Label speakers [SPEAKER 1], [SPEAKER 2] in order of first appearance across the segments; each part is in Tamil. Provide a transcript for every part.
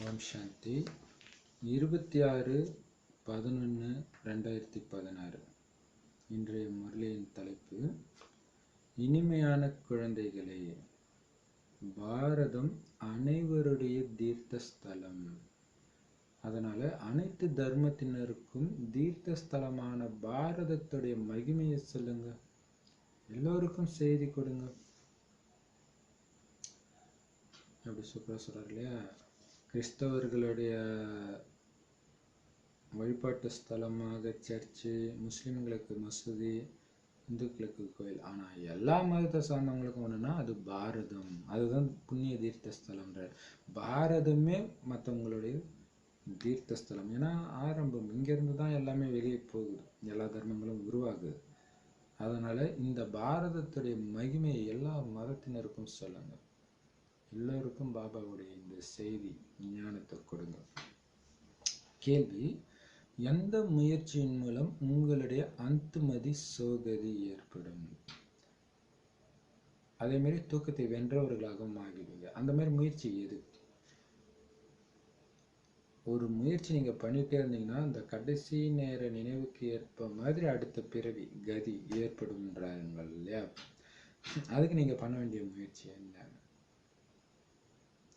[SPEAKER 1] ஓம் சாந்தி 26/11/2016. இன்றைய முரளியின் தலைப்பு இனிமையான குழந்தைகளே, பாரதம் அனைவருடைய தீர்த்த ஸ்தலம். அதனால அனைத்து தர்மத்தினருக்கும் தீர்த்த ஸ்தலமான பாரதத்துடைய மகிமையை சொல்லுங்க, எல்லோருக்கும் செய்தி கொடுங்க. அப்படி சூப்பரா சொல்றாரு இல்லையா? கிறிஸ்தவர்களுடைய வழிபாட்டு ஸ்தலமாக சர்ச்சு, முஸ்லிம்களுக்கு மசூதி, இந்துக்களுக்கு கோயில். ஆனால் எல்லா மதத்தை சார்ந்தவங்களுக்கும் ஒன்றுனா அது பாரதம். அதுதான் புண்ணிய தீர்த்த ஸ்தலம்ன்ற. பாரதமே மற்றவங்களுடைய தீர்த்த ஸ்தலம். ஏன்னா ஆரம்பம் இங்கேருந்து தான் எல்லாமே வெளியே போகுது, எல்லா தர்மங்களும் உருவாகுது. அதனால இந்த பாரதத்துடைய மகிமையை எல்லா மதத்தினருக்கும் சொல்லுங்க, எல்லோருக்கும் பாபாவுடைய இந்த செய்தி ஞானத்தை கொடுங்க. கேள்வி: எந்த முயற்சியின் மூலம் உங்களுடைய அந்துமதி சோகதி ஏற்படும்? அதே மாதிரி தூக்கத்தை வென்றவர்களாகவும் ஆகிடுவீங்க. அந்த மாதிரி முயற்சி எது? ஒரு முயற்சி நீங்க பண்ணிட்டே இருந்தீங்கன்னா அந்த கடைசி நேர நினைவுக்கு ஏற்ப மாதிரி அடுத்த பிறவி கதி ஏற்படும்ன்றாங்க இல்லையா? அதுக்கு நீங்க பண்ண வேண்டிய முயற்சி என்ன?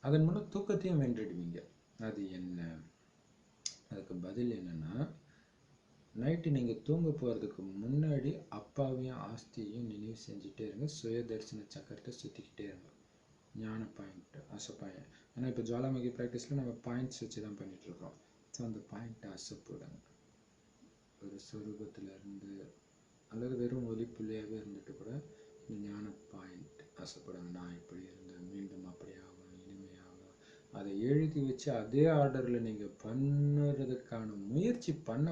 [SPEAKER 1] அதன் மூலம் தூக்கத்தையும் வென்றிடுவீங்க. அது என்ன? அதுக்கு பதில் என்னன்னா, நைட்டு நீங்கள் தூங்க போகிறதுக்கு முன்னாடி அப்பாவையும் ஆஸ்தியையும் நினைவு செஞ்சுட்டே இருங்க. சுய தரிசன சக்கரத்தை சுற்றிக்கிட்டே இருங்க. ஞான பாயிண்ட் அசப்பாயிண்ட். ஏன்னா இப்போ ஜுவாலாமுகி ப்ராக்டிஸில் நம்ம பாயிண்ட்ஸ் வச்சு தான் பண்ணிகிட்ருக்கோம். ஸோ அந்த பாயிண்ட்டை அசைப்படுங்க. ஒரு சொரூபத்திலேருந்து அல்லது வெறும் ஒலிப்புள்ளியாகவே இருந்துட்டு கூட இந்த ஞான பாயிண்ட் அசைப்படுங்க. நான் இப்படி இருந்தேன், மீண்டும் அப்படியாகும், இனிமையாகும். அதை எழுதி வச்சு அதே ஆர்டரில் நீங்கள் பண்ணுறதுக்கான முயற்சி பண்ண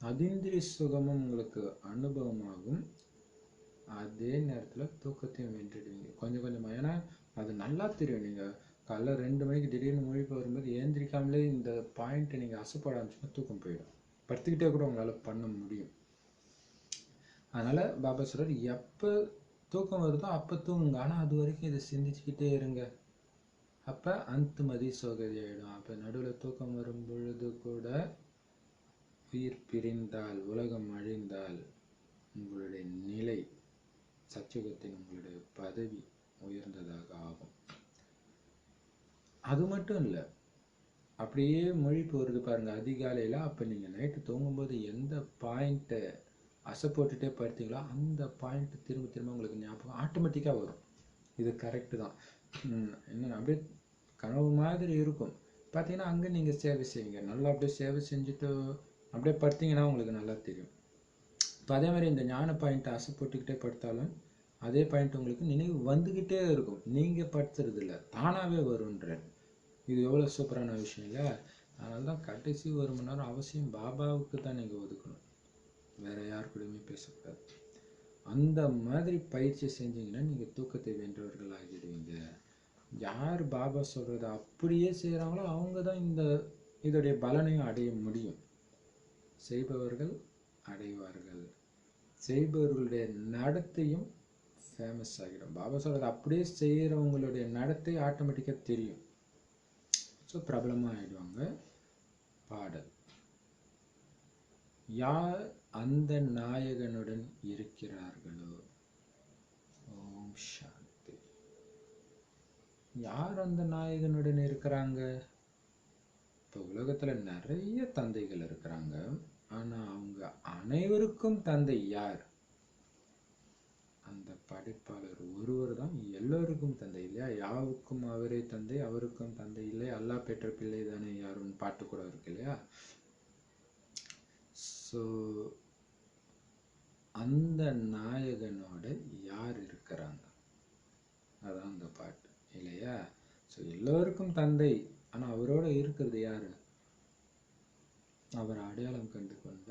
[SPEAKER 1] அதீந்திரிய சுகமும் உங்களுக்கு அனுபவமாகும். அதே நேரத்தில் தூக்கத்தையும் வென்றுடுவீங்க கொஞ்சம் கொஞ்சமாக. ஏன்னா அது நல்லா தெரியும். நீங்கள் காலைல 2 மணிக்கு திடீர்னு முழிப்பு வரும்போது ஏந்திரிக்காமலே இந்த பாயிண்ட்டை நீங்கள் அசைப்பட ஆரம்பிச்சுன்னா தூக்கம் போயிடும். படுத்துக்கிட்டே கூட உங்களால் பண்ண முடியும். அதனால் பாபா சொல்கிறார், எப்போ தூக்கம் வருதோ அப்போ தூங்குங்க. ஆனால் அது வரைக்கும் இதை சிந்திச்சுக்கிட்டே இருங்க. அப்போ அந்துமதி சோகதி ஆகிடும். அப்போ நடுவில் தூக்கம் வரும் பொழுது கூட உயிர் பிரிந்தால், உலகம் அழிந்தால், உங்களுடைய நிலை சத்தியுகத்தின் உங்களுடைய பதவி உயர்ந்ததாக ஆகும். அது மட்டும் இல்லை, அப்படியே மொழிப்பு வருது பாருங்க அதிகாலையில். அப்போ நீங்கள் நைட்டு தூங்கும்போது எந்த பாயிண்ட்டை அசை போட்டுட்டே படுத்தீங்களோ அந்த பாயிண்ட் திரும்ப திரும்ப உங்களுக்கு ஞாபகம் ஆட்டோமேட்டிக்காக வரும். இது கரெக்டு தான். என்ன அப்படியே கனவு மாதிரி இருக்கும். பார்த்தீங்கன்னா அங்கே நீங்கள் சேவை செய்வீங்க. நல்லா அப்படியே சேவை செஞ்சுட்டு அப்படியே படுத்தீங்கன்னா உங்களுக்கு நல்லா தெரியும். இப்போ அதே மாதிரி இந்த ஞான பாயிண்ட்டை அசை போட்டுக்கிட்டே படுத்தாலும் அதே பாயிண்ட் உங்களுக்கு நினைவு வந்துக்கிட்டே இருக்கும். நீங்கள் படுத்துறது இல்லை, தானாகவே வரும்ன்ற. இது எவ்வளோ சூப்பரான விஷயம் இல்லை? அதனால தான் கடைசி 1 மணி நேரம் அவசியம் பாபாவுக்கு தான் நீங்கள் ஒதுக்கணும். வேறு யார் கூடயுமே பேசக்கூடாது. அந்த மாதிரி பயிற்சி செஞ்சீங்கன்னா நீங்கள் தூக்கத்தை வென்றவர்கள் ஆகிடுவீங்க. யார் பாபா சொல்கிறத அப்படியே செய்கிறாங்களோ அவங்க தான் இதோடைய பலனையும் அடைய முடியும். செய்பவர்கள் அடைவார்கள். செய்பவர்களுடைய நடத்தையும் ஃபேமஸ் ஆகிடும். பாபா சொல்கிறது அப்படியே செய்கிறவங்களுடைய நடத்தை ஆட்டோமேட்டிக்காக தெரியும். ஸோ பிரபலமாக ஆகிடுவாங்க. பாடல்: யார் அந்த நாயகனுடன் இருக்கிறார்களோ. ஓம் சாந்தி. யார் அந்த நாயகனுடன் இருக்கிறாங்க? இப்போ உலகத்தில் நிறைய தந்தைகள் இருக்கிறாங்க. ஆனால் அவங்க அனைவருக்கும் தந்தை யார்? அந்த படைப்பாளர் ஒருவர் தான் எல்லோருக்கும் தந்தை இல்லையா? யாவுக்கும் அவரே தந்தை, அவருக்கும் தந்தை இல்லை, அல்லாஹ் பெற்ற பிள்ளை தானே யாரும் பாட்டு கூட இருக்கு இல்லையா? ஸோ அந்த நாயகனோட யார் இருக்கிறாங்க? அதான் அந்த பாட்டு இல்லையா? ஸோ எல்லோருக்கும் தந்தை, ஆனால் அவரோட இருக்கிறது யாரு? அவர் அடையாளம் கண்டு கொண்ட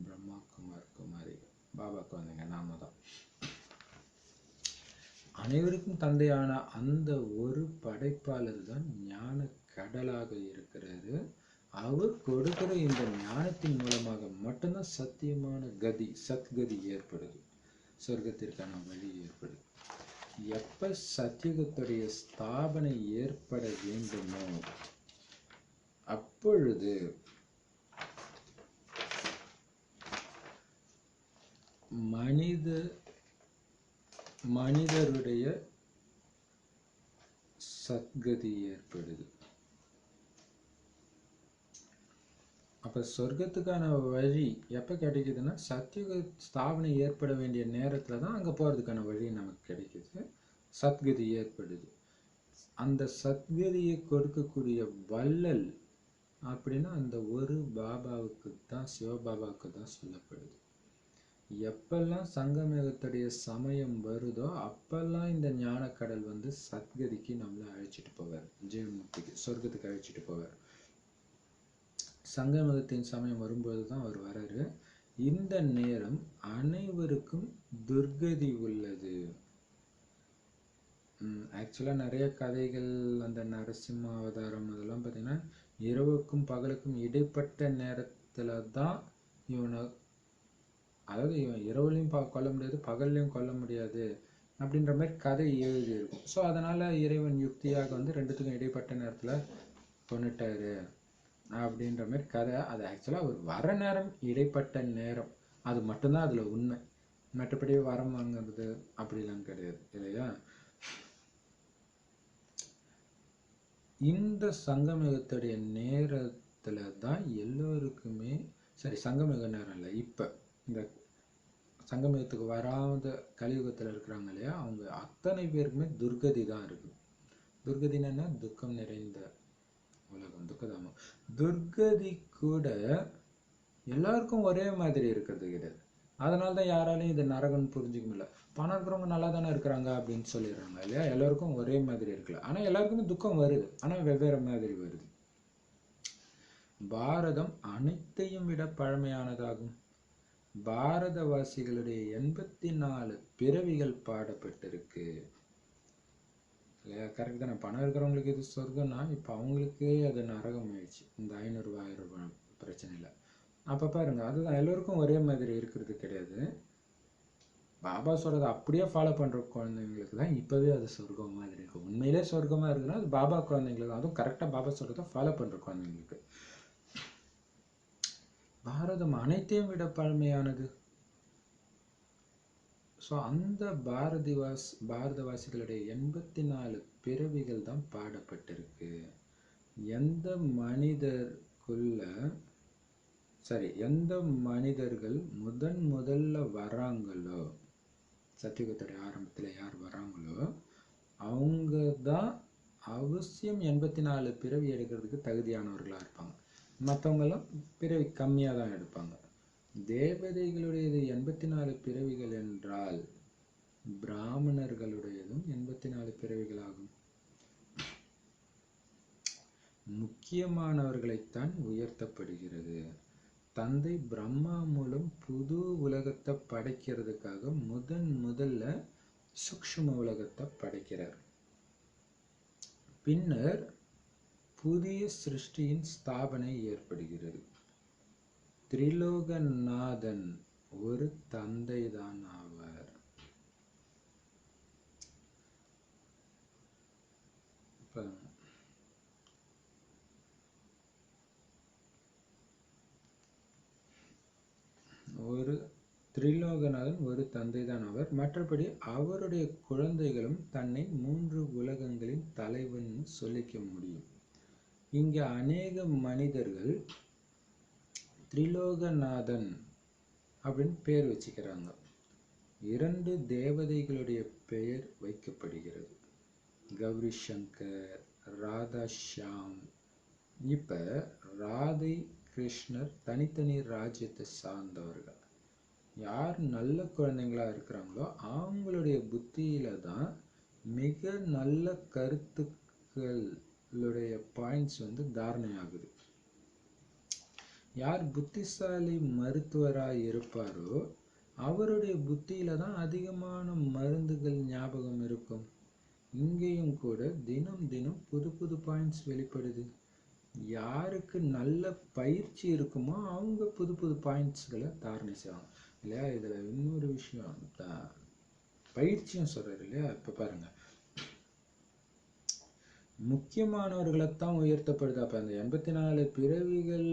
[SPEAKER 1] பிரம்மா குமார் குமாரி பாபாக்கு வந்தீங்க நாம தான். அனைவருக்கும் தந்தையான அந்த ஒரு படைப்பாளர் தான் ஞான கடலாக இருக்கிறாரு. அவர் கொடுக்கிற இந்த ஞானத்தின் மூலமாக மட்டும்தான் சத்தியமான கதி, சத்கதி ஏற்படுது. சொர்க்கத்திற்கான வழி ஏற்படுது. எப்ப சத்தியுகத்துடைய ஸ்தாபனை ஏற்பட வேண்டுமோ எப்பொழுது மனிதருடைய சத்கதி ஏற்படுது. அப்ப சொர்க்கத்துக்கான வழி எப்ப கிடைக்குதுன்னா, சத்தியுக ஸ்தாபனை ஏற்பட வேண்டிய நேரத்துல தான் அங்க போறதுக்கான வழி நமக்கு கிடைக்குது, சத்கதி ஏற்படுது. அந்த சத்கதியை கொடுக்கக்கூடிய வள்ளல் அப்படின்னா அந்த ஒரு பாபாவுக்கு தான், சிவபாபாவுக்கு தான் சொல்லப்படுது. எப்பெல்லாம் சங்கமேகத்துடைய சமயம் வருதோ அப்பெல்லாம் இந்த ஞானக்கடல் வந்து சத்கதிக்கு நம்மளை அழைச்சிட்டு போவார், ஜீவன்முக்திக்கு, சொர்க்கத்துக்கு அழைச்சிட்டு போவார். சங்கமேகத்தின் சமயம் வரும்போது தான் அவர் வராரு. இந்த நேரம் அனைவருக்கும் துர்கதி உள்ளது. ஆக்சுவலாக நிறைய கதைகள், அந்த நரசிம்ம அவதாரம் அதெல்லாம் பார்த்தீங்கன்னா இரவுக்கும் பகலுக்கும் இடைப்பட்ட நேரத்தில் தான் இவனை, அதாவது இவன் இரவுலையும் கொல்ல முடியாது, பகல்லையும் கொல்ல முடியாது அப்படின்ற மாதிரி கதை எழுதியிருக்கும். ஸோ அதனால் இறைவன் யுக்தியாக வந்து ரெண்டுத்துக்கும் இடைப்பட்ட நேரத்தில் கொண்டுட்டாரு அப்படின்ற மாதிரி கதை. அது ஆக்சுவலாக ஒரு வர நேரம், இடைப்பட்ட நேரம், அது மட்டும்தான் அதில் உண்மை. மற்றபடி வரம் வாங்கிறது அப்படிலாம் கிடையாது இல்லையா. இந்த சங்கமயுகத்துடைய நேரத்தில் தான் எல்லோருக்குமே, சரி சங்கமயுக நேரம் இல்லை, இப்போ இந்த சங்கமயுகத்துக்கு வராத கலியுகத்தில் இருக்கிறாங்க இல்லையா, அவங்க அத்தனை பேருக்குமே துர்கதி தான் இருக்கு. துர்கதினா துக்கம் நிறைந்த உலகம், துக்கதாமம். துர்கதி கூட எல்லாருக்கும் ஒரே மாதிரி இருக்கிறது கிடையாது. அதனால தான் யாராலையும் இது நரகம்னு புரிஞ்சுக்க முடியல. பணம் இருக்கிறவங்க நல்லா தானே இருக்கிறாங்க அப்படின்னு சொல்லிடுறாங்க இல்லையா. எல்லாருக்கும் ஒரே மாதிரி இருக்கல, ஆனால் எல்லாருக்குமே துக்கம் வருது, ஆனால் வெவ்வேறு மாதிரி வருது. பாரதம் அனைத்தையும் விட பழமையானதாகும். பாரதவாசிகளுடைய 84 பிறவிகள் பாடப்பட்டிருக்கு இல்லையா. கரெக்ட் தானே. பணம் இருக்கிறவங்களுக்கு இது சொர்க்கம்னா இப்போ அவங்களுக்கே அது நரகம் ஆயிடுச்சு இந்த 500 ரூபாய் 1000 ரூபாய் பிரச்சனையில். அப்போ பாருங்க, அதுதான் எல்லோருக்கும் ஒரே மாதிரி இருக்கிறது கிடையாது. பாபா சொல்கிறத அப்படியே ஃபாலோ பண்ணுற குழந்தைங்களுக்கு தான் இப்போவே அது சொர்க்கம் மாதிரி இருக்கும். உண்மையிலே சொர்க்கமாக இருக்குன்னா அது பாபா குழந்தைங்களுக்கு, அதுவும் கரெக்டாக பாபா சொல்கிறத ஃபாலோ பண்ணுற குழந்தைங்களுக்கு. பாரதம் அனைத்தையும் விட பழமையானது. ஸோ அந்த பாரதவாசிகளுடைய 84 பிறவிகள் தான் பாடப்பட்டிருக்கு. எந்த மனிதர்கள் முதல்ல வராங்களோ, சத்தியுகத்துடைய ஆரம்பத்தில் யார் வராங்களோ அவங்க தான் அவசியம் 84 பிறவி எடுக்கிறதுக்கு தகுதியானவர்களாக இருப்பாங்க. மற்றவங்கெல்லாம் பிறவி கம்மியாக தான் எடுப்பாங்க. தேவதைகளுடையது 84 பிறவிகள் என்றால் பிராமணர்களுடையதும் 84 பிறவிகளாகும். முக்கியமானவர்களைத்தான் உயர்த்தப்படுகிறது. தந்தை பிரம்மா மூலம் புது உலகத்தை படைக்கிறதுக்காக முதல்ல சூக்ஷ்ம உலகத்தை படைக்கிறார். பின்னர் புதிய சிருஷ்டியின் ஸ்தாபனை ஏற்படுகிறது. திரிலோகநாதன் ஒரு தந்தை தான் ஆவார். திரிலோகநாதன் ஒரு தந்தை தான் ஆவார். மற்றபடி அவருடைய குழந்தைகளும் தன்னை 3 உலகங்களின் தலைவன் சொல்லிக்க முடியும். இங்க அநேக மனிதர்கள் திரிலோகநாதன் அப்படின்னு பேர் வச்சுக்கிறாங்க. 2 தேவதைகளுடைய பெயர் வைக்கப்படுகிறது, கௌரி சங்கர், ராதா ஷியாம். இப்ப ராதை கிருஷ்ணர் தனித்தனி ராஜ்யத்தை சார்ந்தவர்கள். யார் நல்ல குழந்தைங்களா இருக்கிறாங்களோ அவங்களுடைய புத்தியில தான் மிக நல்ல கருத்துக்களுடைய பாயிண்ட்ஸ் வந்து தாரணை ஆகுது. யார் புத்திசாலி மருத்துவராக இருப்பாரோ அவருடைய புத்தியில தான் அதிகமான மருந்துகள் ஞாபகம் இருக்கும். இங்கேயும் கூட தினம் தினம் புது புது பாயிண்ட்ஸ் வெளிப்படுது. யாருக்கு நல்ல பயிற்சி இருக்குமோ அவங்க புது புது பாயிண்ட்ஸ்களை தாரணை செய்வாங்க இல்லையா. இதில் இன்னொரு விஷயம் பயிற்சியும் சொல்கிறார் இல்லையா. இப்போ பாருங்க, முக்கியமானவர்களைத்தான் உயர்த்தப்படுது. அப்ப அந்த 84 பிறவிகள்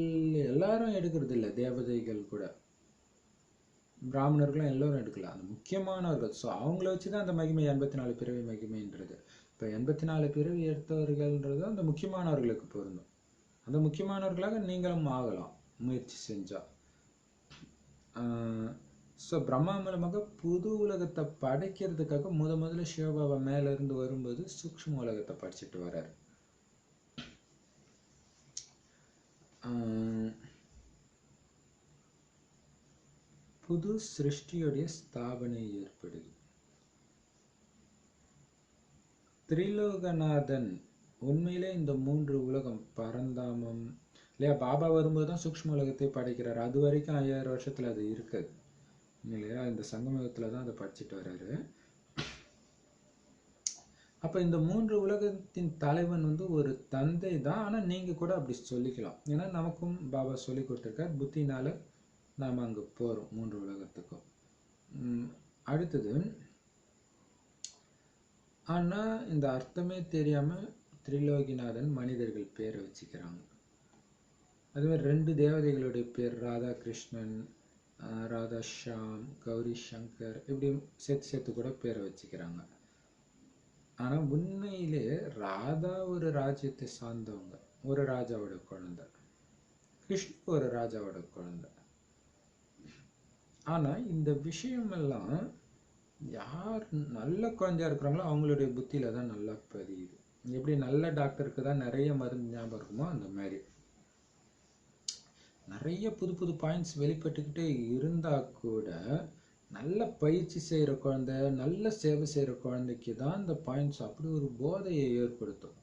[SPEAKER 1] எல்லாரும் எடுக்கிறது இல்லை, தேவதைகள் கூட பிராமணர்களும் எல்லோரும் எடுக்கலாம், அந்த முக்கியமானவர்கள். ஸோ அவங்கள வச்சுதான் அந்த மகிமை 84 பிறவி மகிமைன்றது. இப்போ 84 பிறவி எடுத்தவர்கள்ன்றது அந்த முக்கியமானவர்களுக்கு பொருந்தும். அந்த முக்கியமானவர்களாக நீங்களும் ஆகலாம் முயற்சி செஞ்சா. ஸோ பிரம்மா மூலமாக புது உலகத்தை படைக்கிறதுக்காக முதல்ல சிவபாபா மேல இருந்து வரும்போது சூக்ஷ்ம உலகத்தை படிச்சுட்டு வர்றாரு. புது சிருஷ்டியுடைய ஸ்தாபனை ஏற்படுது. திரிலோகநாதன் உண்மையிலே இந்த 3 உலகம் பரந்தாமம் இல்லையா, பாபா வரும்போது தான் சூக்ஷ்ம உலகத்தை படைக்கிறார். அது வரைக்கும் 5000 வருஷத்துல அது இருக்காது இல்லையா, இந்த சங்கமயுகத்துல தான் அதை படிச்சுட்டு வர்றாரு. அப்ப இந்த 3 உலகத்தின் தலைவன் ஒரு தந்தை தான். ஆனா நீங்க கூட அப்படி சொல்லிக்கலாம், ஏன்னா நமக்கும் பாபா சொல்லி கொடுத்துருக்கார், புத்தினால நாம அங்க போறோம் 3 உலகத்துக்கும். அடுத்தது, ஆனா இந்த அர்த்தமே தெரியாம திரிலோகிநாதன் மனிதர்கள் பேரை வச்சுக்கிறாங்க. அதுமாதிரி 2 தேவதைகளுடைய பேர் ராதா கிருஷ்ணன், ராதா ஷாம், கௌரி சங்கர், இப்படி சேர்த்து கூட பேரை வச்சுக்கிறாங்க. ஆனா உண்மையிலே ராதா ஒரு ராஜ்யத்தை சார்ந்தவங்க, ஒரு ராஜாவோட குழந்தை. கிருஷ்ணன் ஒரு ராஜாவோட குழந்தை. ஆனா இந்த விஷயமெல்லாம் யார் நல்ல குழந்தையா இருக்கிறாங்களோ அவங்களுடைய புத்தியில தான் நல்லா பதியுது. எப்படி நல்ல டாக்டருக்கு தான் நிறைய மருந்து ஞாபகம் இருக்குமோ, அந்த மாதிரி நிறைய புது பாயிண்ட்ஸ் வெளிப்பட்டுக்கிட்டே இருந்தா கூட நல்ல பயிற்சி செய்கிற குழந்தை, நல்ல சேவை செய்கிற குழந்தைக்கு தான் இந்த பாயிண்ட்ஸ் அப்படி ஒரு போதையை ஏற்படுத்தும்.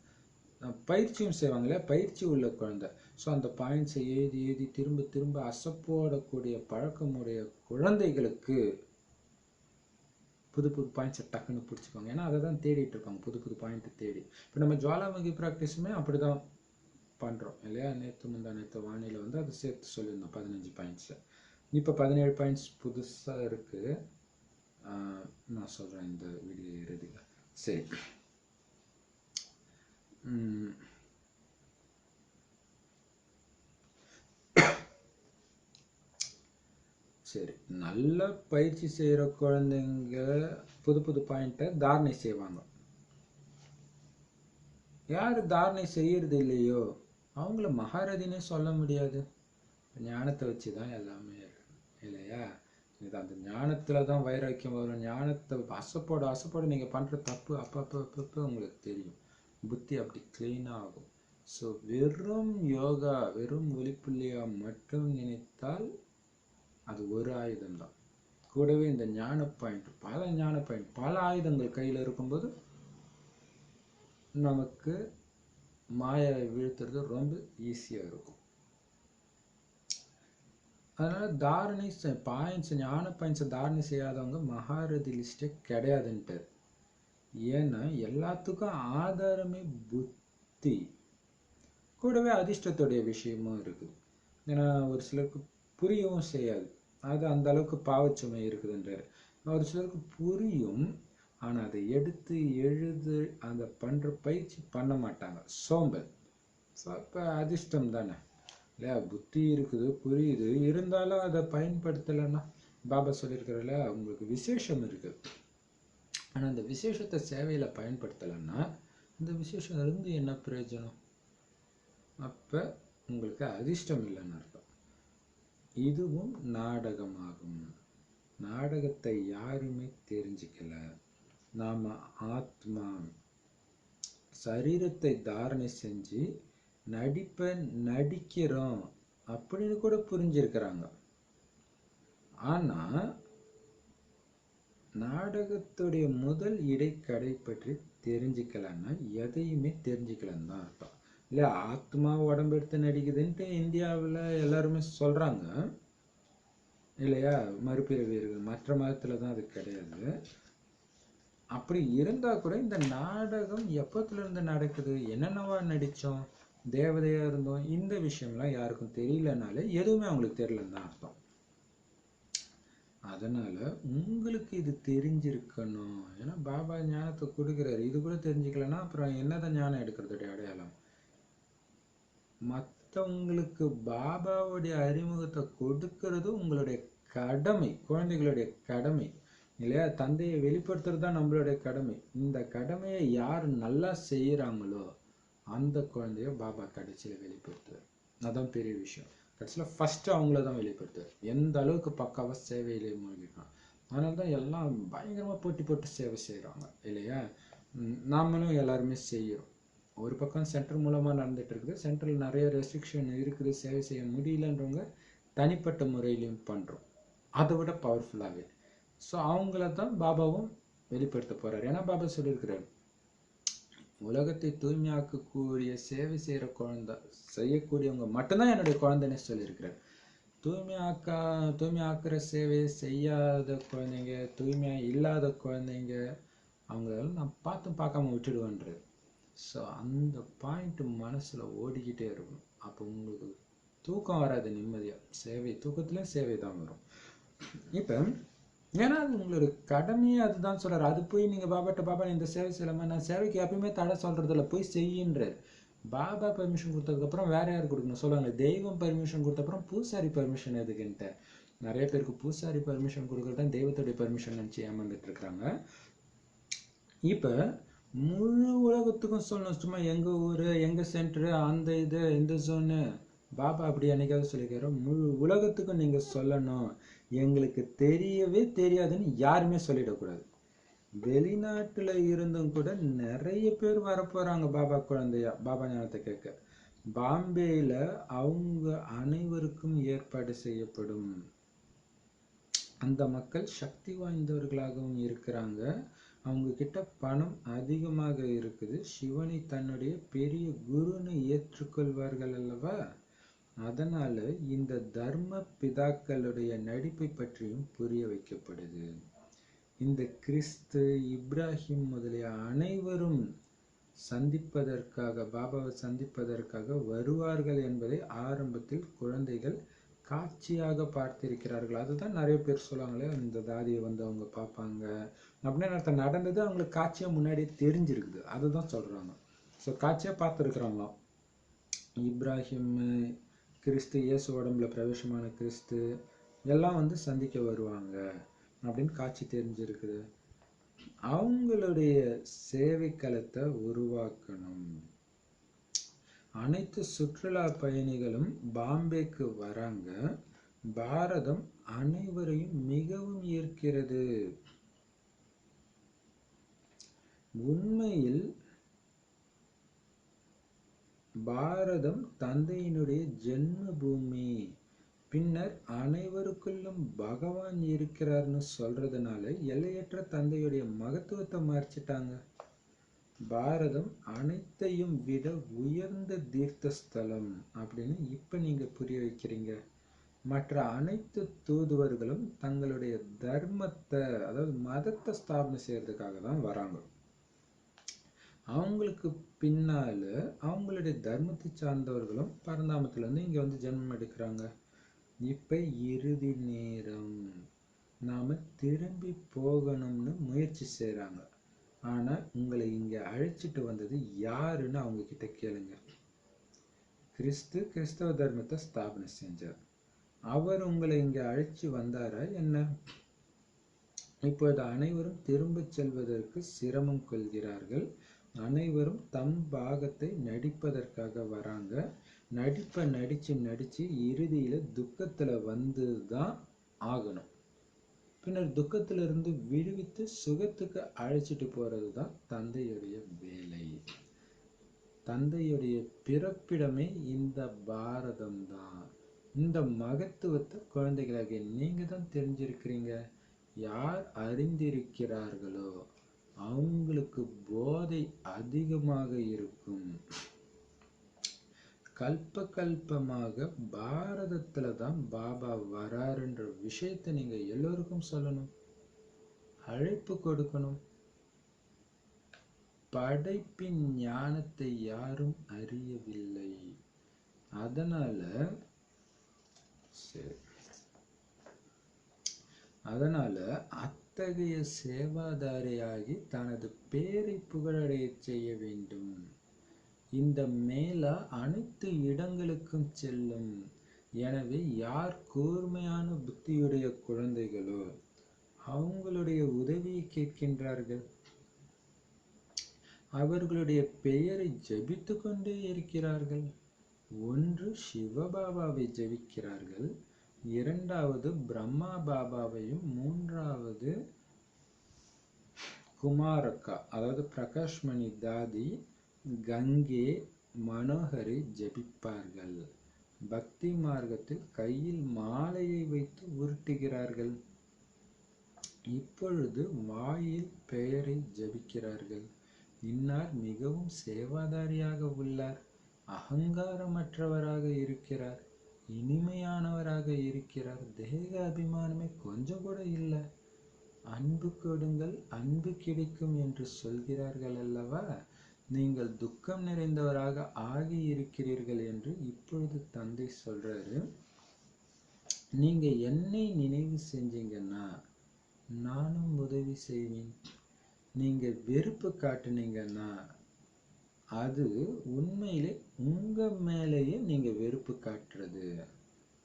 [SPEAKER 1] பயிற்சியும் செய்வாங்களே, பயிற்சி உள்ள குழந்தை. ஸோ அந்த பாயிண்ட்ஸை எழுதி திரும்ப அசப்போடக்கூடிய பழக்கமுடைய குழந்தைகளுக்கு புது பாயிண்ட்ஸை டக்குன்னு பிடிச்சிப்பாங்க. ஏன்னா அதை தான் தேடிட்டு இருப்பாங்க, புது பாயிண்ட்டை தேடி. இப்போ நம்ம ஜுவாலாமுகி ப்ராக்டிஸுமே அப்படி தான் பண்ணுறோம் இல்லையா. நேற்று வானிலை அதை சேர்த்து சொல்லியிருந்தோம் 15 பாயிண்ட்ஸை. இப்போ 17 பாயிண்ட்ஸ் புதுசாக இருக்குது, நான் சொல்கிறேன் இந்த வீடியோ இறுதியில். சரி, சரி. நல்ல பயிற்சி செய்கிற குழந்தைங்க புது பாயிண்ட்டை தாரணை செய்வாங்க. யார் தாரணை செய்யறது இல்லையோ அவங்கள மகாரதினே சொல்ல முடியாது. ஞானத்தை வச்சு தான் எல்லாமே இல்லையா. இது அந்த ஞானத்தில் தான் வைராக்கியம் வரும். ஞானத்தை அசப்போட நீங்கள் பண்ணுற தப்பு அப்பப்போ உங்களுக்கு தெரியும். புத்தி அப்படி க்ளீனாக ஆகும். ஸோ வெறும் யோகா, வெறும் ஒளிப்புள்ளியா மட்டும் நினைத்தால் அது ஒரு ஆயுதம் தான். கூடவே இந்த ஞான பாயிண்ட், பல ஆயுதங்கள் கையில் இருக்கும்போது நமக்கு மாயை வீழ்த்துறது ரொம்ப ஈஸியாக இருக்கும். அதனால தாரணை பாயிண்ட்ஸ், ஞான பாயிண்ட்ஸை தாரணை செய்யாதவங்க மகாரதி லிஸ்டே கிடையாதுன்ட்டு. ஏன்னா எல்லாத்துக்கும் ஆதாரமே புத்தி, கூடவே அதிர்ஷ்டத்துடைய விஷயமும் இருக்குது. ஏன்னா ஒரு சிலருக்கு புரியவும் செய்யாது, அது அந்த அளவுக்கு பாவச்சுமை இருக்குதுன்றாரு. ஒரு சிலருக்கு புரியும், ஆனால் அதை எடுத்து எழுது அதை பண்ணுற பயிற்சி பண்ண மாட்டாங்க, சோம்பல். ஸோ அப்போ அதிர்ஷ்டம் தானே இல்லையா. புத்தி இருக்குது, புரியுது, இருந்தாலும் அதை பயன்படுத்தலைன்னா பாபா சொல்லியிருக்கிறதுல உங்களுக்கு விசேஷம் இருக்குது, ஆனால் அந்த விசேஷத்தை சேவையில் பயன்படுத்தலைன்னா இந்த விசேஷம் இருந்து என்ன பிரயோஜனம்? அப்போ உங்களுக்கு அதிர்ஷ்டம் இல்லைன்னு அர்த்தம். இதுவும் நாடகமாகும். நாடகத்தை யாருமே தெரிஞ்சுக்கல. நாம் ஆத்மா சரீரத்தை தாரணை செஞ்சு நடிக்கிறோம் அப்படின்னு கூட புரிஞ்சிருக்கிறாங்க. ஆனா நாடகத்துடைய முதல் இடைக்கடை பற்றி தெரிஞ்சுக்கலன்னா எதையுமே தெரிஞ்சுக்கலன்னு தான் அர்த்தம். இல்லை ஆத்மா உடம்பு எடுத்து நடிக்குதுன்ட்டு இந்தியாவில் எல்லாருமே சொல்றாங்க இல்லையா, மறுபிறவியர்கள். மற்ற மதத்தில் தான் அது கிடையாது. அப்படி இருந்தா கூட இந்த நாடகம் எப்பத்துல இருந்து நடக்குது, என்னென்னவா நடிச்சோம், தேவதையா இருந்தோம், இந்த விஷயம்லாம் யாருக்கும் தெரியலனாலே எதுவுமே அவங்களுக்கு தெரியலன்னு தான் அர்த்தம். அதனால உங்களுக்கு இது தெரிஞ்சிருக்கணும். ஏன்னா பாபா ஞானத்தை கொடுக்குறாரு. இது கூட தெரிஞ்சுக்கலன்னா அப்புறம் என்னதான் ஞானம் எடுக்கிறதுடைய அடையாளம்? மற்றவங்களுக்கு பாபாவுடைய அறிமுகத்தை கொடுக்கறது உங்களுடைய கடமை, குழந்தைகளுடைய கடமை இல்லையா? தந்தையை வெளிப்படுத்துறது தான் நம்மளுடைய கடமை. இந்த கடமையை யார் நல்லா செய்யறாங்களோ அந்த குழந்தைய பாபா கடைசியில் வெளிப்படுத்துவார். அதான் பெரிய விஷயம். கடைசியில் ஃபர்ஸ்ட் அவங்கள தான் வெளிப்படுத்துவார். எந்த அளவுக்கு பக்காவா சேவையிலே மூழ்கிருக்கான். அதனால தான் எல்லாம் பயங்கரமா போட்டி போட்டு சேவை செய்கிறாங்க இல்லையா? நாமளும் எல்லாருமே செய்கிறோம். ஒரு பக்கம் சென்டர் மூலமாக நடந்துட்டு இருக்குது. சென்டரில் நிறைய ரெஸ்ட்ரிக்ஷன் இருக்குது, சேவை செய்ய முடியலன்றவங்க தனிப்பட்ட முறையிலையும் பண்ணுறோம், அதை விட பவர்ஃபுல்லாகவே. ஸோ அவங்கள தான் பாபாவும் வெளிப்படுத்த போகிறார். ஏன்னா பாபா சொல்லியிருக்கிறார், உலகத்தை தூய்மையாக்கக்கூடிய சேவை செய்கிற குழந்தை செய்யக்கூடியவங்க மட்டும்தான் என்னுடைய குழந்தைன்னு சொல்லியிருக்கிறார். தூய்மை ஆக்குற சேவையை செய்யாத குழந்தைங்க, தூய்மையாக இல்லாத குழந்தைங்க, அவங்களெல்லாம் நான் பார்க்காம விட்டுடுவேன்றது. ஸோ அந்த பாயிண்ட் மனசில் ஓடிக்கிட்டே இருக்கணும். அப்போ உங்களுக்கு தூக்கம் வராது நிம்மதியாக. சேவை தூக்கத்துலேயும் சேவை தான் வரும். இப்போ ஏன்னா அது உங்களோட கடமையே அதுதான் சொல்கிறார். அது போய் நீங்கள் பாபா இந்த சேவை செய்யலாமா, நான் சேவைக்கு எப்பயுமே தடை சொல்கிறதில்ல, போய் செய்யின்றார். பாபா பர்மிஷன் கொடுத்ததுக்கப்புறம் வேற யார் கொடுக்கணும் சொல்லுவாங்க? தெய்வம் பர்மிஷன் கொடுத்தப்புறம் பூசாரி பர்மிஷன் எதுக்குன்ட்டு. நிறைய பேருக்கு பூசாரி பர்மிஷன் கொடுக்குறது தான் தெய்வத்துடைய பர்மிஷன் நினச்சி ஏமாந்துட்டு இருக்கிறாங்க. இப்போ முழு உலகத்துக்கும் சொல்லணும், சும்மா எங்கள் ஊர் எங்கள் சென்டரு அந்த இது இந்த ஜோனு. பாபா அப்படி என்னைக்காவது சொல்லிக்கிறோம்? முழு உலகத்துக்கும் நீங்கள் சொல்லணும். எங்களுக்கு தெரியவே தெரியாதுன்னு யாருமே சொல்லிடக்கூடாது. வெளிநாட்டில் இருந்தும் கூட நிறைய பேர் வரப்போகிறாங்க பாபா குழந்தையா, பாபா ஞானத்தை கேட்க. பாம்பேயில் அவங்க அனைவருக்கும் ஏற்பாடு செய்யப்படும். அந்த மக்கள் சக்தி வாய்ந்தவர்களாகவும் இருக்கிறாங்க, அவங்க கிட்ட பணம் அதிகமாக இருக்குது, சிவனை தன்னுடைய பெரிய குருன்னு ஏற்றுக்கொள்வார்கள் அல்லவா? அதனால இந்த தர்ம பிதாக்களுடைய நடிப்பை பற்றியும் புரிய வைக்கப்படுது. இந்த கிறிஸ்து, இப்ராஹிம் முதலிய அனைவரும் சந்திப்பதற்காக, பாபாவை சந்திப்பதற்காக வருவார்கள் என்பதை ஆரம்பத்தில் குழந்தைகள் காட்சியாக பார்த்திருக்கிறார்கள். அதுதான் நிறைய பேர் சொல்லுவாங்களே, இந்த தாதியை வந்து அவங்க பார்ப்பாங்க அப்படின்னு அர்த்தம். நடந்தது அவங்களுக்கு காட்சியாக முன்னாடியே தெரிஞ்சிருக்குது, அதுதான் சொல்கிறாங்க. ஸோ காட்சியாக பார்த்துருக்குறாங்களாம். இப்ராஹிம், கிறிஸ்து, இயேசு உடம்புல பிரவேசமான கிறிஸ்து எல்லாம் வந்து சந்திக்க வருவாங்க அப்படின்னு காட்சி தெரிஞ்சிருக்குது. அவங்களுடைய சேவைக்களத்தை உருவாக்கணும். அனைத்து சுற்றுலா பயணிகளும் பாம்பேக்கு வராங்க. பாரதம் அனைவரையும் மிகவும் ஈர்க்கிறது. உண்மையில் பாரதம் தந்தையினுடைய ஜென்ம பூமி. பின்னர் அனைவருக்குள்ளும் பகவான் இருக்கிறார்னு சொல்றதுனால எல்லையற்ற தந்தையுடைய மகத்துவத்தை மறைச்சிட்டாங்க. பாரதம் அனைத்தையும் விட உயர்ந்த தீர்த்த ஸ்தலம் அப்படின்னு இப்ப நீங்க புரிய வைக்கிறீங்க. மற்ற அனைத்து தூதுவர்களும் தங்களுடைய தர்மத்தை, அதாவது மதத்தை ஸ்தாபனை செய்யறதுக்காக தான் வராங்க. அவங்களுக்கு பின்னால அவங்களுடைய தர்மத்தை சார்ந்தவர்களும் பரந்தாமத்துல இருந்து இங்க வந்து ஜென்மம் எடுக்கிறாங்க. இப்ப இறுதி நேரம், நாம திரும்பி போகணும்னு முயற்சி செய்யறாங்க. ஆனா உங்களை இங்க அழைச்சிட்டு வந்தது யாருன்னு அவங்க கிட்ட கேளுங்க. கிறிஸ்து கிறிஸ்தவ தர்மத்தை ஸ்தாபனை செஞ்சார். அவர் உங்களை இங்க அழைச்சி வந்தாரா என்ன? இப்பொழுது அனைவரும் திரும்ப செல்வதற்கு சிரமம் கொள்கிறார்கள். அனைவரும் தம் பாகத்தை நடிப்பதற்காக வராங்க. நடிப்பை நடிச்சு இறுதியில துக்கத்துல வந்து தான் ஆகணும். பின்னர் துக்கத்திலிருந்து விடுவித்து சுகத்துக்கு அழைச்சிட்டு போறது தான் தந்தையுடைய வேலை. தந்தையுடைய பிறப்பிடமே இந்த பாரதம் தான். இந்த மகத்துவத்தை குழந்தைகளாகிய நீங்க தான் தெரிஞ்சிருக்கிறீங்க. யார் அறிந்திருக்கிறார்களோ அவங்களுக்கு போதை அதிகமாக இருக்கும். கல்ப கல்பமாக பாரதத்துல தான் பாபா வராருன்ற விஷயத்தை நீங்க எல்லோருக்கும் சொல்லணும், அழைப்பு கொடுக்கணும். படைப்பின் ஞானத்தை யாரும் அறியவில்லை. அதனால அதனால அத்தகைய சேவாதாரியாகி தனது பேரை புகழடையச் செய்ய வேண்டும். இந்த மேலா அனைத்து இடங்களுக்கும் செல்லும். எனவே யார் கூர்மையான புத்தியுடைய குழந்தைகளோ அவங்களுடைய உதவியை கேட்கின்றார்கள், அவர்களுடைய பெயரை ஜபித்து கொண்டே இருக்கிறார்கள். ஒன்று சிவபாபாவை ஜபிக்கிறார்கள், இரண்டாவது பிரம்மா பாபாவையும், மூன்றாவது குமாரக்கா அதாவது பிரகாஷ்மணி தாதி, கங்கே, மனோகரை ஜபிப்பார்கள். பக்தி மார்க்கத்தில் கையில் மாலையை வைத்து உருட்டுகிறார்கள். இப்பொழுது வாயில் பெயரை ஜபிக்கிறார்கள். இன்னார் மிகவும் சேவாதாரியாக உள்ளார், அகங்காரமற்றவராக இருக்கிறார், இனிமையானவராக இருக்கிறார், தேக அபிமானமே கொஞ்சம் கூட இல்லை, அன்பு கொடுங்கள் அன்பு கிடைக்கும் என்று சொல்கிறார்கள் அல்லவா. நீங்கள் துக்கம் நிறைந்தவராக ஆகி இருக்கிறீர்கள் என்று இப்பொழுது தந்தை சொல்றாரு. நீங்க என்னை நினைவு செஞ்சீங்கன்னா நானும் உதவி செய்வேன். நீங்க வெறுப்பு காட்டுனீங்கன்னா அது உண்மையிலே உங்க மேலேயே நீங்க வெறுப்பு காட்டுறது.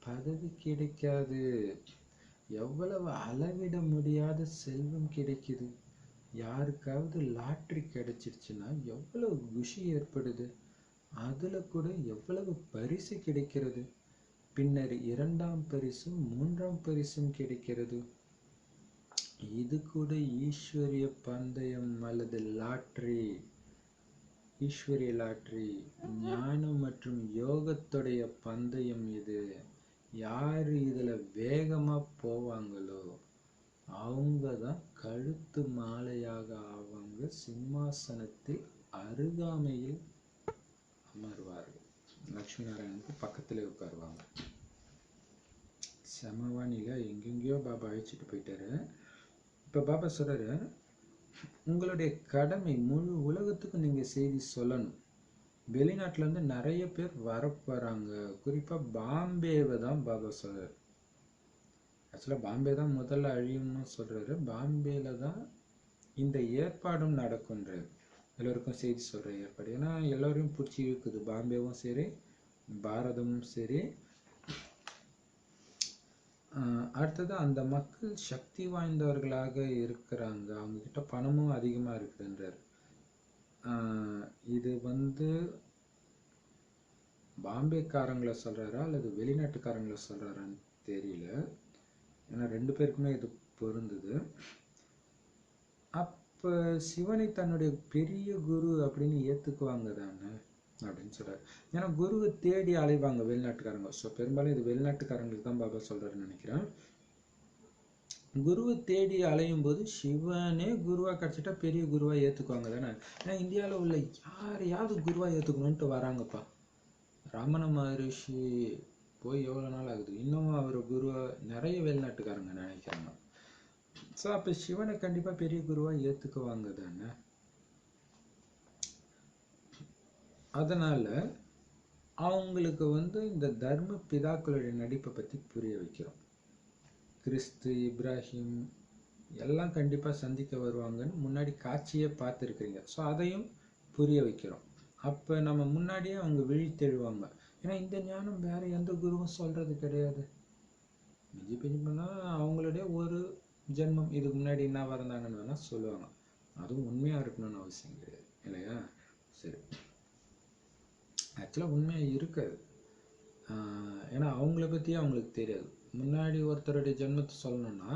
[SPEAKER 1] பதவி கிடைக்காது, எவ்வளவு அளவிட முடியாத செல்வம் கிடைக்குது. யாருக்காவது லாட்ரி கிடைச்சிருச்சுன்னா எவ்வளவு குஷி ஏற்படுது, அதுல கூட எவ்வளவு பரிசு கிடைக்கிறது, பின்னர் இரண்டாம் பரிசும் மூன்றாம் பரிசும் கிடைக்கிறது. இது கூட ஈஸ்வரிய பந்தயம் அல்லது லாட்ரி, ஈஸ்வரிய லாட்ரி, ஞானம் மற்றும் யோகத்துடைய பந்தயம் இது. யாரு இதுல வேகமா போவாங்களோ அவங்க தான் கழுத்து மாலையாக ஆவாங்க, சிம்மாசனத்தில் அருகாமையில் அமர்வார்கள், லட்சுமி நாராயணனுக்கு பக்கத்துல உட்காருவாங்க. செமவானில எங்கெங்கயோ பாபா அழைச்சிட்டு போயிட்டாரு. இப்ப பாபா சொல்றாரு, உங்களுடைய கடமை முழு உலகத்துக்கும் நீங்க செய்தி சொல்லணும். வெளிநாட்டுல இருந்து நிறைய பேர் வரப்போறாங்க, குறிப்பா பாம்பேவை தான் பாபா சொல்றாரு. ஆக்சுவலா பாம்பே தான் முதல்ல அழியும்னு சொல்றாரு. பாம்பேல தான் இந்த ஏற்பாடும் நடக்கும்ன்றாரு. எல்லோருக்கும் செய்தி சொல்ற ஏற்பாடு. ஏன்னா எல்லோரையும் பிடிச்சி இருக்குது, பாம்பேவும் சரி பாரதமும் சரி. அடுத்தது அந்த மக்கள் சக்தி வாய்ந்தவர்களாக இருக்கிறாங்க, அவங்க கிட்ட பணமும் அதிகமா இருக்குதுன்றார். இது பாம்பேக்காரங்களை சொல்றாரா அல்லது வெளிநாட்டுக்காரங்களை சொல்றாரான்னு தெரியல. ஏன்னா ரெண்டு பேருக்குமே இது பொருந்தது. அப்ப சிவனை தன்னுடைய பெரிய குரு அப்படின்னு ஏத்துக்குவாங்க தானே அப்படின்னு சொல்றாரு. ஏன்னா குருவை தேடி அலைவாங்க வெளிநாட்டுக்காரங்க. ஸோ பெரும்பாலும் இது வெளிநாட்டுக்காரங்களுக்கு தான் பாபா சொல்றாருன்னு நினைக்கிறேன். குருவை தேடி அலையும் போது சிவனே குருவா கிடைச்சிட்டா பெரிய குருவா ஏத்துக்குவாங்க தானே. ஏன்னா இந்தியாவில் உள்ள யாரையாவது குருவா ஏத்துக்கணும்ட்டு வராங்கப்பா. ரமண மகரிஷி போய் எவ்வளோ நாள் ஆகுது, இன்னும் அவர் குருவா நிறைய வெளிநாட்டுக்காரங்க நினைக்கிறாங்க. ஸோ அப்போ சிவனை கண்டிப்பாக பெரிய குருவாக ஏற்றுக்குவாங்க தானே. அதனால் அவங்களுக்கு இந்த தர்ம பிதாக்களுடைய நடிப்பை பற்றி புரிய வைக்கிறோம். கிறிஸ்து, இப்ராஹிம் எல்லாம் கண்டிப்பாக சந்திக்க வருவாங்கன்னு முன்னாடி காட்சியே பார்த்துருக்குறீங்க. ஸோ அதையும் புரிய வைக்கிறோம். அப்போ நம்ம முன்னாடியே அவங்க விழித்தெழுவாங்க. ஏன்னா இந்த ஞானம் வேறு எந்த குருவும் சொல்கிறது கிடையாது. மிஞ்சி பிஞ்சி பண்ணால் அவங்களுடைய ஒரு ஜென்மம் இதுக்கு முன்னாடி என்ன இருந்தாங்கன்னு வேணா சொல்லுவாங்க. அதுவும் உண்மையாக இருக்கணும்னு அவசியம் கிடையாது இல்லையா. சரி, ஆக்சுவலாக உண்மையாக இருக்காது. ஏன்னா அவங்கள பற்றி அவங்களுக்கு தெரியாது. முன்னாடி ஒருத்தருடைய ஜென்மத்தை சொல்லணும்னா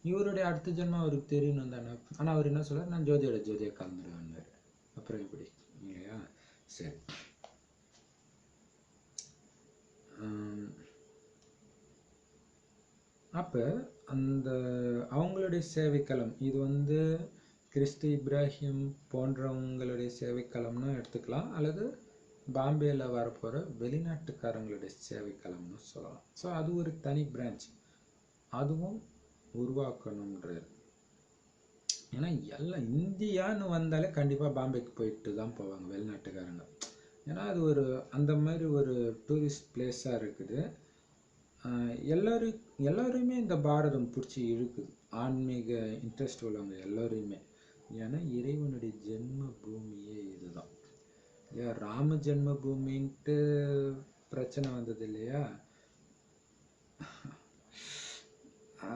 [SPEAKER 1] இவருடைய அடுத்த ஜென்மம் அவருக்கு தெரியணும் தானே. ஆனால் அவர் என்ன சொல்றார், நான் ஜோதியை கலந்துருவேன்னாரு. அப்புறம் எப்படி இல்லையா. சரி, அப்போ அந்த அவங்களுடைய சேவைக்களம் இது கிறிஸ்து, இப்ராஹிம் போன்றவங்களுடைய சேவைக்களம்னு எடுத்துக்கலாம், அல்லது பாம்பேல வரப்போகிற வெளிநாட்டுக்காரங்களுடைய சேவைக்களம்னு சொல்லலாம். ஸோ அது ஒரு தனி பிரான்ச், அதுவும் உருவாக்கணுன்றது. ஏன்னா எல்லாம் இந்தியான்னு வந்தாலே கண்டிப்பாக பாம்பேக்கு போயிட்டு தான் போவாங்க வெளிநாட்டுக்காரங்க. ஏன்னா அது அந்த மாதிரி ஒரு டூரிஸ்ட் பிளேஸாக இருக்குது. எல்லாருமே இந்த பாரதம் பிடிச்சி இழுக்குது, ஆன்மீக இன்ட்ரெஸ்ட் உள்ளவங்க எல்லாரையுமே. ஏன்னா இறைவனுடைய ஜென்ம பூமியே இதுதான் இல்லையா. ராம ஜென்ம பூமின்ட்டு பிரச்சனை வந்தது இல்லையா,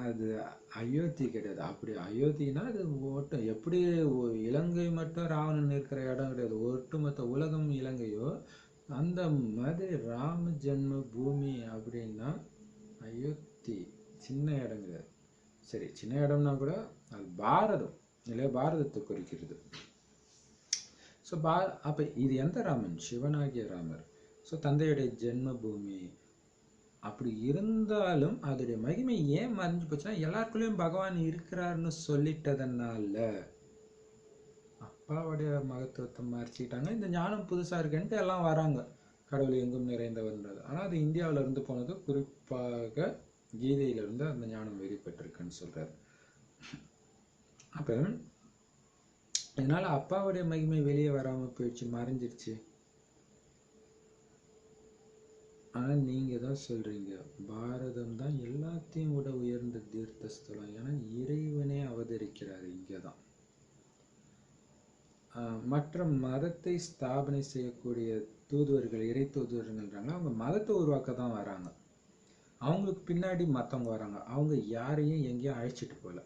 [SPEAKER 1] அது அயோத்தி கிடையாது. அப்படி அயோத்தினா அது எப்படி இலங்கை மட்டும் ராவணன் இருக்கிற இடம் கிடையாது, ஒட்டுமொத்த உலகம் இலங்கையோ அந்த மாதிரி ராம ஜென்ம பூமி அப்படின்னா அயோத்தி சின்ன இடம் கிடையாது. சரி, சின்ன இடம்னா கூட அது பாரதம் இல்லையா, பாரதத்தை குறிக்கிறது. ஸோ அப்போ இது எந்த ராமன்? சிவனாகிய ராமர். ஸோ தந்தையுடைய ஜென்ம பூமி. அப்படி இருந்தாலும் அதோடைய மகிமை ஏன் மறைஞ்சு போச்சுன்னா, எல்லாருக்குள்ளேயும் பகவான் இருக்கிறாருன்னு சொல்லிட்டதுனால அப்பாவுடைய மகத்துவத்தை மறைச்சிக்கிட்டாங்க. இந்த ஞானம் புதுசாக இருக்குன்ட்டு எல்லாம் வராங்க, கடவுள் எங்கும் நிறைந்தவர்ன்றது. ஆனால் அது இந்தியாவில் இருந்து போனது, குறிப்பாக கீதையிலிருந்து அந்த ஞானம் வெளிப்பட்டிருக்குன்னு சொல்கிறார். அப்போ இதனால் அப்பாவுடைய மகிமை வெளியே வராமல் போயிடுச்சு, மறைஞ்சிருச்சு. ஆனால் நீங்கள் தான் சொல்கிறீங்க பாரதம் தான் எல்லாத்தையும் விட உயர்ந்த தீர்த்த ஸ்தலம். ஏன்னா இறைவனே அவதரிக்கிறார் இங்கே தான். மற்ற மதத்தை ஸ்தாபனை செய்யக்கூடிய தூதுவர்கள், இறை தூதுவர்கள்ன்றாங்க, அவங்க மதத்தை உருவாக்க தான் வராங்க. அவங்களுக்கு பின்னாடி மற்றவங்க வராங்க, அவங்க யாரையும் எங்கேயும் அழைச்சிட்டு போகல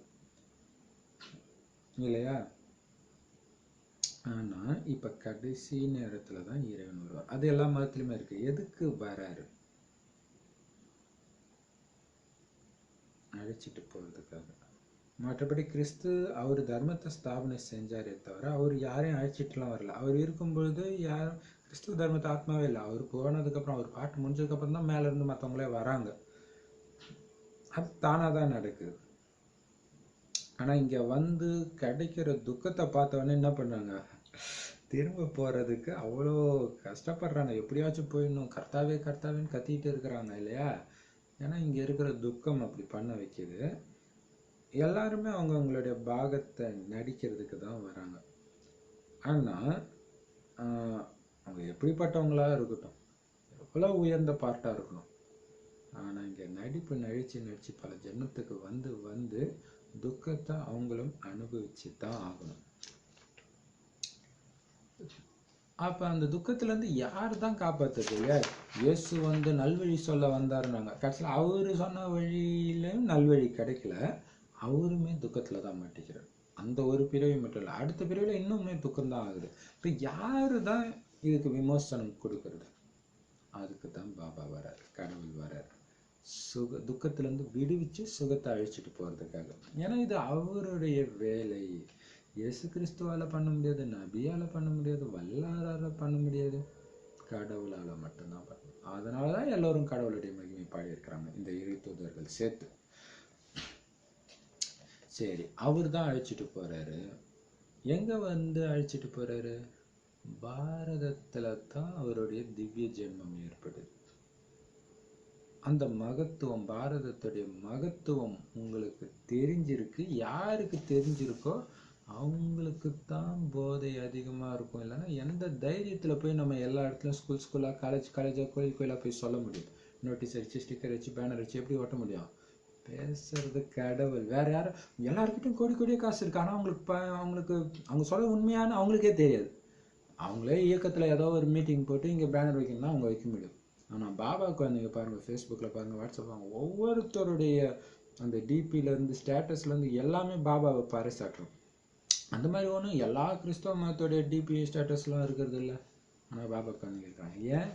[SPEAKER 1] இல்லையா. ஆனால் இப்போ கடைசி நேரத்தில் தான் இறைவன் வருவார். அது எல்லா மதத்துலையுமே இருக்குது. எதுக்கு வராரு? அழைச்சிட்டு போகிறதுக்காக. மற்றபடி கிறிஸ்து அவர் தர்மத்தை ஸ்தாபனை செஞ்சாரே தவிர அவர் யாரையும் அழைச்சிட்டுலாம் வரல. அவர் இருக்கும்பொழுது யாரும் கிறிஸ்துவ தர்மத்தை ஆத்மாவே இல்லை. அவர் போனதுக்கப்புறம், அவர் பாட்டு முடிஞ்சதுக்கப்புறம் தான் மேலேருந்து மற்றவங்களே வராங்க. அது தானாக தான் நடக்குது. ஆனால் இங்கே வந்து கிடைக்கிற துக்கத்தை பார்த்தவொடனே என்ன பண்ணாங்க, திரும்ப போகிறதுக்கு அவ்வளோ கஷ்டப்படுறாங்க. எப்படியாச்சும் போயிடணும், கர்த்தாவே கர்த்தாவேன்னு கத்திட்டு இருக்கிறாங்க இல்லையா. ஏன்னா இங்கே இருக்கிற துக்கம் அப்படி பண்ண வைக்கிது. எல்லாருமே அவங்களுடைய பாகத்தை நடிக்கிறதுக்கு தான் வராங்க. ஆனால் அவங்க எப்படிப்பட்டவங்களா இருக்கட்டும், எவ்வளோ உயர்ந்த பாட்டாக இருக்கணும், ஆனால் இங்கே நடிப்பு நடித்து பல ஜென்மத்துக்கு வந்து வந்து துக்கத்தை அவங்களும் அனுபவிச்சு தான் ஆகணும். அப்போ அந்த துக்கத்துலேருந்து யார் தான் காப்பாற்றுறது இல்லையா. இயேசு வந்து நல்வழி சொல்ல வந்தாருனாங்க, கடைசியில் அவர் சொன்ன வழியிலையும் நல்வழி கிடைக்கல, அவருமே துக்கத்தில் தான் மாட்டிக்கிறார். அந்த ஒரு பிறவி மட்டும் இல்லை, அடுத்த பிறவியில் இன்னுமே துக்கம்தான் ஆகுது. இப்போ யார் தான் இதுக்கு விமோசனம் கொடுக்கறது? அதுக்கு தான் பாபா வரார், கடவுள் வரார், துக்கத்திலேருந்து விடுவிச்சு சுகத்தை அழிச்சிட்டு போகிறதுக்காக. ஏன்னா இது அவருடைய வேலை. இயேசு கிறிஸ்துவால் பண்ண முடியாது, நபியால் பண்ண முடியாது, வல்லாரால் பண்ண முடியாது, கடவுளால் மட்டும்தான் பண்ணணும். அதனால தான் எல்லோரும் கடவுளுடைய மகிமை பாடியிருக்கிறாங்க, இந்த இறை தூதர்கள் சேர்த்து. சரி, அவர் தான் அழைச்சிட்டு போகிறாரு. எங்கே வந்து அழைச்சிட்டு போகிறாரு? பாரதத்தில் தான் அவருடைய திவ்ய ஜென்மம் ஏற்படுது. அந்த மகத்துவம், பாரதத்துடைய மகத்துவம் உங்களுக்கு தெரிஞ்சிருக்கு. யாருக்கு தெரிஞ்சிருக்கோ அவங்களுக்கு தான் போதை அதிகமாக இருக்கும். இல்லைன்னா எந்த தைரியத்தில் போய் நம்ம எல்லா இடத்துலையும் ஸ்கூலாக காலேஜாக கோயிலாக போய் சொல்ல முடியும்? நோட்டீஸ் அடிச்சு, ஸ்டிக்கர் வச்சு, பேனர் வச்சு எப்படி ஓட்ட முடியும்? பேசுறது கடவுள். வேற யாரும், எல்லாருக்கிட்டையும் கோடியே காசு இருக்கு, ஆனால் அவங்களுக்கு அவங்க சொல்ல உண்மையான அவங்களுக்கே தெரியாது. அவங்களே இயக்கத்தில் ஏதோ ஒரு மீட்டிங் போட்டு இங்கே பேனர் வைக்கணும்னா அவங்க வைக்க முடியும். ஆனால் பாபாவுக்கு வந்தீங்க பாருங்கள், ஃபேஸ்புக்கில் பாருங்கள், வாட்ஸ்அப் பாருங்கள், ஒவ்வொருத்தருடைய அந்த டிபியிலேருந்து ஸ்டேட்டஸ்லேருந்து எல்லாமே பாபாவை பறைசாட்டுறோம். அந்த மாதிரி ஒன்றும் எல்லா கிறிஸ்தவ மதத்துடைய டிபி ஸ்டேட்டஸ்லாம் இருக்கிறது இல்லை. ஆனால் பாபாவுக்கு வந்துருக்காங்க. ஏன்?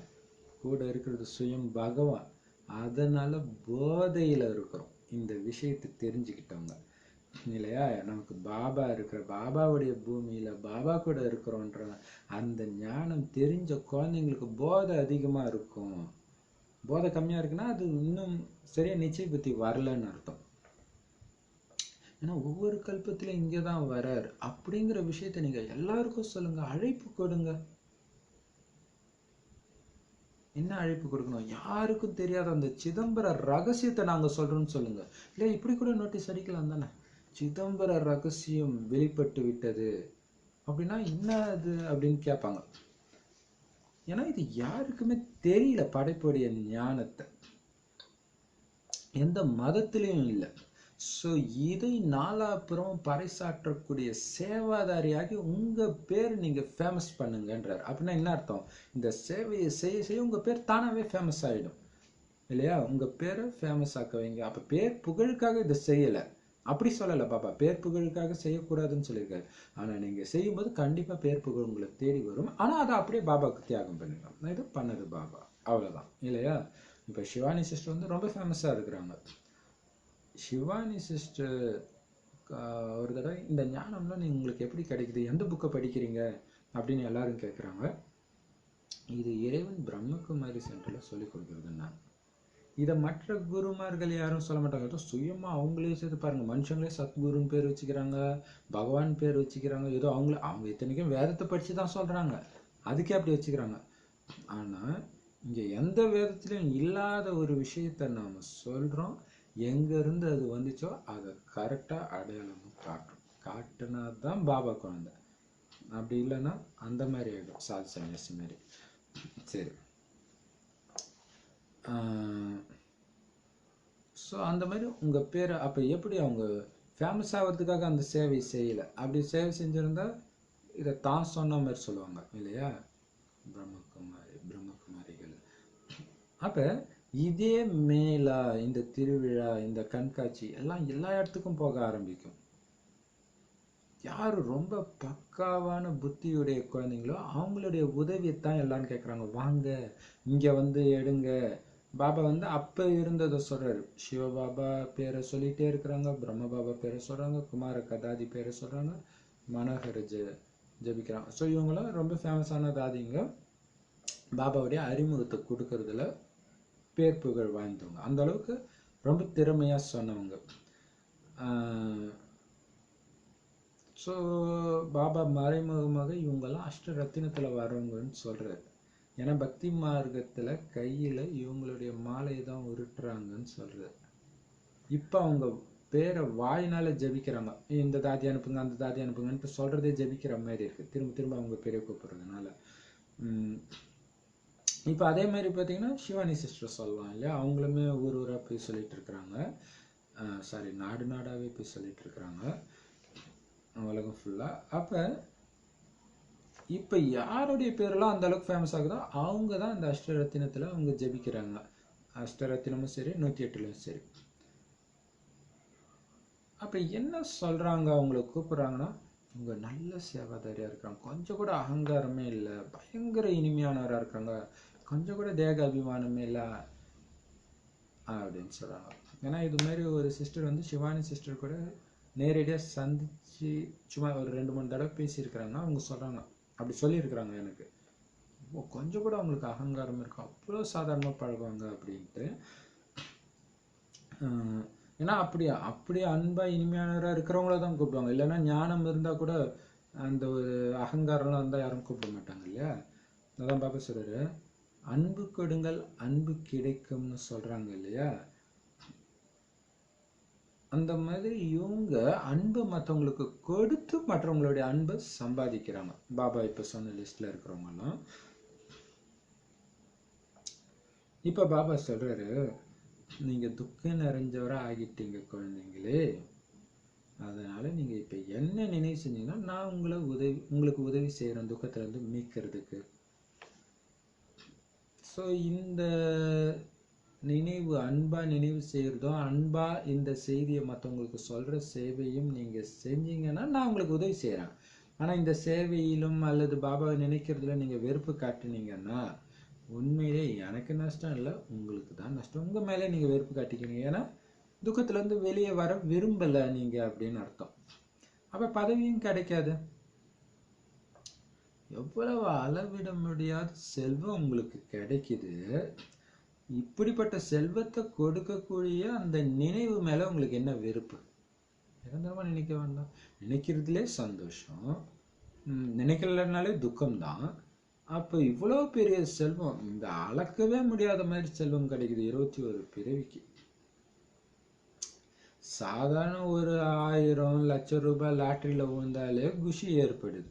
[SPEAKER 1] கூட இருக்கிறது சுயம் பகவான். அதனால் போதையில் இருக்கிறோம், இந்த விஷயத்தை தெரிஞ்சுக்கிட்டவங்க இல்லையா. நமக்கு பாபா இருக்கிற, பாபாவுடைய பூமியில் பாபா கூட இருக்கிறோன்ற அந்த ஞானம் தெரிஞ்ச குழந்தைங்களுக்கு போதை அதிகமாக இருக்கும். போதை கம்மியாக இருக்குன்னா அது இன்னும் சரியாக நிச்சய புத்தி வரலன்னு அர்த்தம். ஏன்னா ஒவ்வொரு கல்பத்திலும் இங்கே தான் வரார் அப்படிங்கிற விஷயத்த நீங்கள் எல்லாருக்கும் சொல்லுங்கள், அழைப்பு கொடுங்க. என்ன அழைப்பு கொடுக்கணும்? யாருக்கும் தெரியாத அந்த சிதம்பர ரகசியத்தை நாங்கள் சொல்கிறோன்னு சொல்லுங்கள். இல்லை இப்படி கூட நோட்டீஸ் அடிக்கலாம் தானே, சிதம்பர ரகசியம் வெளிப்பட்டு விட்டது அப்படின்னா என்ன அது அப்படின்னு கேட்பாங்க. ஏன்னா இது யாருக்குமே தெரியல, படைப்புடைய ஞானத்தை. எந்த மதத்திலையும் இல்லை. ஸோ இதை நாலாப்புறம் பறைசாற்றக்கூடிய சேவாதாரியாகி உங்கள் பேர் நீங்கள் ஃபேமஸ் பண்ணுங்கன்றார். அப்படின்னா என்ன அர்த்தம்? இந்த சேவையை செய்ய செய்ய உங்கள் பேர் தானாகவே ஃபேமஸ் ஆகிடும் இல்லையா? உங்கள் பேரை ஃபேமஸ் ஆக்க வைங்க. அப்போ பேர் புகழுக்காக இதை செய்யலை அப்படி சொல்லலை பாபா, பேர் புகழுக்காக செய்யக்கூடாதுன்னு சொல்லியிருக்காரு. ஆனால் நீங்கள் செய்யும்போது கண்டிப்பாக பேர் புகழ் உங்களை தேடி வரும். ஆனால் அதை அப்படியே பாபாவுக்கு தியாகம் பண்ணிடலாம். நான் இது பண்ணது பாபா, அவ்வளோதான் இல்லையா? இப்போ சிவானி சிஸ்டர் வந்து ரொம்ப ஃபேமஸாக இருக்கிறாங்க. சிவானி சிஸ்டர் ஒரு தடவை இந்த ஞானம்லாம் நீங்கள் உங்களுக்கு எப்படி கிடைக்குது, எந்த புக்கை படிக்கிறீங்க அப்படின்னு எல்லாரும் கேட்குறாங்க. இது இறைவன் பிரம்மகுமாரி சென்டரில் சொல்லிக் கொடுக்குறது. நான் இதை மற்ற குருமார்கள் யாரும் சொல்ல மாட்டாங்க. ஏதோ சுயமாக அவங்களே சேர்த்து பாருங்கள், மனுஷங்களே சத்குருன்னு பேர் வச்சுக்கிறாங்க, பகவான் பேர் வச்சுக்கிறாங்க. ஏதோ அவங்க இத்தனைக்கும் வேதத்தை படித்து தான் சொல்கிறாங்க, அதுக்கே அப்படி வச்சுக்கிறாங்க. ஆனால் இங்கே எந்த வேதத்துலையும் இல்லாத ஒரு விஷயத்தை நாம் சொல்கிறோம். எங்கேருந்து அது வந்துச்சோ அதை கரெக்டாக அடையாளமும் காட்டுனா தான் பாபா குழந்தை. அப்படி இல்லைன்னா அந்த மாதிரி ஆகிடும், சாது சன்னியாசி மாதிரி. சரி, ஸோ அந்த மாதிரி உங்கள் பேரை அப்போ எப்படி அவங்க ஃபேமஸ் ஆகிறதுக்காக அந்த சேவை செய்யலை. அப்படி சேவை செஞ்சுருந்தா இதை தான் சொன்ன மாதிரி சொல்லுவாங்க இல்லையா? பிரம்மகுமாரிகள். அப்போ இதே மேலா இந்த திருவிழா, இந்த கண்காட்சி எல்லாம் எல்லா இடத்துக்கும் போக ஆரம்பிக்கும். யார் ரொம்ப பக்காவான புத்தியுடைய குழந்தைங்களோ அவங்களுடைய உதவியைத்தான் எல்லாரும் கேட்குறாங்க. வாங்க இங்கே வந்து எடுங்க. பாபா வந்து அப்போ இருந்ததை சொல்கிறாரு. சிவபாபா பேரை சொல்லிகிட்டே இருக்கிறாங்க, பிரம்ம பாபா பேரை சொல்கிறாங்க, குமார கதாதி பேரை சொல்கிறாங்க, மனோகர ஜபிக்கிறாங்க. ஸோ இவங்களாம் ரொம்ப ஃபேமஸான தாதிங்க. பாபாவுடைய அறிமுகத்தை கொடுக்கறதுல பேர் புகழ் வாய்ந்தவங்க, அந்த அளவுக்கு ரொம்ப திறமையாக சொன்னவங்க. ஸோ பாபா மறைமுகமாக இவங்கெல்லாம் அஷ்டரத்தினத்தில் வரவங்கன்னு சொல்கிறாரு. ஏன்னா பக்தி மார்க்கத்தில் கையில் இவங்களுடைய மாலையை தான் உருட்டுறாங்கன்னு சொல்கிறாரு. இப்போ அவங்க பேரை வாயினால் ஜபிக்கிறாங்க. இந்த தாதி அனுப்புங்க, அந்த தாதி அனுப்புங்கன்ட்டு சொல்கிறதே ஜபிக்கிற மாதிரி இருக்குது, திரும்ப திரும்ப அவங்க பேரை கூப்பிட்றதுனால. இப்போ அதே மாதிரி பார்த்தீங்கன்னா சிவானி சிஸ்டர் சொல்லலாம் இல்லையா? அவங்களுமே ஊர் ஊராக போய் சொல்லிட்டு இருக்கிறாங்க. சாரி, நாடு நாடாகவே போய் சொல்லிட்டு இருக்கிறாங்க உலகம் ஃபுல்லாக. அப்போ இப்போ யாருடைய பேரெல்லாம் அந்த அளவுக்கு ஃபேமஸ் ஆகுதோ அவங்க தான் இந்த அஷ்டரத்தினத்தில் அவங்க ஜபிக்கிறாங்க. அஷ்டரத்தினமும் சரி, 108லும் சரி. அப்போ என்ன சொல்கிறாங்க, அவங்கள கூப்பிட்றாங்கன்னா, அவங்க நல்ல சேவாதாரியாக இருக்கிறாங்க, கொஞ்சம் கூட அகங்காரமே இல்லை, பயங்கர இனிமையானவராக இருக்காங்க, கொஞ்சம் கூட தேக அபிமானமே இல்லை அப்படின்னு சொல்கிறாங்க. ஏன்னா இது மாதிரி ஒரு சிஸ்டர் வந்து சிவானி சிஸ்டர் கூட நேரடியாக சந்தித்து சும்மா ஒரு 2-3 தடவை பேசியிருக்கிறாங்க. அவங்க சொல்கிறாங்க, அப்படி சொல்லியிருக்கிறாங்க எனக்கு, கொஞ்சம் கூட அவங்களுக்கு அகங்காரம் இருக்கும், அவ்வளோ சாதாரணமாக பழகுவாங்க அப்படின்ட்டு. ஏன்னா அப்படியே அன்பாக இனிமையானவராக இருக்கிறவங்கள தான் கூப்பிடுவாங்க. இல்லைன்னா ஞானம் இருந்தால் கூட அந்த ஒரு அகங்காரம்லாம் இருந்தால் யாரும் கூப்பிட மாட்டாங்க இல்லையா? அதான் பாப்பா சொல்கிறாரு, அன்பு கொடுங்கள் அன்பு கிடைக்கும்னு சொல்கிறாங்க இல்லையா? அந்த மாதிரி இவங்க அன்பு மற்றவங்களுக்கு கொடுத்து மற்றவங்களுடைய அன்பை சம்பாதிக்கிறாங்க. பாபா இப்போ சொன்ன லிஸ்ட்டில் இருக்கிறவங்கலாம். இப்போ பாபா சொல்கிறாரு, நீங்கள் துக்கம் நிறைஞ்சவராக ஆகிட்டீங்க குழந்தைங்களே, அதனால் நீங்கள் இப்போ என்ன நினைவு செஞ்சீங்கன்னா நான் உங்களுக்கு உதவி செய்கிறேன் துக்கத்திலேருந்து மீட்கிறதுக்கு. ஸோ இந்த நினைவு அன்பாக நினைவு செய்கிறதோ, அன்பாக இந்த செய்தியை மற்றவங்களுக்கு சொல்கிற சேவையும் நீங்கள் செஞ்சீங்கன்னா நான் உங்களுக்கு உதவி செய்கிறேன். ஆனால் இந்த சேவையிலும் அல்லது பாபாவை நினைக்கிறதுல நீங்கள் வெறுப்பு காட்டினீங்கன்னா உண்மையிலே எனக்கு நஷ்டம் இல்லை, உங்களுக்கு தான் நஷ்டம். உங்கள் மேலே நீங்கள் வெறுப்பு காட்டிக்கிறீங்க. ஏன்னா துக்கத்துலேருந்து வெளியே வர விரும்பலை நீங்கள் அப்படின்னு அர்த்தம். அப்போ பதவியும் கிடைக்காது. எவ்வளவு அளவிட முடியாத செல்வம் உங்களுக்கு கிடைக்குது. இப்படிப்பட்ட செல்வத்தை கொடுக்கக்கூடிய அந்த நினைவு மேலே உங்களுக்கு என்ன வெறுப்பு? நிரந்தரமாக நினைக்க வேண்டாம், நினைக்கிறதுலே சந்தோஷம், நினைக்கலனாலே துக்கம்தான். அப்போ இவ்வளோ பெரிய செல்வம், இந்த அளக்கவே முடியாத மாதிரி செல்வம் கிடைக்குது 21 பிறவிக்கு. சாதாரண ஒரு 1000 லட்சம் ரூபாய் லாட்டரியில் விழுந்தாலே குஷி ஏற்படுது.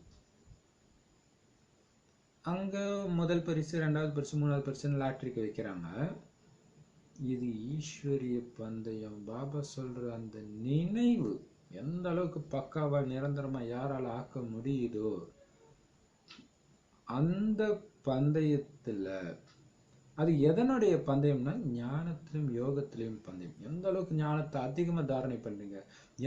[SPEAKER 1] அங்கே முதல் பரிசு, 2வது பரிசு, 3வது பரிசுன்னு லாட்டரிக்கு வைக்கிறாங்க. இது ஈஸ்வரிய பந்தயம். பாபா சொல்ற அந்த நினைவு எந்த அளவுக்கு பக்காவா நிரந்தரமா யாரால ஆக்க முடியுதோ அந்த பந்தயத்துல, அது எதனுடைய பந்தயம்னா ஞானத்திலும் யோகத்திலையும் பந்தயம். எந்த அளவுக்கு ஞானத்தை அதிகமா தாரணை பண்றீங்க,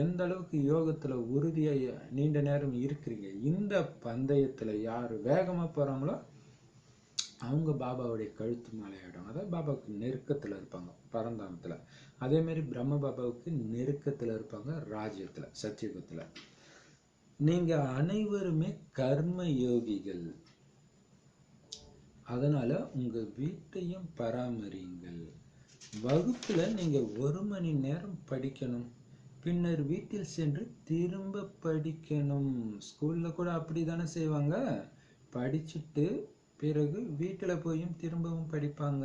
[SPEAKER 1] எந்த அளவுக்கு யோகத்துல உறுதியா நீண்ட நேரம் இருக்கிறீங்க, இந்த பந்தயத்துல யாரு வேகமா போறாங்களோ அவங்க பாபாவுடைய கழுத்து மாலையாயிடும். அதாவது பாபாவுக்கு நெருக்கத்துல இருப்பாங்க பரந்தாமத்துல. அதே மாதிரி பிரம்ம பாபாவுக்கு நெருக்கத்துல இருப்பாங்க ராஜ்யத்துல, சத்தியுகத்துல. நீங்க அனைவருமே கர்ம யோகிகள். அதனால உங்க வீட்டையும் பராமரியுங்கள். வகுப்புல நீங்க 1 மணி நேரம் படிக்கணும், பின்னர் வீட்டில் சென்று திரும்ப படிக்கணும். ஸ்கூல்ல கூட அப்படிதானே செய்வாங்க. படிச்சுட்டு பிறகு வீட்டுல போயும் திரும்பவும் படிப்பாங்க.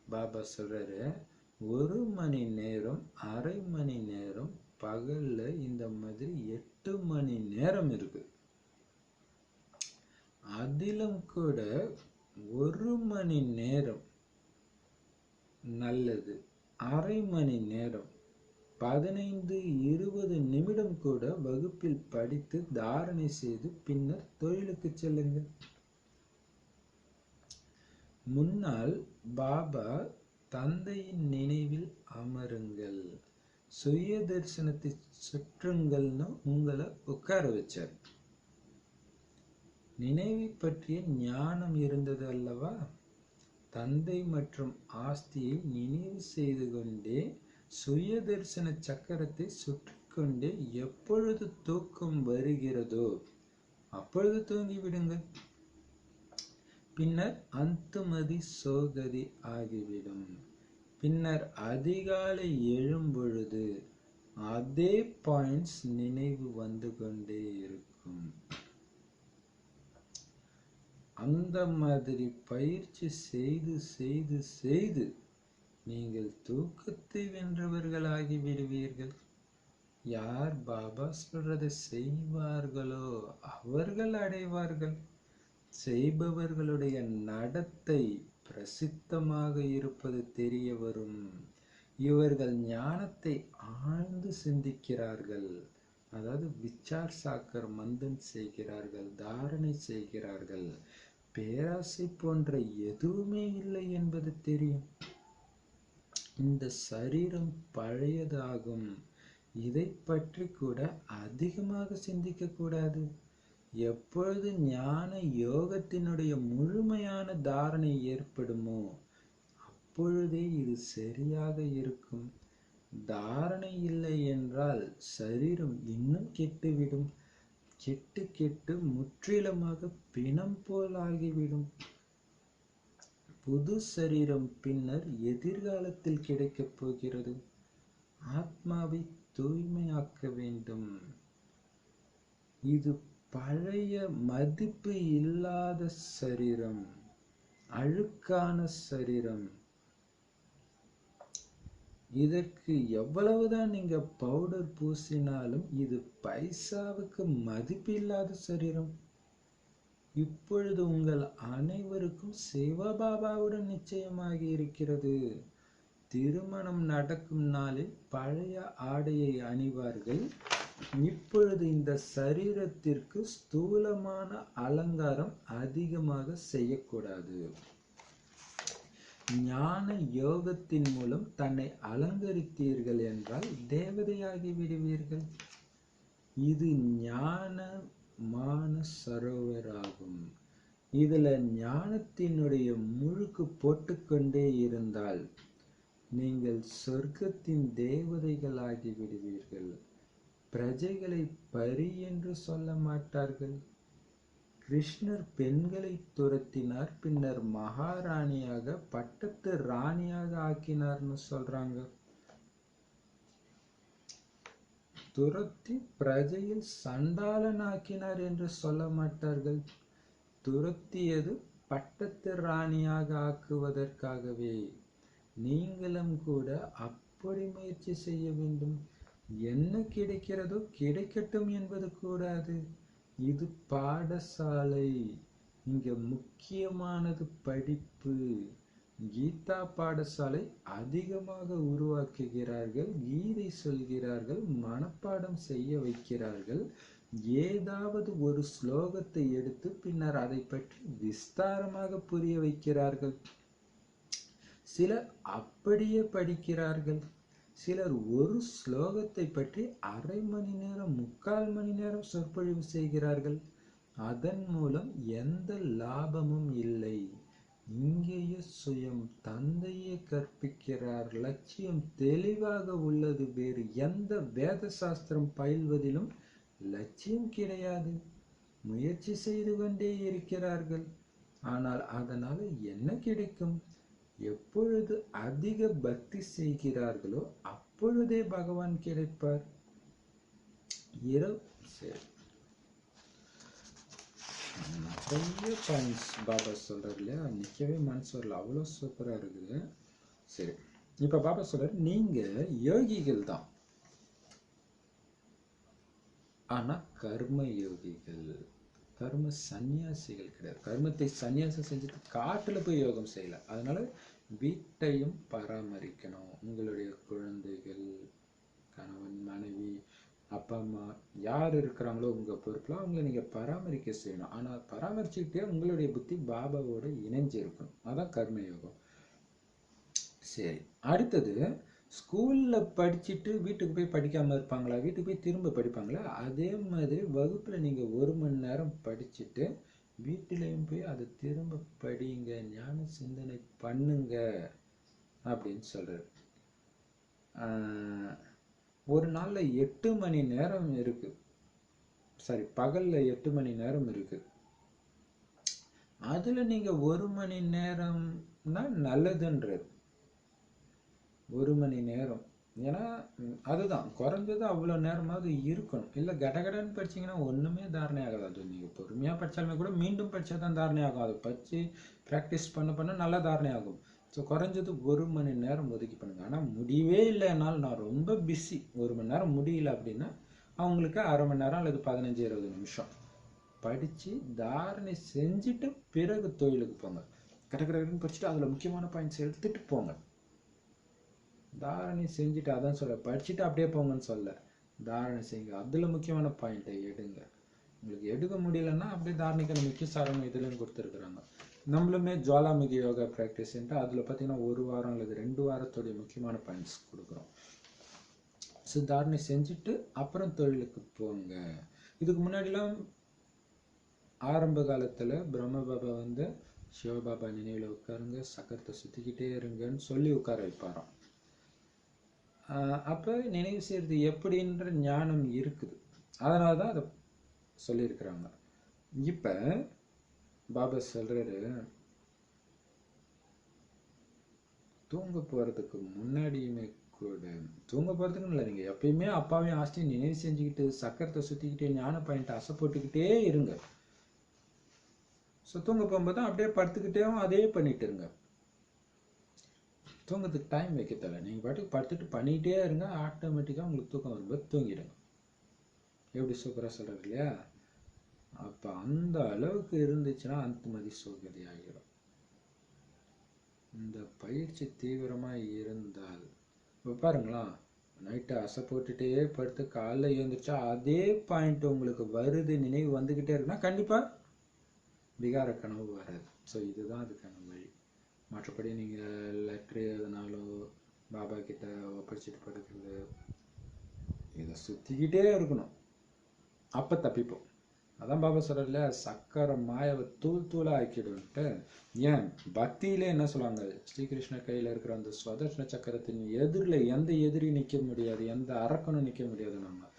[SPEAKER 1] பாபா சொல்றாரு, 1 மணி நேரம், அரை மணி நேரம், பகல்ல இந்த மாதிரி 8 மணி நேரம் இருக்கு. அதிலும் கூட 1 மணி நேரம் நல்லது, அரை மணி நேரம், 15-20 நிமிடம் கூட வகுப்பில் படித்து தாரணை செய்து பின்னர் தொழிலுக்கு செல்லுங்கள். முன்னால் பாபா தந்தையின் நினைவில் அமருங்கள், சுய தரிசனத்தை சுற்றுங்கள்னு உங்களை உட்கார வச்சார். நினைவை பற்றிய ஞானம் இருந்தது அல்லவா? தந்தை மற்றும் ஆஸ்தியை நினைவு செய்து கொண்டே சுய தரிசன சக்கரத்தை சுற்றி கொண்டே எப்பொழுது தூக்கம் வருகிறதோ அப்பொழுது தூங்கி விடுங்கள். பின்னர் அந்துமதி சோகதி ஆகிவிடும். பின்னர் அதிகாலை எழும்பொழுது அதே பாயிண்ட்ஸ் நினைவு வந்து கொண்டே இருக்கும். அந்த மாதிரி பயிற்சி செய்து செய்து செய்து நீங்கள் தூக்கத்தை வென்றவர்களாகி விடுவீர்கள். யார் பாபா சொல்றதை செய்வார்களோ அவர்கள் அடைவார்கள். செய்பவர்களுடைய நடத்தை பிரசித்தமாக இருப்பது தெரிய வரும். இவர்கள் ஞானத்தை ஆழ்ந்து சிந்திக்கிறார்கள், அதாவது விசார் சாக்கர் மந்தன் செய்கிறார்கள், தாரணை செய்கிறார்கள். பேராசை போன்ற எதுவுமே இல்லை என்பது தெரியும். இந்த சரீரம் பழையதாகும், இதை பற்றி கூட அதிகமாக சிந்திக்க கூடாது. எப்பொழுது ஞான யோகத்தினுடைய முழுமையான தாரணை ஏற்படுமோ அப்பொழுதே இது சரியாக இருக்கும். தாரணை இல்லை என்றால் சரீரம் இன்னும் கெட்டுவிடும். கெட்டு கெட்டு முற்றிலுமாக பிணம் போல் ஆகிவிடும். புது சரீரம் பின்னர் எதிர்காலத்தில் கிடைக்கப் போகிறது. ஆத்மாவை தூய்மையாக்க வேண்டும். இது பழைய மதிப்பு இல்லாத சரீரம், அழுக்கான சரீரம். இதற்கு எவ்வளவுதான் நீங்க பவுடர் பூசினாலும் இது பைசாவுக்கு மதிப்பில்லாத சரீரம். இப்பொழுது உங்கள் அனைவருக்கும் சிவபாபாவுடன் நிச்சயமாகி இருக்கிறது. திருமணம் நடக்கும் நாளில் பழைய ஆடையை அணிவார்கள். இப்பொழுது இந்த சரீரத்திற்கு ஸ்தூலமான அலங்காரம் அதிகமாக செய்யக்கூடாது. ஞான யோகத்தின் மூலம் தன்னை அலங்கரித்தீர்கள் என்றால் தேவதையாகி விடுவீர்கள். இது ஞான மான சரோவர் ஆகும். இதுல ஞானத்தினுடைய முழுக்கு போட்டுக்கொண்டே இருந்தால் நீங்கள் சொர்க்கத்தின் தேவதைகளாகி விடுவீர்கள். பிரஜைகளை பரி என்று சொல்ல மாட்டார்கள். கிருஷ்ணர் பெண்களை துரத்தினார், பின்னர் மகாராணியாக பட்டத்து ராணியாக ஆக்கினார்னு சொல்றாங்க. துரத்தி பிரஜையில் சண்டாளன் ஆக்கினார் என்று சொல்ல மாட்டார்கள். துரத்தியது பட்டத்து ராணியாக ஆக்குவதற்காகவே. நீங்களும் கூட அப்படி முயற்சி செய்ய வேண்டும். என்ன கிடைக்கிறதோ கிடைக்கட்டும் என்பது கூடாது. இது பாடசாலை. இங்க முக்கியமானது படிப்பு. கீதா பாடசாலை அதிகமாக உருவாக்குகிறார்கள், கீதை சொல்கிறார்கள், மனப்பாடம் செய்ய வைக்கிறார்கள். ஏதாவது ஒரு ஸ்லோகத்தை எடுத்து பின்னர் அதை பற்றி விஸ்தாரமாக புரிய வைக்கிறார்கள். சிலர் அப்படியே படிக்கிறார்கள். சிலர் ஒரு ஸ்லோகத்தை பற்றி அரை மணி நேரம் 3/4 மணி நேரம் சொற்பொழிவு செய்கிறார்கள். அதன் மூலம் எந்த லாபமும் இல்லை. இங்கேயே சுயம் தந்தையே கற்பிக்கிறார். லட்சியம் தெளிவாக உள்ளது. வேறு எந்த வேத சாஸ்திரம் பயில்வதிலும் லட்சியம் கிடையாது. முயற்சி செய்து கொண்டே இருக்கிறார்கள். ஆனால் அதனால என்ன கிடைக்கும்? எப்பொழுது அதிக பக்தி செய்கிறார்களோ அப்பொழுதே பகவான் கிடைப்பார். சரி, நிறைய பாயிண்ட்ஸ் பாபா சொல்றாரு இல்லையா, நிக்கவே மனசு வரல, அவ்வளோ சூப்பரா இருக்குது. சரி, இப்ப பாபா சொல்றாரு, நீங்க யோகிகள் தான், ஆனா கர்ம யோகிகள், கர்ம சந்நியாசிகள் கிடையாது. கர்மத்தை சந்நியாசம் செஞ்சுட்டு காட்டுல போய் யோகம் செய்யல. அதனால வீட்டையும் பராமரிக்கணும். உங்களுடைய குழந்தைகள், கணவன், மனைவி, அப்பா அம்மா யார் இருக்கிறாங்களோ உங்க பொறுப்புல அவங்கள நீங்க பராமரிக்க செய்யணும். ஆனா பராமரிச்சுக்கிட்டே உங்களுடைய புத்தி பாபாவோட இணைஞ்சு இருக்கணும். அதான் கர்மயோகம். சரி, அடுத்தது, ஸ்கூல்ல படிச்சுட்டு வீட்டுக்கு போய் படிக்காம இருப்பாங்களா? வீட்டுக்கு போய் திரும்ப படிப்பாங்களா? அதே மாதிரி வகுப்புல நீங்க 1 மணி நேரம் படிச்சுட்டு வீட்டிலையும் போய் அதை திரும்ப படிங்க, ஞான சிந்தனை பண்ணுங்க அப்படின்னு சொல்றாரு. ஒரு நாள்ல 8 மணி நேரம் இருக்கு. சரி, பகல்ல 8 மணி நேரம் இருக்கு. அதுல நீங்க 1 மணி நேரம்னா நல்லதுன்றது. 1 மணி நேரம், ஏன்னா அதுதான் குறைஞ்சது அவ்வளோ நேரமாவது இருக்கணும். இல்லை கடகடன்னு படிச்சீங்கன்னா ஒன்றுமே தாரணை ஆகாது. அது நீங்கள் பொறுமையாக படித்தாலுமே கூட மீண்டும் படித்தா தான் தாரணை ஆகும். அதை படித்து ப்ராக்டிஸ் பண்ண நல்லா தாரணை ஆகும். ஸோ குறைஞ்சது 1 மணி நேரம் ஒதுக்கி பண்ணுங்க. ஆனால் முடியவே இல்லை, என்னால் நான் ரொம்ப பிஸி, 1 மணி நேரம் முடியல அப்படின்னா அவங்களுக்கு அரை மணி நேரம் அல்லது 15-20 நிமிஷம் படித்து தாரணை செஞ்சுட்டு பிறகு தொழிலுக்கு போங்க. கடற்கரைன்னு படிச்சுட்டு அதில் முக்கியமான பாயிண்ட்ஸ் எடுத்துகிட்டு போங்க. தாரணை செஞ்சுட்டு, அதான் சொல்ல, படிச்சுட்டு அப்படியே போங்கன்னு சொல்ல, தாரணை செய்யுங்க. அதில் முக்கியமான பாயிண்ட்டை எடுங்க. உங்களுக்கு எடுக்க முடியலன்னா அப்படியே தாரணைக்கான முக்கிய சாரம் இதுலன்னு கொடுத்துருக்குறாங்க. நம்மளுமே ஜுவாலாமுகி யோகா ப்ராக்டிஸ்ன்ட்டு அதில் பார்த்தீங்கன்னா 1 வாரம் அல்லது 2 வாரத்துடைய முக்கியமான பாயிண்ட்ஸ் கொடுக்குறோம். ஸோ தாரணை செஞ்சுட்டு அப்புறம் தொழிலுக்கு போங்க. இதுக்கு முன்னாடிலாம் ஆரம்ப காலத்தில் பிரம்ம பாபா வந்து சிவபாபா நினைவில் உட்காருங்க, சக்கரத்தை சுற்றிக்கிட்டே இருங்கன்னு சொல்லி உட்கார வைப்பாராம். அப்போ நினைவு செய்யறது எப்படின்ற ஞானம் இருக்குது. அதனால தான் அதை சொல்லியிருக்கிறாங்க. இப்போ பாபா சொல்றாரு, தூங்க போகிறதுக்கு முன்னாடியுமே கூட, தூங்க போகிறதுக்கு இல்லை, நீங்கள் எப்பயுமே அப்பாவையும் ஆஸ்தியும் நினைவு செஞ்சுக்கிட்டு சக்கரத்தை சுற்றிக்கிட்டே ஞான பாயிண்ட்டை அசை போட்டுக்கிட்டே இருங்க. ஸோ தூங்க போகும்போது அப்படியே படுத்துக்கிட்டேவும் அதே பண்ணிட்டு இருங்க. தூங்கத்துக்கு டைம் வைக்க தேவை. நீங்கள் பாட்டுக்கு படுத்துட்டு பண்ணிகிட்டே இருங்க, ஆட்டோமேட்டிக்காக உங்களுக்கு தூக்கம் வரும்போது தூங்கிடுங்க. எப்படி சூப்பராக சொல்கிறார் இல்லையா? அப்போ அந்த அளவுக்கு இருந்துச்சுன்னா அந்தமதி சோகதி ஆகிடும். இந்த பயிற்சி தீவிரமாக இருந்தால், இப்போ பாருங்களா, நைட்டு அசை போட்டுகிட்டே படுத்து காலைல எழுந்திரிச்சா அதே பாயிண்ட் உங்களுக்கு வருது, நினைவு வந்துக்கிட்டே இருக்குன்னா கண்டிப்பாக விகார கனவு வராது. ஸோ இதுதான் அதுக்கான வழி. மற்றபடி நீங்கள் லெட்ரு எதுனாலோ பாபா கிட்ட ஒப்படைச்சிட்டு படுக்கிறது, இதை சுற்றிக்கிட்டே இருக்கணும், அப்போ தப்பிப்போம். அதான் பாபா சொல்கிறல, சக்கரை மாயாவை தூள் தூளாக ஆக்கிடுன்ட்டு. ஏன் பக்தியிலே என்ன சொல்லுவாங்க, ஸ்ரீகிருஷ்ணர் கையில் இருக்கிற அந்த சுதர்ஷன சக்கரத்தின் எதிரில் எந்த எதிரி நிற்க முடியாது, எந்த அரக்கனும் நிற்க முடியாது. நம்ம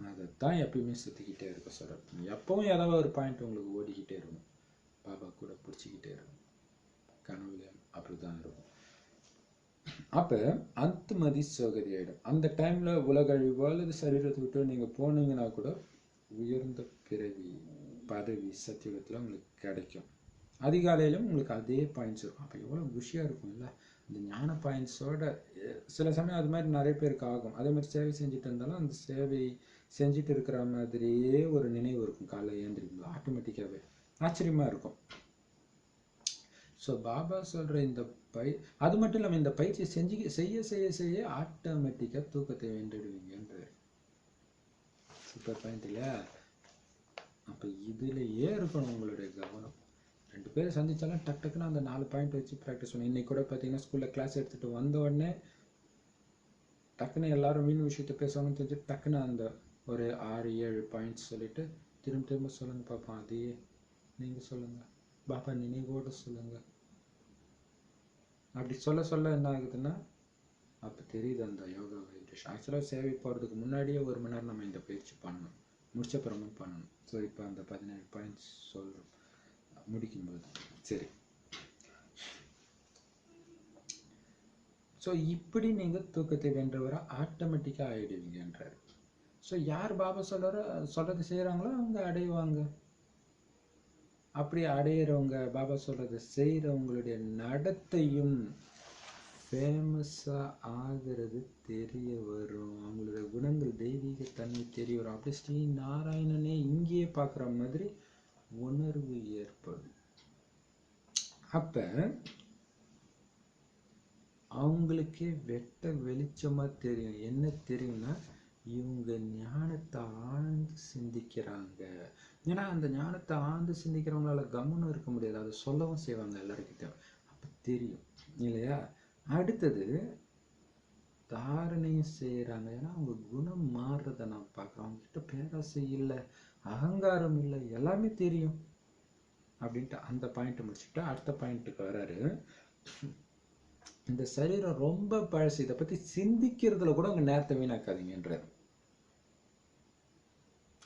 [SPEAKER 1] அதைத்தான் எப்பயுமே சுற்றிக்கிட்டே இருக்க சொல்கிறோம். எப்பவும் ஏதாவது ஒரு பாயிண்ட் உங்களுக்கு ஓடிக்கிட்டே இருக்கும், பாபா கூட பிடிச்சிக்கிட்டே இருக்கும். கனவுல அப்படிதான் இருக்கும். அப்போ அந்தமதி சோகதி ஆகிடும். அந்த டைமில் உலகழிவோ அல்லது சரீரத்தை விட்டு நீங்கள் போனீங்கன்னா கூட உயர்ந்த பிறவி பதவி சத்தியுகத்தில் உங்களுக்கு கிடைக்கும். அதிகாலையிலும் உங்களுக்கு அதே பாயிண்ட்ஸ் இருக்கும். அப்போ எவ்வளோ குஷியாக இருக்கும் இல்லை? அந்த ஞான பாயிண்ட்ஸோட சில சமயம் அது மாதிரி நிறைய பேருக்கு ஆகும். அதே மாதிரி சேவை செஞ்சுட்டு இருந்தாலும் அந்த சேவை செஞ்சுட்டு இருக்கிற மாதிரியே ஒரு நினைவு இருக்கும். காலைல ஏந்திரிக்கும் ஆட்டோமேட்டிக்காகவே ஆச்சரியமாக இருக்கும். ஸோ பாபா சொல்கிற இந்த அது மட்டும் இல்லாமல் இந்த பயிற்சி செய்ய செய்ய செய்ய ஆட்டோமேட்டிக்காக தூக்கத்தை வென்றுடுவீங்கன்றார். சூப்பர் பாயிண்ட் இல்லையா? அப்போ இதுலேயே இருக்கணும் உங்களுடைய கவனம். 2 பேர் சந்திச்சாலும் டக்குன்னு அந்த 4 பாயிண்ட் வச்சு ப்ராக்டிஸ் பண்ணணும். இன்னைக்கு கூட பார்த்தீங்கன்னா ஸ்கூலில் கிளாஸ் எடுத்துகிட்டு வந்த உடனே டக்குன்னு எல்லாரும் மீன் விஷயத்தை பேசுவாங்கன்னு தெரிஞ்சு டக்குன்னு அந்த ஒரு 6-7 பாயிண்ட்ஸ் சொல்லிட்டு திரும்ப சொல்லுங்கள் பார்ப்போம். அதையே நீங்கள் சொல்லுங்கள், பாபா நினைவோடு சொல்லுங்கள். அப்படி சொல்ல என்ன ஆகுதுன்னா அப்போ தெரியுது அந்த யோகா வைப்ரேஷன். ஆக்சுவலாக சேவை போகிறதுக்கு முன்னாடியே 1 மணி நேரம் நம்ம இந்த பயிற்சி பண்ணணும், முடிச்சப்புறமும் பண்ணணும். ஸோ இப்போ அந்த 17 பாயிண்ட்ஸ் சொல்கிறோம் முடிக்கும்போது. சரி, ஸோ இப்படி நீங்கள் தூக்கத்தை வென்றவரை ஆட்டோமேட்டிக்காக ஆகிடுவீங்கன்றார். ஸோ யார் பாபா சொல்கிறது செய்கிறாங்களோ அவங்க அடைவாங்க. அப்படி அடையிறவங்க, பாபா சொல்கிறத செய்கிறவங்களுடைய நடத்தையும் ஃபேமஸாக ஆகிறது தெரிய வரும். அவங்களோட குணங்கள் தெய்வீக தன்மை தெரிய வரும். அப்படி ஸ்ரீ நாராயணனே இங்கேயே பார்க்குற மாதிரி உணர்வு ஏற்படும். அப்போ அவங்களுக்கே வெட்ட வெளிச்சமாக தெரியும். என்ன தெரியும்னா இவங்க ஞானத்தை ஆழ்ந்து சிந்திக்கிறாங்க. ஏன்னா அந்த ஞானத்தை ஆழ்ந்து சிந்திக்கிறவங்களால கவனம் இருக்க முடியாது, அதை சொல்லவும் செய்வாங்க எல்லாருக்கிட்டையும். அப்போ தெரியும் இல்லையா? அடுத்தது தாரணையும் செய்கிறாங்க. ஏன்னா அவங்க குணம் மாறுறதை நான் பார்க்குறேன். அவங்ககிட்ட பேராசை இல்லை, அகங்காரம் இல்லை, எல்லாமே தெரியும் அப்படின்ட்டு அந்த பாயிண்ட்டை முடிச்சுட்டு அடுத்த பாயிண்ட்டுக்கு வராரு. இந்த சரீரம் ரொம்ப பழசு, இதை பற்றி சிந்திக்கிறதுல கூட உங்கள் நேரத்தை வீணாக்காதீங்கன்றார்.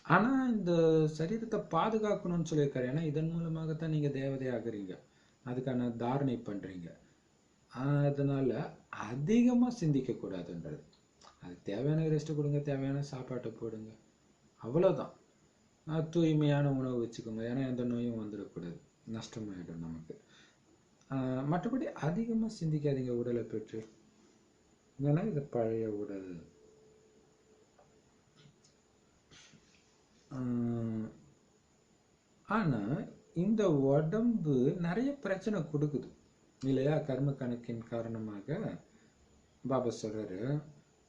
[SPEAKER 1] ஆனால் இந்த சரீரத்தை பாதுகாக்கணும்னு சொல்லியிருக்காரு. ஏன்னா இதன் மூலமாகத்தான் நீங்கள் தேவதையாகிறீங்க, அதுக்கான தாரணை பண்ணுறீங்க. அதனால அதிகமாக சிந்திக்கக்கூடாதுன்றது. அது தேவையான ரெஸ்ட்டு கொடுங்க, தேவையான சாப்பாட்டை போடுங்க, அவ்வளோதான். தூய்மையான உணவு வச்சுக்கோங்க, ஏன்னா எந்த நோயும் வந்துடக்கூடாது, நஷ்டமாயிடும் நமக்கு. மற்றபடி அதிகமாக சிந்திக்காதீங்க உடலை பற்றி. ஏன்னா இது பழைய உடல். ஆனால் இந்த உடம்பு நிறைய பிரச்சனை கொடுக்குது இல்லையா? கர்ம கணக்கின் காரணமாக. பாபா சொல்றாரு,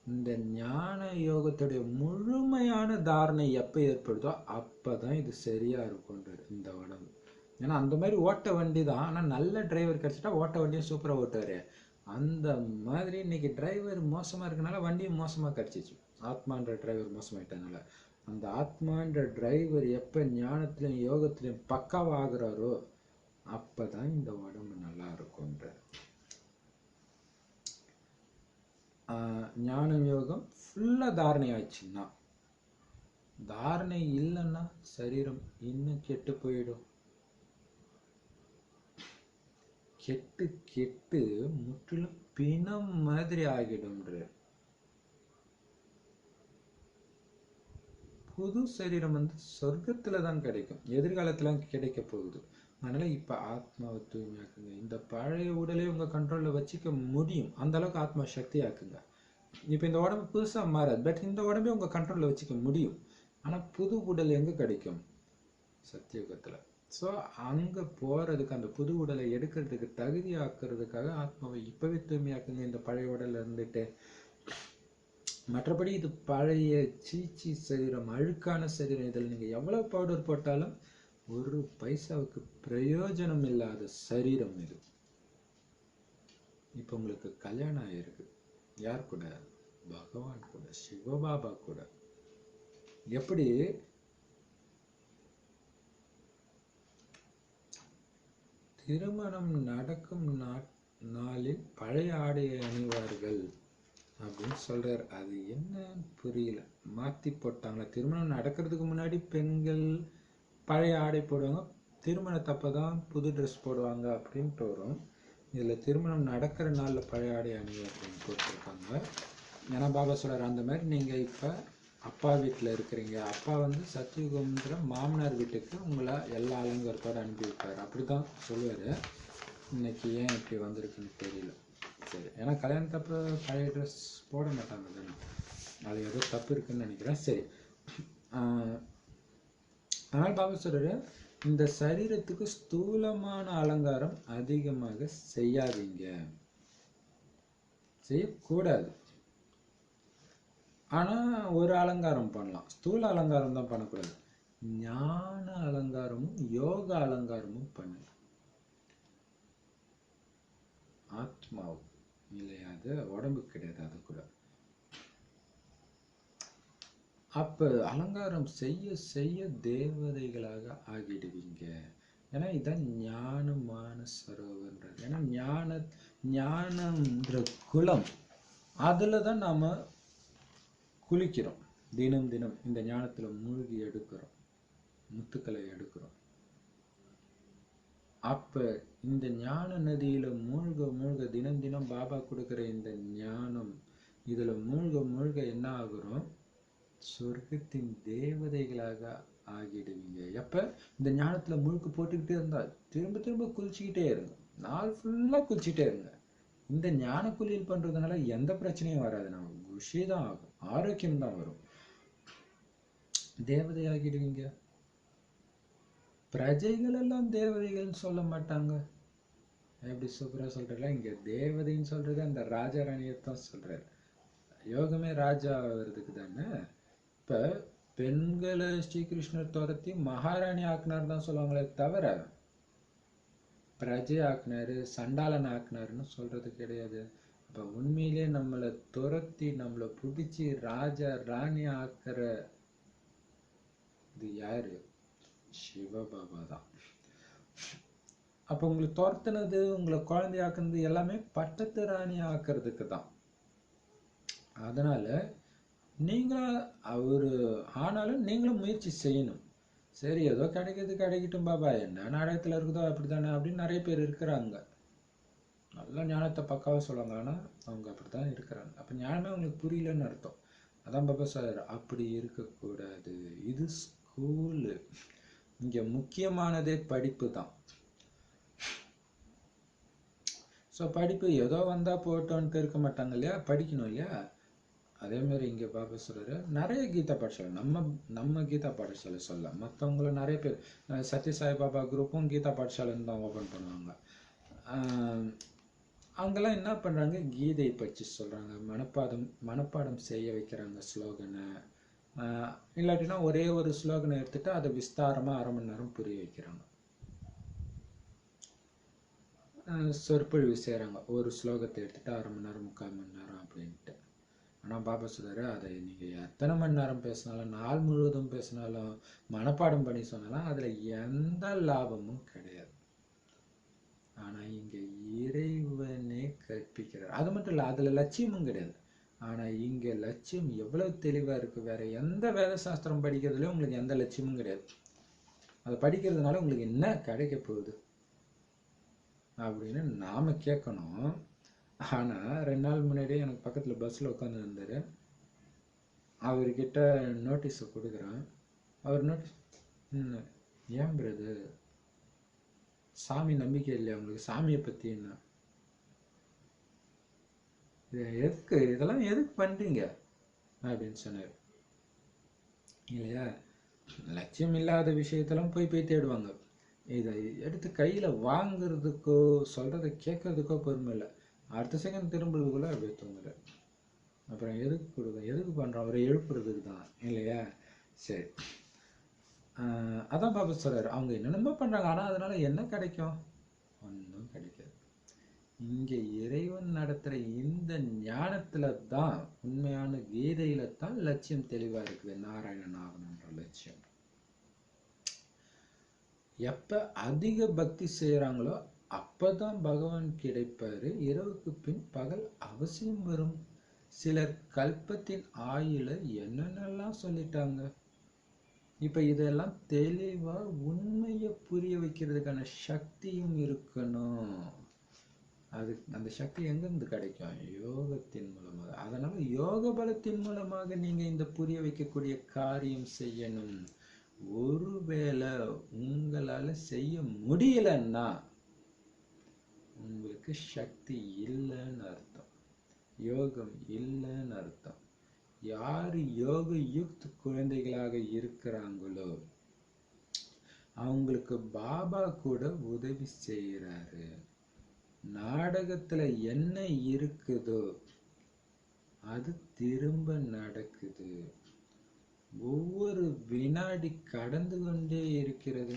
[SPEAKER 1] இந்த ஞான யோகத்துடைய முழுமையான தாரணை எப்போ ஏற்படுதோ அப்போதான் இது சரியா இருக்கும்ன்றாரு இந்த உடம்பு. ஏன்னா அந்த மாதிரி ஓட்ட வண்டி தான், ஆனால் நல்ல டிரைவர் கிடைச்சிட்டா ஓட்ட வண்டியும் சூப்பராக ஓட்டுவார். அந்த மாதிரி இன்னைக்கு டிரைவர் மோசமாக இருக்கனால வண்டியும் மோசமாக கிடச்சிச்சு. ஆத்மான்ற டிரைவர் மோசமாயிட்டனால அந்த ஆத்மான்ற டிரைவர் எப்போ ஞானத்திலையும் யோகத்திலையும் பக்காவாக ஆகுறாரோ அப்போ தான் இந்த உடம்பு நல்லா இருக்கும்ன்ற. ஞானம் யோகம் ஃபுல்லாக தாரணை ஆயிடுச்சுன்னா, தாரணை இல்லைன்னா சரீரம் இன்னும் கெட்டு போயிடும். கெட்டு கெட்டு முற்றிலும் பிணம் மாதிரி ஆகிடும்ன்ற. புது சரீரம் சொர்க்கத்துல தான் கிடைக்கும், எதிர்காலத்துல கிடைக்க போகுது. அதனால இப்ப ஆத்மாவை தூய்மையாக்குங்க. இந்த பழைய உடலை உங்க கண்ட்ரோல்ல வச்சுக்க முடியும், அந்த அளவுக்கு ஆத்மா சக்தி ஆக்குங்க. இப்ப இந்த உடம்பு புதுசா மாறாது, பட் இந்த உடம்பை உங்க கண்ட்ரோல்ல வச்சுக்க முடியும். ஆனா புது உடல் எங்க கிடைக்கும்? சத்தியுகத்துல. ஸோ அங்க போறதுக்கு, அந்த புது உடலை எடுக்கிறதுக்கு தகுதி ஆக்குறதுக்காக ஆத்மாவை இப்பவே தூய்மையாக்குங்க இந்த பழைய உடல்ல இருந்துட்டு. மற்றபடி இது பழைய சீச்சி சரீரம், அழுக்கான சரீரம். இதில் நீங்கள் எவ்வளோ பவுடர் போட்டாலும் ஒரு பைசாவுக்கு பிரயோஜனம் இல்லாத சரீரம் இது. இப்போ உங்களுக்கு கல்யாணம் ஆயிருக்கு. யார் கூட? பகவான் கூட, சிவபாபா கூட. எப்படி திருமணம் நடக்கும் நாளில் பழைய ஆடையை அணிவார்கள் அப்படின்னு சொல்றாரு. அது என்னன்னு புரியல, மாத்தி போட்டாங்களா? திருமணம் நடக்கிறதுக்கு முன்னாடி பெண்கள் பழைய ஆடை போடுவாங்க, திருமணத்தப்பதான் புது ட்ரெஸ் போடுவாங்க அப்படின்ட்டு வரும். இதுல திருமணம் நடக்கிற நாள்ல பழைய ஆடை அணிவார்கள் போட்டிருக்காங்க. ஏன்னா பாபா சொல்றாரு, அந்த மாதிரி நீங்க இப்ப அப்பா வீட்டுல இருக்கிறீங்க, அப்பா சத்தியுகம்ன்ற மாமனார் வீட்டுக்கு உங்களை எல்லா அலங்காரத்தோட அனுப்பி வைப்பாரு, அப்படிதான் சொல்லுவாரு. இன்னைக்கு ஏன் இப்படி வந்திருக்குன்னு தெரியல. சரி, ஏன்னா கல்யாணத்தப்ப பழைய ட்ரெஸ் போட மாட்டாங்க தானே, அது ஏதோ தப்பு இருக்குன்னு நினைக்கிறேன். சரி, அதனால் பாபா சொல்றாரு, இந்த சரீரத்துக்கு ஸ்தூலமான அலங்காரம் அதிகமாக செய்யாதீங்க, செய்யக்கூடாது. ஆனா ஒரு அலங்காரம் பண்ணலாம், ஸ்தூல அலங்காரம் தான் பண்ணக்கூடாது. ஞான அலங்காரமும் யோக அலங்காரமும் பண்ணுங்க. ஆத்மாவுக்கு இல்லையா, அது உடம்புக்கு கிடையாது. அது கூட அப்ப அலங்காரம் செய்ய செய்ய தேவதைகளாக ஆகிடுவீங்க. ஏன்னா இதான் ஞானமான சரோவர்ன்றது. ஏன்னா ஞானம்ன்ற குலம், அதுல தான் நாம குளிக்கிறோம். தினம் தினம் இந்த ஞானத்துல மூழ்கி எடுக்கிறோம், முத்துக்களை எடுக்கிறோம். அப்ப இந்த ஞான நதியில மூழ்க மூழ்க தினம் தினம் பாபா கொடுக்கிற இந்த ஞானம், இதுல மூழ்க மூழ்க என்ன ஆகுறோம், சொர்க்கத்தின் தேவதைகளாக ஆகிடுவீங்க. எப்ப இந்த ஞானத்துல முழுக்கு போட்டுக்கிட்டே இருந்தா திரும்ப திரும்ப குளிச்சுக்கிட்டே இருங்க, நாள் ஃபுல்லா குளிச்சுட்டே இருங்க. இந்த ஞான குளியல் பண்றதுனால எந்த பிரச்சனையும் வராது, நமக்கு குஷி தான் ஆகும், ஆரோக்கியம் தான் வரும், தேவதை ஆகிடுவீங்க. பிரஜைகள் எல்லாம் தேவதைகள்னு சொல்ல மாட்டாங்க. எப்படி சூப்பரா சொல்றல, இங்க தேவதைன்னு சொல்றது அந்த ராஜா ராணியத்தான் சொல்றாரு. யோகமே ராஜா ஆகிறதுக்கு தானே. இப்ப பெண்களை ஸ்ரீகிருஷ்ணர் துரத்தி மகாராணி ஆக்குனார் தான் சொல்லுவாங்களே தவிர பிரஜை ஆக்குனாரு சண்டாளன் ஆக்குனாருன்னு சொல்றது கிடையாது. இப்ப உண்மையிலே நம்மளை துரத்தி நம்மளை பிடிச்சி ராஜா ராணி ஆக்குற இது யாரு, சிவபாபா தான். அப்ப உங்களை துரத்துனது, உங்களை குழந்தையாக்குனது எல்லாமே பட்டத்து ராணி ஆக்குறதுக்கு தான். அதனால நீங்க அவரு ஆனாலும் நீங்களும் முயற்சி செய்யணும். சரி ஏதோ கிடைக்கிறது கிடைக்கட்டும் பாபா, என்ன நாடகத்துல இருக்குதோ அப்படித்தானே அப்படின்னு நிறைய பேர் இருக்கிறாங்க. நல்ல ஞானத்தை பக்காவா சொல்லுவாங்க, ஆனா அவங்க அப்படித்தான் இருக்கிறாங்க. அப்ப ஞானமே அவங்களுக்கு புரியலன்னு அர்த்தம். அதான் பாபா சார், அப்படி இருக்கக்கூடாது. இது ஸ்கூலு, இங்க முக்கியமானதே படிப்பு தான். ஸோ படிப்பு ஏதோ வந்தா போட்டோன்ட்டு இருக்க மாட்டாங்க இல்லையா, படிக்கணும் இல்லையா. அதே மாதிரி இங்கே பாபா சொல்றாரு, நிறைய கீதா பாடசாலை, நம்ம கீதா பாடசாலை சொல்ல, மற்றவங்களும் நிறைய பேர் சத்யசாய் பாபா குரூப்பும் கீதா பாடசாலைன்னு தான் ஓப்பன் பண்ணுவாங்க. அங்கெல்லாம் என்ன பண்ணுறாங்க, கீதை பற்றி சொல்கிறாங்க, மனப்பாடம் செய்ய வைக்கிறாங்க ஸ்லோகனை. இல்லாட்டினா ஒரே ஒரு ஸ்லோகனை எடுத்துட்டு அதை விஸ்தாரமாக 1/2 மணி நேரம் புரிய வைக்கிறாங்க. சொற்பொழிவு செய்கிறாங்க, ஒரு ஸ்லோகத்தை எடுத்துட்டு 1/2 மணி நேரம் 3/4 மணி நேரம் அப்படின்ட்டு. ஆனால் பாபா சொல்றாரு, அதை நீங்கள் எத்தனை மணி நேரம் பேசினாலும், நாள் முழுவதும் பேசினாலும், மனப்பாடம் பண்ணி சொன்னாலும் அதில் எந்த லாபமும் கிடையாது. ஆனால் இங்கே இறைவனே கற்பிக்கிறார். அது மட்டும் இல்லை, அதில் லட்சியமும் கிடையாது. ஆனால் இங்கே லட்சியம் எவ்வளவு தெளிவாக இருக்குது. வேற எந்த வேத சாஸ்திரம் படிக்கிறதுலையும் உங்களுக்கு எந்த லட்சியமும் கிடையாது. அதை படிக்கிறதுனால உங்களுக்கு என்ன கிடைக்க போகுது அப்படின்னு நாம கேட்கணும். ஆனால் 2 நாள் முன்னாடியே எனக்கு பக்கத்தில் பஸ்ஸில் உட்காந்து இருந்தார். அவர்கிட்ட நோட்டீஸை கொடுக்குறேன். அவர் நோட்டீஸ், ஏன் பிரதர் சாமி நம்பிக்கை இல்லையா உங்களுக்கு, சாமியை பற்றி என்ன, எதுக்கு இதெல்லாம் எதுக்கு பண்ணுறீங்க அப்படின்னு சொன்னார் இல்லையா. லட்சியம் இல்லாத விஷயத்தெல்லாம் போய் தேடுவாங்க. இதை எடுத்து கையில் வாங்குறதுக்கோ சொல்கிறத கேட்கறதுக்கோ பொறுமை இல்லை. அடுத்த செகண்ட் திரும்புறதுக்குள்ளே அப்படியே தூங்குறாரு. அப்புறம் எதுக்கு கொடுக்க, எதுக்கு பண்ணுறோம், அவரை எழுப்புறதுக்கு தான் இல்லையா. சரி, அதான் பாபா சொல்கிறார், அவங்க என்னென்னமோ பண்ணுறாங்க, ஆனால் அதனால என்ன கிடைக்கும், ஒன்றும் கிடைக்காது. இங்கே இறைவன் நடத்துகிற இந்த ஞானத்தில் தான், உண்மையான கீதையில தான் லட்சியம் தெளிவாக இருக்குது. நாராயணன் ஆகணுன்ற லட்சியம். எப்போ அதிக பக்தி செய்கிறாங்களோ அப்போதான் பகவான் கிடைப்பாரு. இரவுக்கு பின் பகல் அவசியம் வரும். சிலர் கல்பத்தின் ஆயுள என்னென்னலாம் சொல்லிட்டாங்க. இப்போ இதெல்லாம் தெளிவா உண்மையை புரிய வைக்கிறதுக்கான சக்தியும் இருக்கணும். அது அந்த சக்தி எங்கிருந்து கிடைக்கும், யோகத்தின் மூலமாக. அதனால யோக பலத்தின் மூலமாக நீங்க இந்த புரிய வைக்கக்கூடிய காரியம் செய்யணும். ஒருவேளை உங்களால செய்ய முடியலன்னா உங்களுக்கு சக்தி இல்லைன்னு அர்த்தம், யோகம் இல்லைன்னு அர்த்தம். யார் யோக யுக்த் குழந்தைகளாக இருக்கிறாங்களோ, அவங்களுக்கு பாபா கூட உதவி செய்கிறாரு. நாடகத்துல என்ன இருக்குதோ அது திரும்ப நடக்குது. ஒவ்வொரு வினாடி கடந்து கொண்டே இருக்கிறது.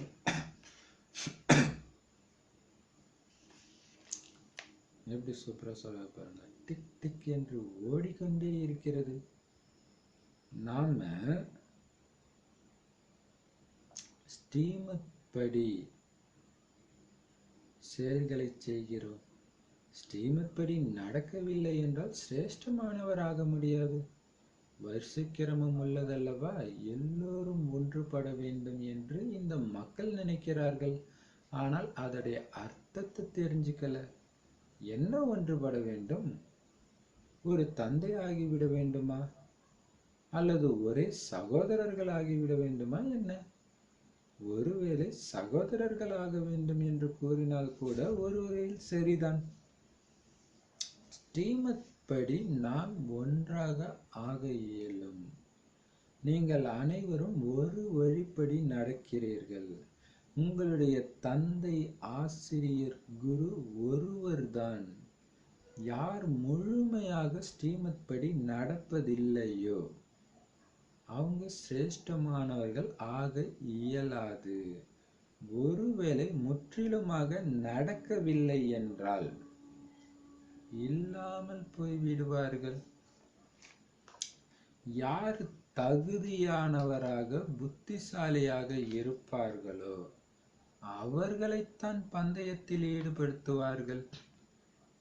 [SPEAKER 1] எப்படி சூப்பரா சொல்ல பாருங்க. டிக் டிக் என்று ஓடிக்கொண்டே இருக்கிறது. நாம ஸ்ரீமத் படி செயல்களை செய்கிறோம். ஸ்ரீமத் படி நடக்கவில்லை என்றால் சிரேஷ்டமானவராக முடியாது. வரிசைக்கிரமம் உள்ளதல்லவா? எல்லோரும் ஒன்றுபட வேண்டும் என்று இந்த மக்கள் நினைக்கிறார்கள். ஆனால் அதோடைய அர்த்தத்தை தெரிஞ்சுக்கல. என்ன ஒன்றுபட வேண்டும்? ஒரு தந்தை ஆகிவிட வேண்டுமா? அல்லது ஒரே சகோதரர்கள் ஆகிவிட வேண்டுமா என்ன? ஒருவேளை சகோதரர்களாக வேண்டும் என்று கூறினால் கூட ஒரு வகையில் சரிதான். ஸ்ரீமத் படி நாம் ஒன்றாக ஆக இயலும். நீங்கள் அனைவரும் ஒரு வழிப்படி நடக்கிறீர்கள். உங்களுடைய தந்தை, ஆசிரியர், குரு ஒருவர்தான். யார் முழுமையாக ஸ்ரீமத் படி நடப்பதில்லையோ அவங்க சிரேஷ்டமானவர்கள் ஆக இயலாது. ஒருவேளை முற்றிலுமாக நடக்கவில்லை என்றால் இல்லாமல் போய்விடுவார்கள். யார் தகுதியானவராக புத்திசாலியாக இருப்பார்களோ அவர்களைத்தான் பந்தயத்தில் ஈடுபடுத்துவார்கள்.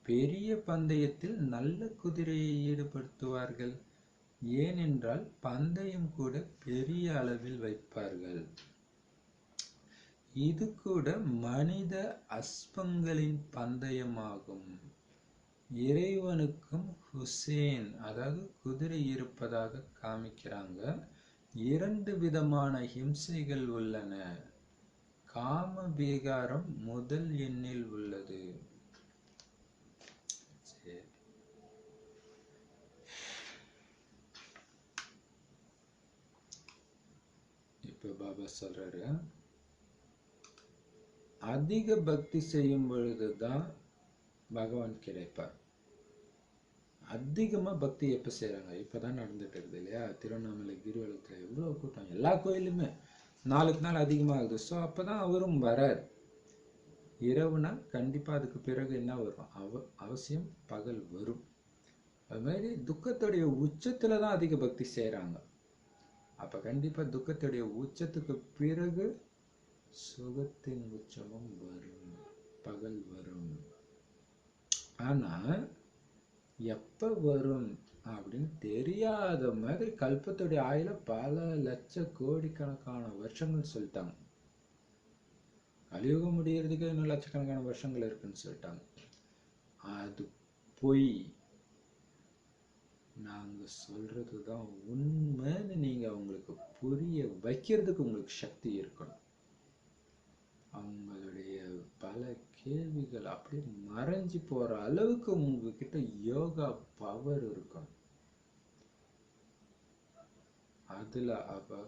[SPEAKER 1] பெரிய பந்தயத்தில் நல்ல குதிரையை ஈடுபடுத்துவார்கள். ஏனென்றால் பந்தயம் கூட பெரிய அளவில் வைப்பார்கள். இது கூட மனித அஸ்பங்களின் பந்தயமாகும். இறைவனுக்கும் ஹுசேன் அதாவது குதிரை இருப்பதாக காமிக்கிறாங்க. 2 விதமான ஹிம்சைகள் உள்ளன. காம விகாரம் முதல் எண்ணில் உள்ளது. இப்ப பாபா சொல்றாரு, அதிக பக்தி செய்யும் பொழுதுதான் பகவான் கிடைப்பார். அதிகமா பக்தி எப்ப செய்யறாங்க? இப்பதான் நடந்துட்டு இருக்குது இல்லையா? திருவண்ணாமலை கிரிவலத்துல எவ்வளவு கூட்டம், எல்லா கோயிலுமே நாளுக்கு நாள் அதிகமாகுது. ஸோ அப்பதான் அவரும் வரார். இரவுனா கண்டிப்பா அதுக்கு பிறகு என்ன வரும்? அவசியம் பகல் வரும். அது மாதிரி துக்கத்துடைய உச்சத்துல தான் அதிக பக்தி செய்யறாங்க. அப்ப கண்டிப்பா துக்கத்துடைய உச்சத்துக்கு பிறகு சுகத்தின் உச்சமும் வரும், பகல் வரும். ஆனா எப்ப வரும் அப்படின்னு தெரியாத மாதிரி கல்பத்துடைய ஆயுள பல லட்ச கோடிக்கணக்கான வருஷங்கள் சொல்லிட்டாங்க. கலியுகம் முடியறதுக்கு இன்னும் லட்சக்கணக்கான வருஷங்கள் இருக்குன்னு சொல்லிட்டாங்க. அது பொய். நாங்க சொல்றதுதான் உண்மைன்னு நீங்க அவங்களுக்கு புரிய வைக்கிறதுக்கு உங்களுக்கு சக்தி இருக்கணும். அவங்களுடைய பல கேள்விகள் அப்படியே மறைஞ்சு போற அளவுக்கு உங்ககிட்ட யோகா பவர் இருக்கணும். அதுல அவ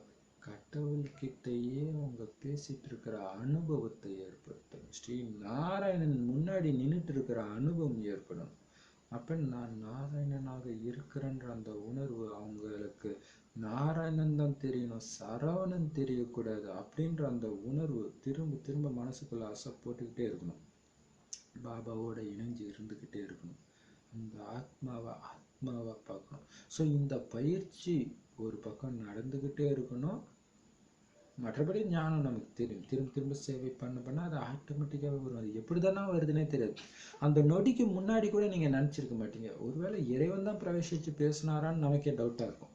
[SPEAKER 1] கடவுள்கிட்டயே அவங்க பேசிட்டு இருக்கிற அனுபவத்தை ஏற்படுத்தணும். ஸ்ரீ நாராயணன் முன்னாடி நின்றுட்டு இருக்கிற அனுபவம் ஏற்படும். அப்ப நான் நாராயணனாக இருக்கிறேன்ற அந்த உணர்வு அவங்களுக்கு நாராயணன் தான் தெரியணும், சரவணன் தெரியக்கூடாது அப்படின்ற அந்த உணர்வு திரும்ப திரும்ப மனசுக்குள்ள ஆசை போட்டுக்கிட்டே இருக்கணும். பாபாவோட இணைஞ்சு இருந்துக்கிட்டே இருக்கணும். அந்த ஆத்மாவை பார்க்கணும். ஸோ இந்த பயிற்சி ஒரு பக்கம் நடந்துக்கிட்டே இருக்கணும். மற்றபடி ஞானம் நமக்கு தெரியும். திரும்ப திரும்ப சேவை பண்ண அது ஆட்டோமேட்டிக்காகவே வரும். அது எப்படி தானே வருதுன்னே தெரியாது. அந்த நொடிக்கு முன்னாடி கூட நீங்கள் நினச்சிருக்க மாட்டீங்க. ஒருவேளை இறைவன் தான் பிரவேசித்து பேசினாரான்னு நமக்கே டவுட்டாக இருக்கும்.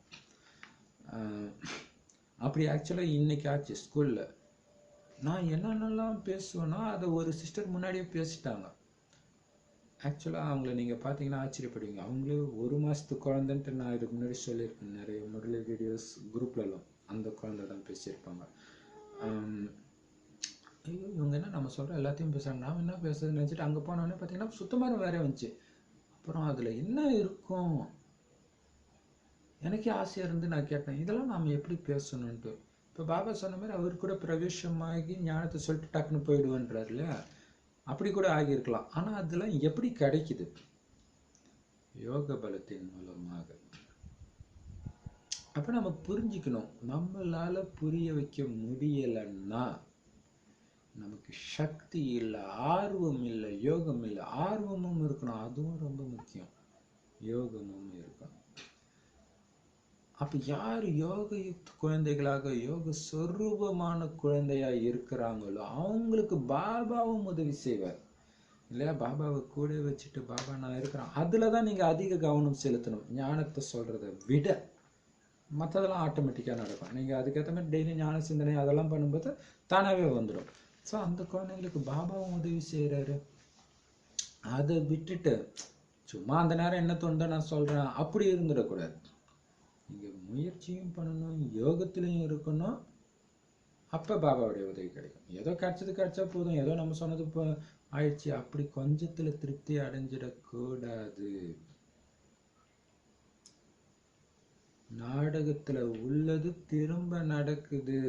[SPEAKER 1] அப்படி ஆக்சுவலாக இன்னைக்கு ஆச்சு ஸ்கூலில். நான் என்னென்னலாம் பேசுவேன்னா அதை ஒரு சிஸ்டர் முன்னாடியே பேசிட்டாங்க. ஆக்சுவலாக அவங்கள நீங்கள் பார்த்தீங்கன்னா ஆச்சரியப்படுவீங்க. அவங்களே 1 மாதத்து குழந்தைன்ட்டு நான் இதுக்கு முன்னாடி சொல்லியிருப்பேன் நிறைய முரளி வீடியோஸ் குரூப்லலாம். அந்த குழந்தை தான் பேசியிருப்பாங்க. ஐயோ இவங்க என்ன நம்ம சொல்கிற எல்லாத்தையும் பேசுகிறாங்க, நாம் என்ன பேசுறதுன்னு நினச்சிட்டு அங்கே போனோடனே பார்த்தீங்கன்னா சுத்தமாக வேற வந்துச்சு. அப்புறம் அதில் என்ன இருக்கும் எனக்கே ஆசையாக இருந்து நான் கேட்டேன், இதெல்லாம் நாம் எப்படி பேசணுன்ட்டு. இப்போ பாபா சொன்ன மாதிரி அவர் கூட பிரவேசமாகி ஞானத்தை சொல்லிட்டு டக்குன்னு போயிடுவேன்றார் இல்லையா? அப்படி கூட ஆகியிருக்கலாம். ஆனால் அதெல்லாம் எப்படி கிடைக்குது? யோக பலத்தின் மூலமாக. அப்போ நம்ம புரிஞ்சுக்கணும், நம்மளால புரிய வைக்க முடியலைன்னா நமக்கு சக்தி இல்லை, ஆர்வம் இல்லை, யோகம் இல்லை. ஆர்வமும் இருக்கணும், அதுவும் ரொம்ப முக்கியம். யோகமும் இருக்கணும். அப்ப யார் யோக யுக்த குழந்தைகளாக யோக சொரூபமான குழந்தையா இருக்கிறாங்களோ அவங்களுக்கு பாபாவும் உதவி செய்வார் இல்லையா? பாபாவை கூட வச்சுட்டு பாபா நான் இருக்கிறேன், அதுலதான் நீங்க அதிக கவனம் செலுத்தணும். ஞானத்தை சொல்றதை விட மற்றதெல்லாம் ஆட்டோமேட்டிக்காக நடக்கும். நீங்கள் அதுக்கேற்ற மாதிரி டெய்லி ஞான சிந்தனை அதெல்லாம் பண்ணும்போது தானாகவே வந்துடும். ஸோ அந்த குழந்தைங்களுக்கு பாபாவும் உதவி செய்கிறாரு. அதை விட்டுட்டு சும்மா அந்த நேரம் என்ன தோணுதோ நான் சொல்கிறேன் அப்படி இருந்துடக்கூடாது. நீங்கள் முயற்சியும் பண்ணணும், யோகத்திலையும் இருக்கணும். அப்போ பாபாவுடைய உதவி கிடைக்கும். ஏதோ கிடைச்சா போதும், ஏதோ நம்ம சொன்னது ஆயிடுச்சு அப்படி கொஞ்சத்தில் திருப்தி அடைஞ்சிடக்கூடாது. நாடகத்துல உள்ளது திரும்ப நடக்குது.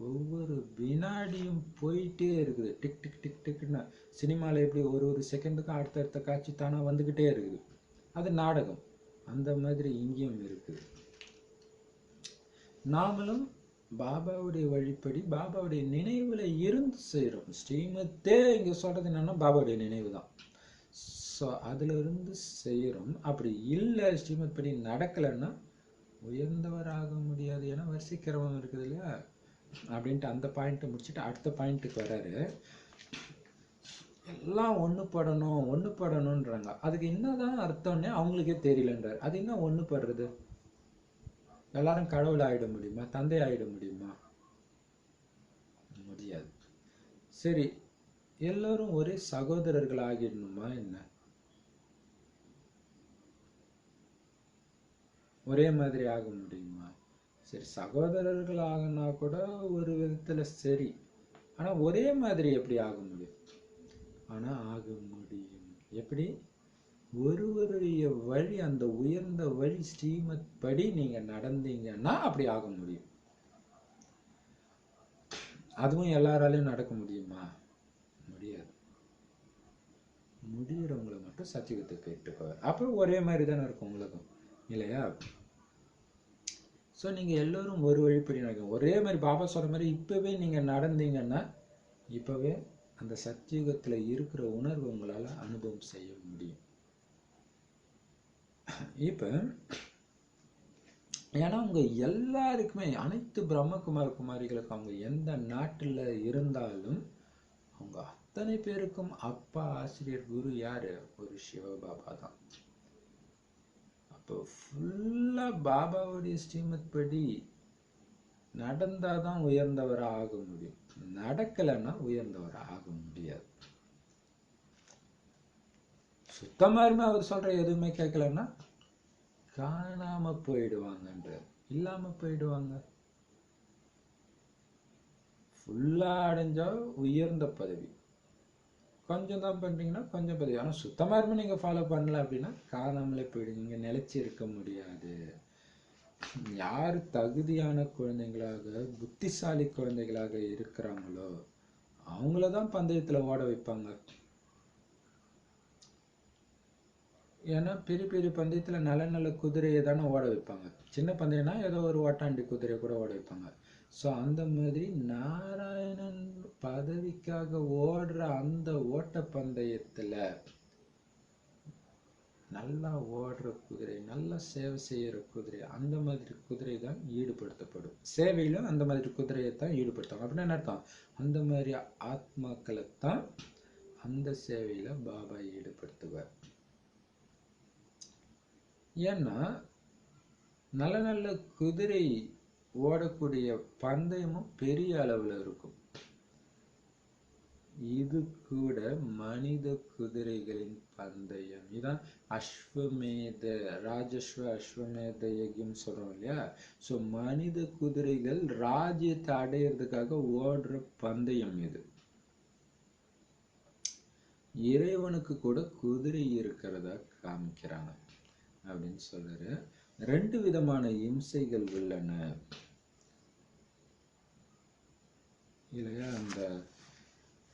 [SPEAKER 1] ஒவ்வொரு வினாடியும் போயிட்டே இருக்குது. டிக் டிக் டிக் டிக்னா சினிமாவில் எப்படி ஒரு செகண்டுக்கும் அடுத்த காட்சி தானா வந்துக்கிட்டே இருக்குது. அது நாடகம். அந்த மாதிரி இங்கேயும் இருக்குது. நாமளும் பாபாவுடைய வழிப்படி பாபாவுடைய நினைவுல இருந்து செய்கிறோம். ஸ்ரீமத்தே இங்கே சொல்றது என்னன்னா பாபாவுடைய நினைவு தான். ஸோ அதுல இருந்து செய்கிறோம். அப்படி இல்லை ஸ்ரீமத் படி நடக்கலைன்னா உயர்ந்தவராக முடியாது. ஏன்னா வரிசைக்கிரமம் இருக்குது இல்லையா? அப்படின்ட்டு அந்த பாயிண்ட்டை முடிச்சுட்டு அடுத்த பாயிண்ட்டுக்கு வராரு. எல்லாம் ஒன்றுபடணுன்றாங்க. அதுக்கு என்னதான் அர்த்தம்னே அவங்களுக்கே தெரியலன்றார். அது என்ன ஒன்றுபடுறது? எல்லாரும் கடவுள் ஆயிட முடியுமா? தந்தை ஆயிட முடியுமா? முடியாது. சரி, எல்லோரும் ஒரே சகோதரர்கள் ஆகிடணுமா என்ன? ஒரே மாதிரி ஆக முடியுமா? சரி, சகோதரர்கள் ஆகனா கூட ஒரு விதத்துல சரி. ஆனா ஒரே மாதிரி எப்படி ஆக முடியும்? ஆனா ஆக முடியும். எப்படி? ஒருவருடைய வழி, அந்த உயர்ந்த வழி ஸ்ரீமத் படி நீங்க நடந்தீங்கன்னா அப்படி ஆக முடியும். அதுவும் எல்லாராலையும் நடக்க முடியுமா? முடியாது. முடிகிறவங்களை மட்டும் சத்தியத்தை கேட்டுக்கோ. அப்புறம் ஒரே மாதிரி தானே இருக்கும் உலகம் இல்லையா? ஸோ நீங்கள் எல்லோரும் ஒரு வழிப்படி நடக்கும். ஒரே மாதிரி பாபா சொல்கிற மாதிரி இப்போவே நீங்கள் நடந்தீங்கன்னா இப்போவே அந்த சத்தியுகத்தில் இருக்கிற உணர்வு உங்களால் அனுபவம் செய்ய முடியும். இப்போ ஏன்னா அவங்க எல்லாருக்குமே, அனைத்து பிரம்மகுமார் குமாரிகளுக்கும் அவங்க எந்த நாட்டில் இருந்தாலும் அவங்க அத்தனை பேருக்கும் அப்பா, ஆசிரியர், குரு யாரு? ஒரு சிவபாபா தான். அப்போ ஃபுல்லாக பாபாவுடைய ஸ்ரீமத் படி நடந்தாதான் உயர்ந்தவராக ஆக முடியும். நடக்கலைன்னா உயர்ந்தவராக ஆக முடியாது. சுத்தமாருமே அவர் சொல்ற எதுவுமே கேட்கலன்னா காணாம போயிடுவாங்கன்ற, இல்லாம போயிடுவாங்க. ஃபுல்லா அடைஞ்சா உயர்ந்த பதவி, கொஞ்சம் தான் பண்றீங்கன்னா கொஞ்சம் பதவி. ஆனா சுத்தமாருமே நீங்க ஃபாலோ பண்ணல அப்படின்னா காணாமலே போயிடுவீங்க, நிலைச்சி இருக்க முடியாது. யார் தகுதியான குழந்தைகளாக, புத்திசாலி குழந்தைகளாக இருக்கிறாங்களோ அவங்களதான் பந்தயத்துல ஓட வைப்பாங்க. ஏன்னா பெரிய பெரிய பந்தயத்துல நல்ல நல்ல குதிரையை தானே ஓட வைப்பாங்க. சின்ன பந்தயம்னா ஏதோ ஒரு ஓட்டாண்டி குதிரையை கூட ஓட வைப்பாங்க. ஸோ அந்த மாதிரி நாராயணன் பதவிக்காக ஓடுற அந்த ஓட்ட பந்தயத்துல நல்லா ஓடுற குதிரை, நல்லா சேவை செய்யற குதிரை, அந்த மாதிரி குதிரை தான் ஈடுபடுத்தப்படும். சேவையிலும் அந்த மாதிரி குதிரையை தான் ஈடுபடுத்தும். அப்படின்னா என்ன அர்த்தம்? அந்த மாதிரி ஆத்மாக்களைத்தான் அந்த சேவையில பாபா ஈடுபடுத்துவார். ஏன்னா நல்ல நல்ல குதிரை ஓடக்கூடிய பந்தயமும் பெரிய அளவுல இருக்கும். இது கூட மனித குதிரைகளின் பந்தயம். இதான் அஸ்வமேத, ராஜஸ்வ அஸ்வமேத யஜ்யம் சொல்றோம் இல்லையா? ஸோ மனித குதிரைகள் ராஜ்யத்தை அடையிறதுக்காக ஓடுற பந்தயம் இது. இறைவனுக்கு கூட குதிரை இருக்கிறதா காமிக்கிறாங்க அப்படின்னு சொல்றாரு. ரெண்டு விதமான இம்சைகள் உள்ளன. இல்லையா? அந்த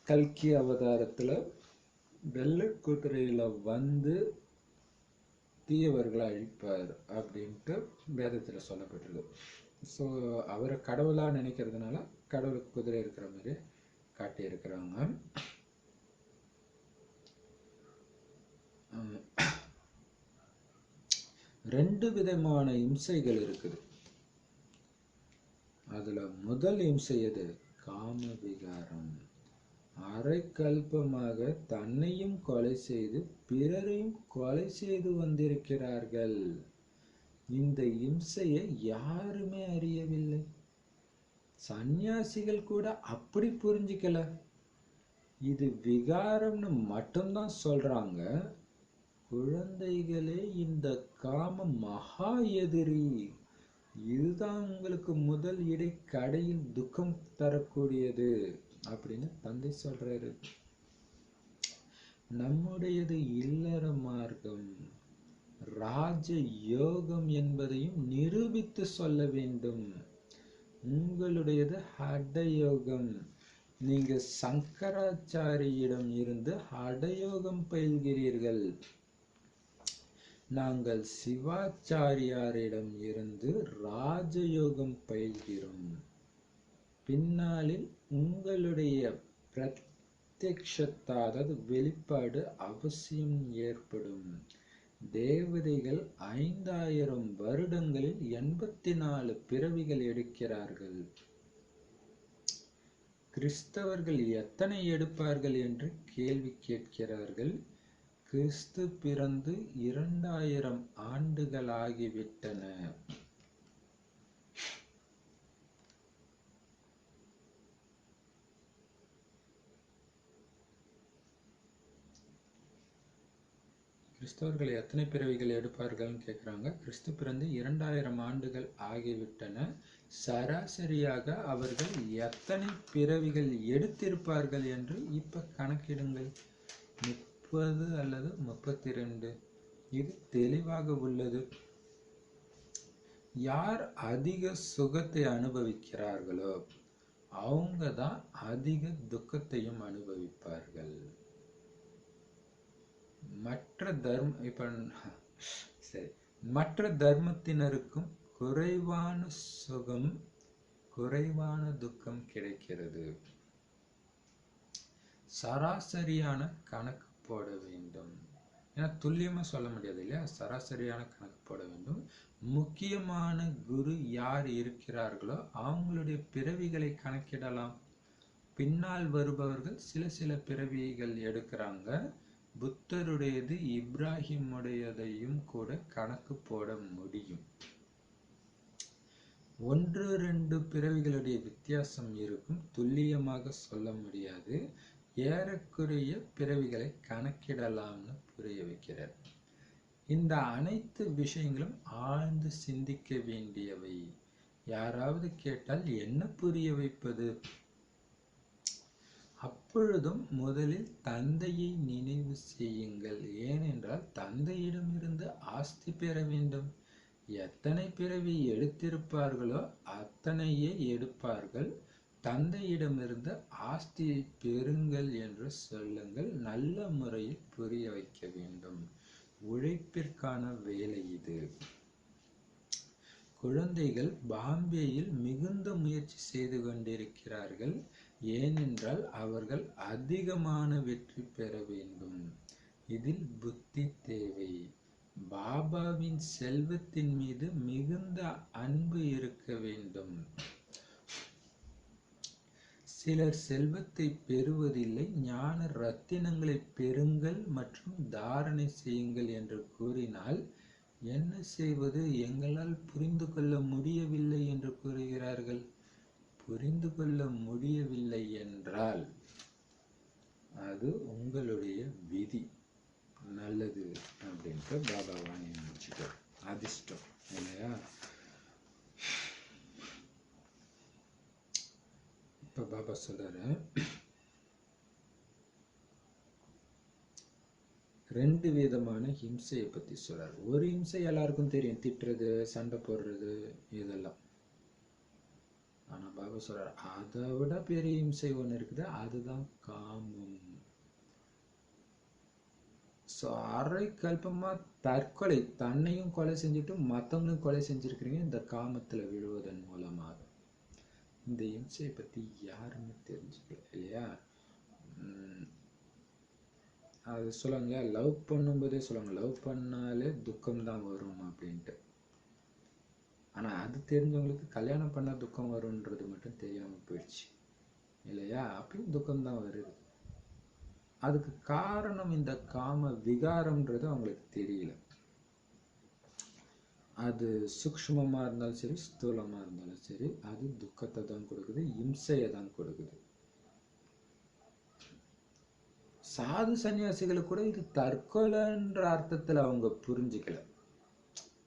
[SPEAKER 1] கல்கி அவதாரத்துல வெள்ளை குதிரையில வந்து தீயவர்களை அழிப்பார் அப்படின்ட்டு வேதத்துல சொல்லப்பட்டிருக்கு. ஸோ அவரை கடவுளா நினைக்கிறதுனால கடவுளுக்கு குதிரை இருக்கிற மாதிரி காட்டியிருக்கிறாங்க. ரெண்டு விதமான இம்சைகள் இருக்குது. அதுல முதல் இம்சை எது? காம விகாரம். அரைக்கல்பமாக தன்னையும் கொலை செய்து பிறரையும் கொலை செய்து வந்திருக்கிறார்கள். இந்த இம்சையை யாருமே அறியவில்லை. சந்நியாசிகள் கூட அப்படி புரிஞ்சுக்கல. இது விகாரம்னு மட்டும்தான் சொல்றாங்க. குழந்தைகளே, இந்த காம மகா எதிரி. இதுதான் உங்களுக்கு முதல் இடை கடையில் துக்கம் தரக்கூடியது அப்படின்னு தந்தை சொல்றாரு. நம்முடையது இல்லற மார்க்கம், ராஜ யோகம் என்பதையும் நிரூபித்து சொல்ல வேண்டும். உங்களுடையது ஹடயோகம். நீங்க சங்கராச்சாரியிடம் இருந்து ஹடயோகம் பயில்கிறீர்கள். நாங்கள் சிவாச்சாரியாரிடம் இருந்து ராஜயோகம் பயில்கிறோம். பின்னாளில் உங்களுடைய பிரத்யக்ஷத்தா, அதாவது வெளிப்பாடு அவசியம் ஏற்படும். தேவதைகள் 5000 வருடங்களில் 84 பிறவிகள் எடுக்கிறார்கள். கிறிஸ்தவர்கள் எத்தனை எடுப்பார்கள் என்று கேள்வி கேட்கிறார்கள். கிறிஸ்து பிறந்து 2000 ஆண்டுகள் ஆகிவிட்டன. கிறிஸ்தவர்கள் எத்தனை பிறவிகள் எடுப்பார்கள்னு கேட்குறாங்க. கிறிஸ்து பிறந்து 2000 ஆண்டுகள் ஆகிவிட்டன. சராசரியாக அவர்கள் எத்தனை பிறவிகள் எடுத்திருப்பார்கள் என்று இப்ப கணக்கிடுங்கள். 30 அல்லது 32. இது தெளிவாக உள்ளது. யார் அதிக சுகத்தை அனுபவிக்கிறார்களோ அவங்க தான் அதிக துக்கத்தையும் அனுபவிப்பார்கள். மற்ற தர்மத்தினருக்கும் குறைவான சுகம், குறைவான துக்கம் கிடைக்கிறது. சராசரியான கணக்கு போட வேண்டும். ஏன்னா துல்லியமா சொல்ல முடியாது இல்லையா? சராசரியான கணக்கு போட வேண்டும். முக்கியமான குரு யார் இருக்கிறார்களோ அவங்களுடைய பிறவிகளை கணக்கிடலாம். பின்னால் வருபவர்கள் சில பிறவிகள் எடுக்கிறாங்க. புத்தருடையது இப்ராஹிமுடையதையும் கூட கணக்கு போட முடியும். 1-2 பிறவிகளுடைய வித்தியாசம் இருக்கும். துல்லியமாக சொல்ல முடியாது. ஏறக்குறைய பிறவிகளை கணக்கிடலாம்னு புரிய வைக்கிறார். இந்த அனைத்து விஷயங்களும் ஆழ்ந்து சிந்திக்க வேண்டியவை. யாராவது கேட்டால் என்ன புரிய வைப்பது? அப்பொழுதும் முதலில் தந்தையை நினைவு செய்யுங்கள். ஏனென்றால் தந்தையிடமிருந்து ஆஸ்தி பெற வேண்டும். எத்தனை பிறவி எடுத்திருப்பார்களோ அத்தனையே எடுப்பார்கள். தந்தையிடமிருந்து ஆஸ்தியை பெறுங்கள் என்று சொல்லுங்கள். நல்ல முறையில் புரிய வைக்க வேண்டும். உழைப்பிற்கான வேலை இது. குழந்தைகள் பாம்பேயில் மிகுந்த முயற்சி செய்து கொண்டிருக்கிறார்கள். ஏனென்றால் அவர்கள் அதிகமான வெற்றி பெற வேண்டும். இதில் புத்தி தேவை. பாபாவின் செல்வத்தின் மீது மிகுந்த அன்பு இருக்க வேண்டும். சிலர் செல்வத்தை பெறுவதில்லை. ஞான ரத்தினங்களை பெறுங்கள் மற்றும் தாரணை செய்யுங்கள் என்று கூறினால் என்ன செய்வது? எங்களால் புரிந்து கொள்ள முடியவில்லை என்று கூறுகிறார்கள். புரிந்து கொள்ள முடியவில்லை என்றால் அது உங்களுடைய விதி. நல்லது அப்படின்ட்டு பாபா வாங்கி முடிச்சுட்டார். அதிர்ஷ்டம் இல்லையா? இப்ப பாபா சொல்றாரு, 2 விதமான ஹிம்சையை பத்தி சொல்றாரு. ஒரு ஹிம்சை எல்லாருக்கும் தெரியும், திட்டுறது, சண்டை போடுறது, இதெல்லாம். ஆனா பாபா சொல்றார், அதை விட பெரிய இம்சை ஒண்ணு இருக்குது, அதுதான் காமம். ஸோ அரை கல்பமா தற்கொலை, தன்னையும் கொலை செஞ்சுட்டு மற்றவங்களையும் கொலை செஞ்சிருக்கிறீங்க இந்த காமத்துல விழுவதன் மூலமாக. இந்த இம்சையை பத்தி யாருமே தெரிஞ்சுக்கல இல்லையா? அது சொல்லுவாங்க, லவ் பண்ணும்போதே சொல்லுவாங்க, லவ் பண்ணாலே துக்கம் தான் வரும் அப்படின்ட்டு. ஆனா அது தெரிஞ்சவங்களுக்கு கல்யாணம் பண்ணா துக்கம் வரும்ன்றது மட்டும் தெரியாம போயிடுச்சு இல்லையா? அப்பயும் துக்கம் தான் வருது. அதுக்கு காரணம் இந்த காம விகாரம்ன்றது அவங்களுக்கு தெரியல. அது சூக்ஷ்மமா இருந்தாலும் சரி, ஸ்தூலமா இருந்தாலும் சரி, அது துக்கத்தை தான் கொடுக்குது, இம்சையை தான் கொடுக்குது. சாது சன்னியாசிகளுக்கு கூட இது தற்கொலைன்ற அர்த்தத்துல அவங்க புரிஞ்சுக்கல.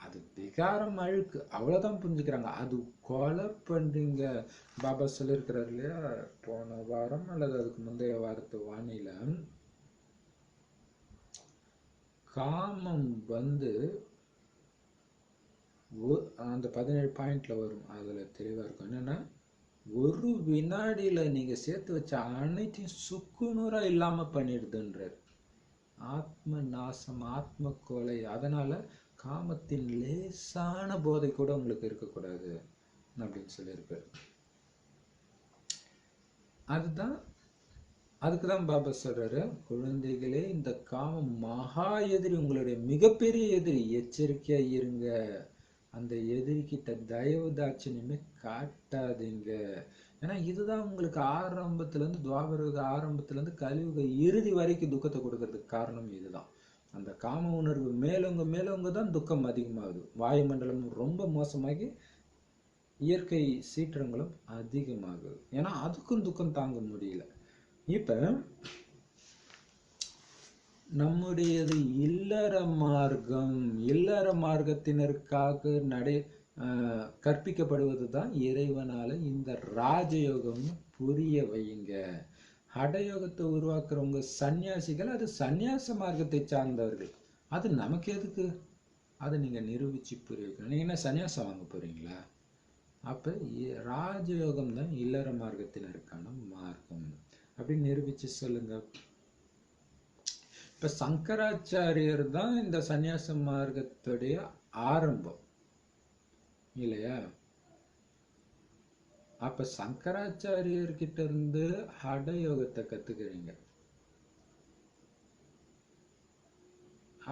[SPEAKER 1] அது விகாரம் அழுக்கு அவ்வளவுதான் புரிஞ்சுக்கிறாங்க. அது கொலை பண்றீங்க. பாபா சொல்லியிருக்கிறார் இல்லையா, போன வாரம் அல்லது அதுக்கு முந்தைய வாரத்து வானிலை, காமம் வந்து அந்த 17 பாயிண்ட்ல வரும், அதுல தெளிவா இருக்கும். என்னன்னா, ஒரு வினாடியில நீங்க சேர்த்து வச்ச அனைத்தையும் சுக்குநூறா இல்லாம பண்ணிடுதுன்றார். ஆத்ம நாசம், ஆத்ம கொலை. அதனால காமத்தின் லேசான போதை கூட உங்களுக்கு இருக்கக்கூடாது அப்படின்னு சொல்லியிருப்பார். அதுக்குதான் பாபா சொல்றாரு, குழந்தைகளே, இந்த காமம் மகா எதிரி, உங்களுடைய மிகப்பெரிய எதிரி, எச்சரிக்கையா இருங்க. அந்த எதிரிக்கிட்ட தயவு தாட்சணியமே காட்டாதீங்க. ஏன்னா இதுதான் உங்களுக்கு ஆரம்பத்துல இருந்து, துவாபர ஆரம்பத்துல இருந்து கலியுக இறுதி வரைக்கும் துக்கத்தை கொடுக்கறதுக்கு காரணம் இதுதான். அந்த காம உணர்வு மேலவங்க மேலவங்க தான் துக்கம் அதிகமாகுது. வாயுமண்டலம் ரொம்ப மோசமாகி இயற்கை சீற்றங்களும் அதிகமாகுது. ஏன்னா அதுக்கும் துக்கம் தாங்க முடியல. இப்ப நம்முடையது இல்லற மார்க்கம். இல்லற மார்க்கத்தினருக்காக கற்பிக்கப்படுவதுதான் இறைவனால இந்த ராஜயோகம் புரிய வையுங்க. ஹடயோகத்தை உருவாக்குறவங்க சன்னியாசிகள், அது சன்னியாச மார்க்கத்தை சார்ந்தவர்கள். அது நமக்கு எதுக்கு? அதை நீங்க நிரூபிச்சு புரிய வைக்கணும். நீங்க என்ன சன்னியாசம் வாங்க போறீங்களா? அப்ப ராஜயோகம் தான் இல்லற மார்க்கத்தினருக்கான மார்க்கம் அப்படின்னு நிரூபிச்சு சொல்லுங்க. இப்ப சங்கராச்சாரியர் தான் இந்த சன்னியாச மார்க்கத்துடைய ஆரம்பம் இல்லையா? அப்ப சங்கராச்சாரியர்கிட்ட இருந்து ஹடயோகத்தை கத்துக்கிறீங்க.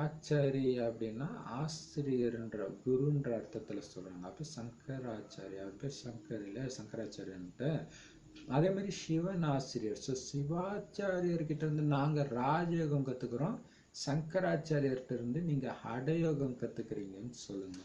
[SPEAKER 1] ஆச்சாரி அப்படின்னா ஆசிரியர்ன்ற, குருன்ற அர்த்தத்துல சொல்றாங்க. அப்ப சங்கராச்சாரியா, அப்ப சங்கர் இல்ல, சங்கராச்சாரியன்ட்ட. அதே மாதிரி சிவன் ஆசிரியர். ஸோ சிவாச்சாரியர்கிட்ட இருந்து நாங்க ராஜயோகம் கத்துக்கிறோம், சங்கராச்சாரியர்கிட்ட இருந்து நீங்க ஹடயோகம் கத்துக்கிறீங்கன்னு சொல்லுங்க.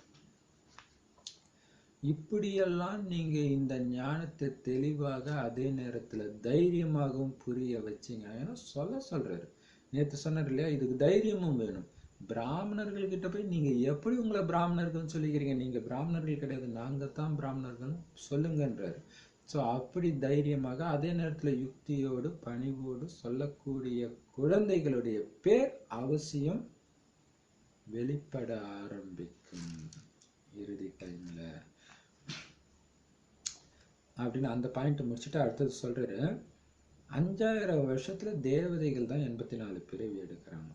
[SPEAKER 1] இப்படியெல்லாம் நீங்க இந்த ஞானத்தை தெளிவாக அதே நேரத்துல தைரியமாகவும் புரிய வச்சீங்க. ஏன்னா சொல்றாரு, நேற்று சொன்னார் இல்லையா, இதுக்கு தைரியமும் வேணும். பிராமணர்கள் கிட்ட போய் நீங்க எப்படி உங்களை பிராமணர்கள் சொல்லிக்கிறீங்க? நீங்க பிராமணர்கள் கிடையாது, நாங்க தான் பிராமணர்கள் சொல்லுங்கன்றாரு. ஸோ அப்படி தைரியமாக அதே நேரத்துல யுக்தியோடு பணிவோடு சொல்லக்கூடிய குழந்தைகளுடைய பேர் அவசியம் வெளிப்பட ஆரம்பிக்கும் இறுதி டைம்ல அப்படின்னு அந்த பாயிண்ட் முடிச்சுட்டு அடுத்தது சொல்றாரு, 5000 வருஷத்துல தேவதைகள் தான் 84 பிறவி எடுக்கிறாங்க.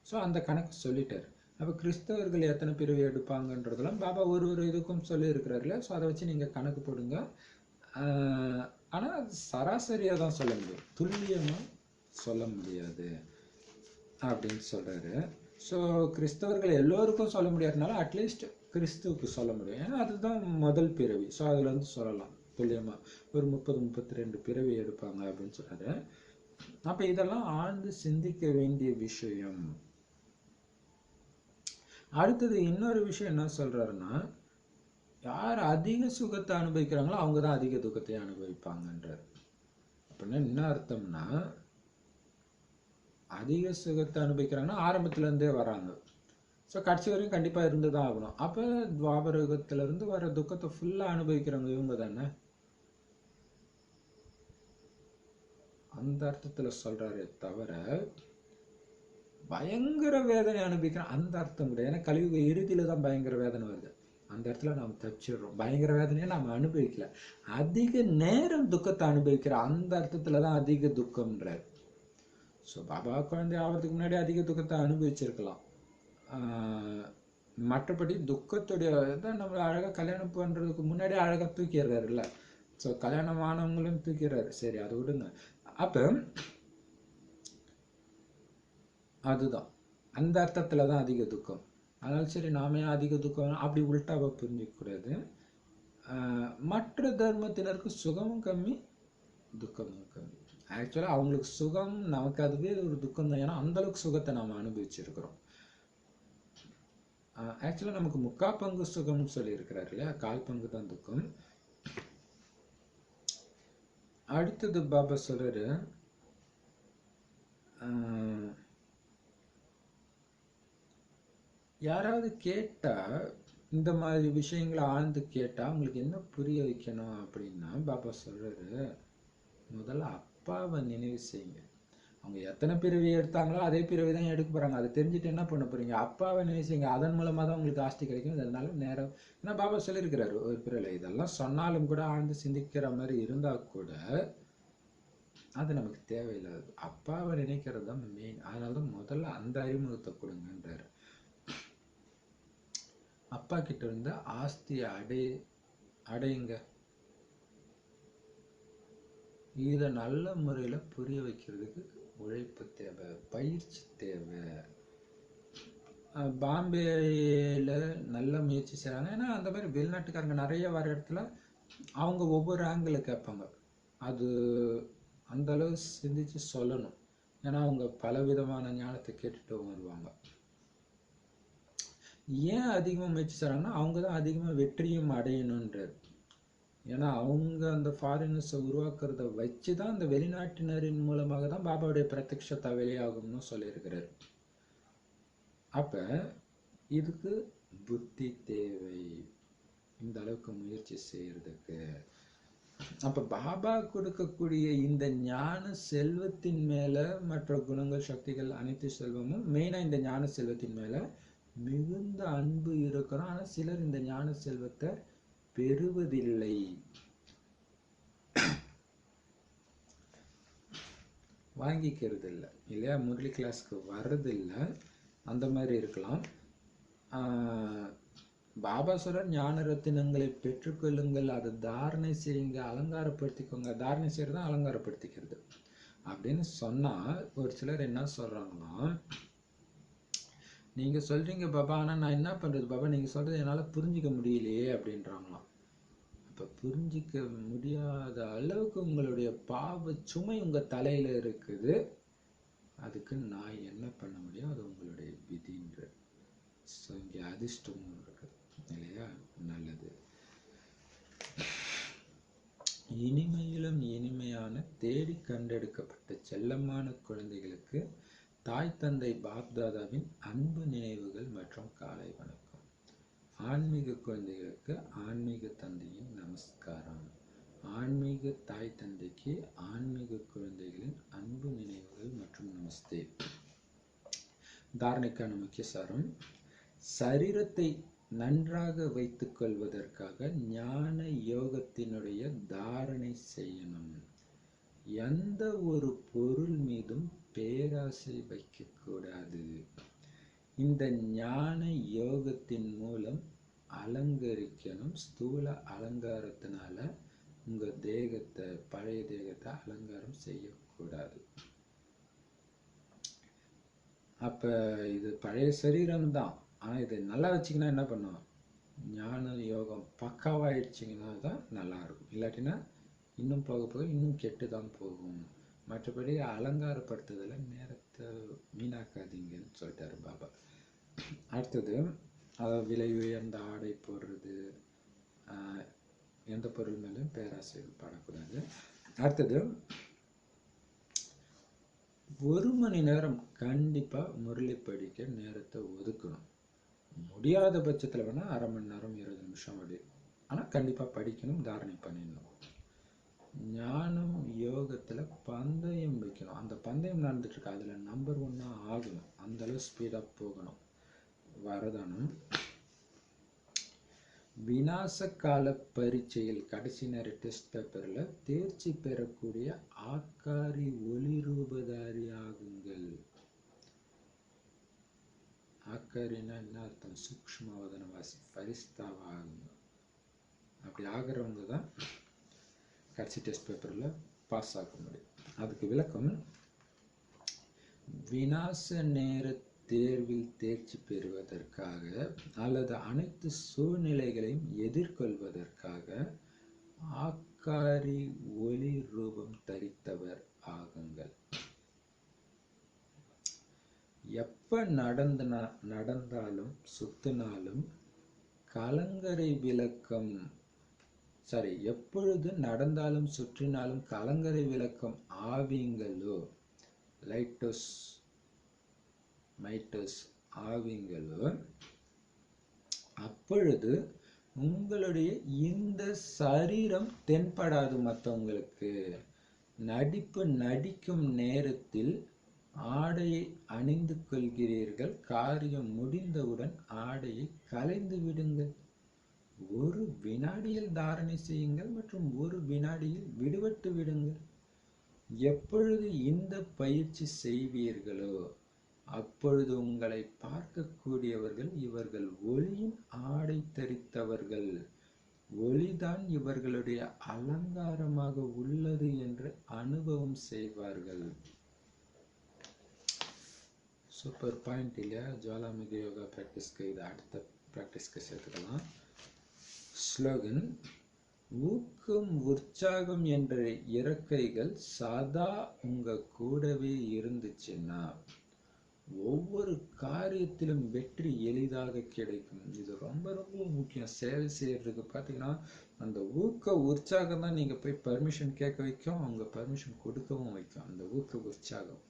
[SPEAKER 1] ஸோ அந்த கணக்கு சொல்லிட்டாரு. அப்போ கிறிஸ்தவர்கள் எத்தனை பிறவி எடுப்பாங்கன்றதெல்லாம் பாபா ஒரு இதுக்கும் சொல்லி இருக்கிறாருல. ஸோ அதை வச்சு நீங்க கணக்கு போடுங்க. ஆனா அது சராசரியா தான் சொல்ல முடியும், துல்லியமா சொல்ல முடியாது அப்படின்னு சொல்றாரு. ஸோ கிறிஸ்தவர்கள் எல்லோருக்கும் சொல்ல முடியாதனால அட்லீஸ்ட் கிறிஸ்துவுக்கு சொல்ல முடியும். ஏன்னா அதுதான் முதல் பிறவி. ஸோ அதுல இருந்து சொல்லலாம் துல்லியமா ஒரு 30-32 பிறவி எடுப்பாங்க அப்படின்னு சொன்னாரு. அப்ப இதெல்லாம் ஆழ்ந்து சிந்திக்க வேண்டிய விஷயம். அடுத்தது இன்னொரு விஷயம் என்ன சொல்றாருன்னா, யார் அதிக சுகத்தை அனுபவிக்கிறாங்களோ அவங்க தான் அதிக துக்கத்தை அனுபவிப்பாங்கன்றார். அப்படின்னா என்ன அர்த்தம்னா, அதிக சுகத்தை அனுபவிக்கிறாங்கன்னா ஆரம்பத்துல இருந்தே வராங்க. ஸோ கடைசி வரையும் கண்டிப்பா இருந்துதான் ஆகணும். அப்ப துவாபர யுகத்துல இருந்து வர துக்கத்தை ஃபுல்லா அனுபவிக்கிறவங்க இவங்க தானே. அந்த அர்த்தத்துல சொல்றாரே தவிர பயங்கர வேதனை அனுபவிக்கிறான் அந்த அர்த்தம் கிடையாது. ஏன்னா கலியுக இறுதியில தான் பயங்கர வேதனை வருது. அந்த இடத்துல நாம் தப்பிச்சிடுறோம். பயங்கர வேதனையை நாம் அனுபவிக்கல, அதிக நேரம் துக்கத்தை அனுபவிக்கிற அந்த அர்த்தத்துல தான் அதிக துக்கம்ன்றார். ஸோ பாபா குழந்தை ஆகிறதுக்கு முன்னாடி அதிக துக்கத்தை அனுபவிச்சிருக்கலாம். மற்றபடி துக்கத்துடைய இதை நம்மளை அழகாக கல்யாணம் பண்ணுறதுக்கு முன்னாடி அழகாக தூக்கிடுறாருல்ல. ஸோ கல்யாணமானவங்களும் தூக்கிறாரு, சரி அதை விடுங்க. அப்போ அதுதான் அந்த அர்த்தத்தில் தான் அதிக துக்கம். அதனால சரி நாமே அதிக துக்கம் அப்படி உள்டாவை புரிஞ்சிக்கக்கூடாது. மற்ற தர்மத்தினருக்கு சுகமும் கம்மி துக்கமும் கம்மி. ஆக்சுவலாக அவங்களுக்கு சுகம், நமக்கு அதுவே ஒரு துக்கம் தான். ஏன்னா அந்தளவுக்கு சுகத்தை நாம் அனுபவிச்சிருக்கிறோம். ஆக்சுவலாக நமக்கு 3/4 பங்கு சுகம்னு சொல்லியிருக்கிறாரு இல்லையா, 1/4 பங்கு தான் துக்கம். அடுத்தது பாபா சொல்றாரு, யாராவது கேட்டா இந்த மாதிரி விஷயங்களை ஆழ்ந்து கேட்டா அவங்களுக்கு என்ன புரிய வைக்கணும் அப்படின்னா, பாபா சொல்றாரு, முதல்ல அப்பாவை நினைவு செய்யுங்க. அவங்க எத்தனை பிறவி எடுத்தாங்களோ அதே பிறவி தான் எடுக்க போறாங்க. அதை தெரிஞ்சுட்டு என்ன பண்ண போறீங்க? அப்பாவை நினைவு செய்யுங்க. அதன் மூலமா தான் உங்களுக்கு ஆஸ்தி கிடைக்கும். அதனால நேரம், ஏன்னா பாபா சொல்லியிருக்கிறாரு ஒரு பிறலை, இதெல்லாம் சொன்னாலும் கூட ஆழ்ந்து சிந்திக்கிற மாதிரி இருந்தா கூட அது நமக்கு தேவையில்லாது. அப்பாவை நினைக்கிறது தான் மெயின். அதனால முதல்ல அந்த அறிமுகத்தை கொடுங்கன்றாரு. அப்பா கிட்ட இருந்து ஆஸ்தியை அடையுங்க. இதை நல்ல முறையில் புரிய வைக்கிறதுக்கு உழைப்பு தேவை, பயிற்சி தேவை. பாம்பேயில் நல்ல முயற்சி செய்கிறாங்க. ஏன்னா அந்த மாதிரி வெளிநாட்டுக்காரங்க நிறைய வர இடத்துல அவங்க ஒவ்வொரு ஆங்கிளில் கேட்பாங்க. அது அந்த அளவு சிந்திச்சு சொல்லணும். ஏன்னா அவங்க பலவிதமான ஞானத்தை கேட்டுட்டு வருவாங்க. ஏன் அதிகமாக முயற்சி செய்கிறாங்கன்னா அவங்க தான் அதிகமாக வெற்றியும் அடையணுன்றார். ஏன்னா அவங்க அந்த ஃபாரினர்ஸை உருவாக்குறத வச்சு தான் அந்த வெளிநாட்டினரின் மூலமாக தான் பாபாவுடைய பிரத்யக்ஷத்தை வெளியாகும்னு சொல்லியிருக்கிறார். அப்போ இதுக்கு புத்தி தேவை, இந்த அளவுக்கு முயற்சி செய்யறதுக்கு. அப்போ பாபா கொடுக்கக்கூடிய இந்த ஞான செல்வத்தின் மேலே, மற்ற குணங்கள் சக்திகள் அனைத்து செல்வமும் மெயினாக இந்த ஞான செல்வத்தின் மேலே மிகுந்த அன்பு இருக்கிறோம். ஆனால் சிலர் இந்த ஞான செல்வத்தை பெறுவதில்லை, வாங்கிக்கிறது இல்லை இல்லையா, முரளி கிளாஸ்க்கு வர்றதில்லை, அந்த மாதிரி இருக்கலாம். பாபா சொல்ற ஞான ரத்தினங்களை பெற்றுக்கொள்ளுங்கள், அதை தாரணை செய்யுங்க, அலங்காரப்படுத்திக்கோங்க. தாரணை செய்யறது தான் அலங்காரப்படுத்திக்கிறது அப்படின்னு சொன்னா, ஒரு சிலர் என்ன சொல்றாங்கன்னா, நீங்க சொல்றீங்க பாபா, ஆனா நான் என்ன பண்றது பாபா, நீங்க சொல்றது என்னால புரிஞ்சிக்க முடியலையே அப்படின்றாங்களாம். அப்ப புரிஞ்சிக்க முடியாத அளவுக்கு உங்களுடைய பாவ சுமை உங்க தலையில இருக்குது. அதுக்கு நான் என்ன பண்ண முடியும், அது உங்களுடைய விதின்ற. ஸோ இங்கே அதிர்ஷ்டமும் இருக்குது இல்லையா. நல்லது. இனிமையிலும் இனிமையான தேடி கண்டெடுக்கப்பட்ட செல்லமான குழந்தைகளுக்கு தாய் தந்தை பாப்தாதாவின் அன்பு நினைவுகள் மற்றும் காலை வணக்கம். ஆன்மீக குழந்தைகளுக்கு ஆன்மீக தந்தையின் நமஸ்காரம். ஆன்மீக தாய் தந்தைக்கு ஆன்மீக குழந்தைகளின் அன்பு நினைவுகள் மற்றும் நமஸ்தே. தாரணைக்கான முக்கிய சாரம், சரீரத்தை நன்றாக வைத்துக் கொள்வதற்காக ஞான யோகத்தினுடைய தாரணை செய்யணும். எந்த ஒரு பொருள் மீதும் பேராசை வைக்கக்கூடாது. இந்த ஞான யோகத்தின் மூலம் அலங்கரிக்கணும். ஸ்தூல அலங்காரத்தினால உங்க தேகத்தை, பழைய தேகத்தை அலங்காரம் செய்யக்கூடாது. அப்ப இது பழைய சரீரம் தான், ஆனா இதை நல்லா வச்சுக்கினா என்ன பண்ணும், ஞான யோகம் பக்காவாயிடுச்சிங்கன்னா தான் நல்லா இருக்கும். இல்லாட்டினா இன்னும் போக போக இன்னும் கெட்டு தான் போகும். மற்றபடி அலங்காரப்படுத்துதல நேரத்தை வீணாக்காதீங்கன்னு சொல்லிட்டாரு பாபா. அடுத்தது, அதாவது விலை உயர்ந்த ஆடை போடுறது, எந்த பொருள் மேலும் பேராசை படக்கூடாது. அடுத்தது, 1 மணி நேரம் கண்டிப்பா முரளி படிக்க நேரத்தை ஒதுக்கணும். முடியாத பட்சத்தில் வேணா 1/2 மணி நேரம் 20 நிமிஷம் அப்படி, ஆனால் கண்டிப்பா படிக்கணும், தாரணை பண்ணிடணும். ஞானம் யோகத்துல பந்தயம் வைக்கணும். அந்த பந்தயம் நடந்துட்டு இருக்கு, அதுல நம்பர் 1 ஆகணும். அந்த அளவு ஸ்பீடா போகணும். வரதானம், விநாச கால பரீட்சையில் கடைசி நேர டெஸ்ட் பேப்பர்ல தேர்ச்சி பெறக்கூடிய ஆக்காரி ஒளி ரூபதாரி ஆகுங்கள். ஆக்காரின்னா என்ன அர்த்தம்? சூக்ஷ்மவதனவாசி, ஃபரிஸ்தாவா ஆகுங்க. அப்படி ஆகிறவங்க தான் கடைசி டெஸ்ட் பேப்பர்ல பாஸ் ஆக முடியும். அதுக்கு விளக்கம், விநாச நேர தேர்வில் தேர்ச்சி பெறுவதற்காக அல்லது அனைத்து சூழ்நிலைகளையும் எதிர்கொள்வதற்காக ஆக்காரி ஒளி ரூபம் தரித்தவர் ஆகுங்கள். எப்ப நடந்தாலும் சுத்தினாலும் கலங்கரை விளக்கம் எப்பொழுது நடந்தாலும் சுற்றினாலும் கலங்கரை விளக்கம் ஆவீங்களோ, லைட்டோஸ் மைட்டோஸ் ஆவீங்களோ, அப்பொழுது உங்களுடைய இந்த சரீரம் தென்படாது. மற்றவங்களுக்கு நடிக்கும் நேரத்தில் ஆடையை அணிந்து கொள்கிறீர்கள். காரியம் முடிந்தவுடன் ஆடையை களைந்து விடுங்கள். ஒரு வினாடியில் தாரணை செய்யுங்கள் மற்றும் ஒரு வினாடியில் விடுபட்டு விடுங்கள். எப்பொழுது இந்த பயிற்சி செய்வீர்களோ அப்பொழுது உங்களை பார்க்கக்கூடியவர்கள் இவர்கள் ஒளியின் ஆடை தரித்தவர்கள், ஒளிதான் இவர்களுடைய அலங்காரமாக உள்ளது என்று அனுபவம் செய்வார்கள். சூப்பர் பாயிண்ட் இல்லையா? ஜுவாலாமுகி யோகா ப்ராக்டிஸ்க்கு இது அடுத்த ப்ராக்டிஸ்க்கு சேர்த்துக்கலாம். ஸ்லோகன்: ஊக்கம் உற்சாகம் என்ற இறக்கைகள் சதா உங்க கூடவே இருந்துச்சுன்னா ஒவ்வொரு காரியத்திலும் வெற்றி எளிதாக கிடைக்கும். இது ரொம்ப ரொம்ப முக்கியம். சேவை செய்யறதுக்கு பார்த்தீங்கன்னா அந்த ஊக்க உற்சாகம் தான் நீங்க போய் பர்மிஷன் கேட்க வைக்கும், அவங்க பர்மிஷன் கொடுக்கவும் வைக்கும். அந்த ஊக்க உற்சாகம்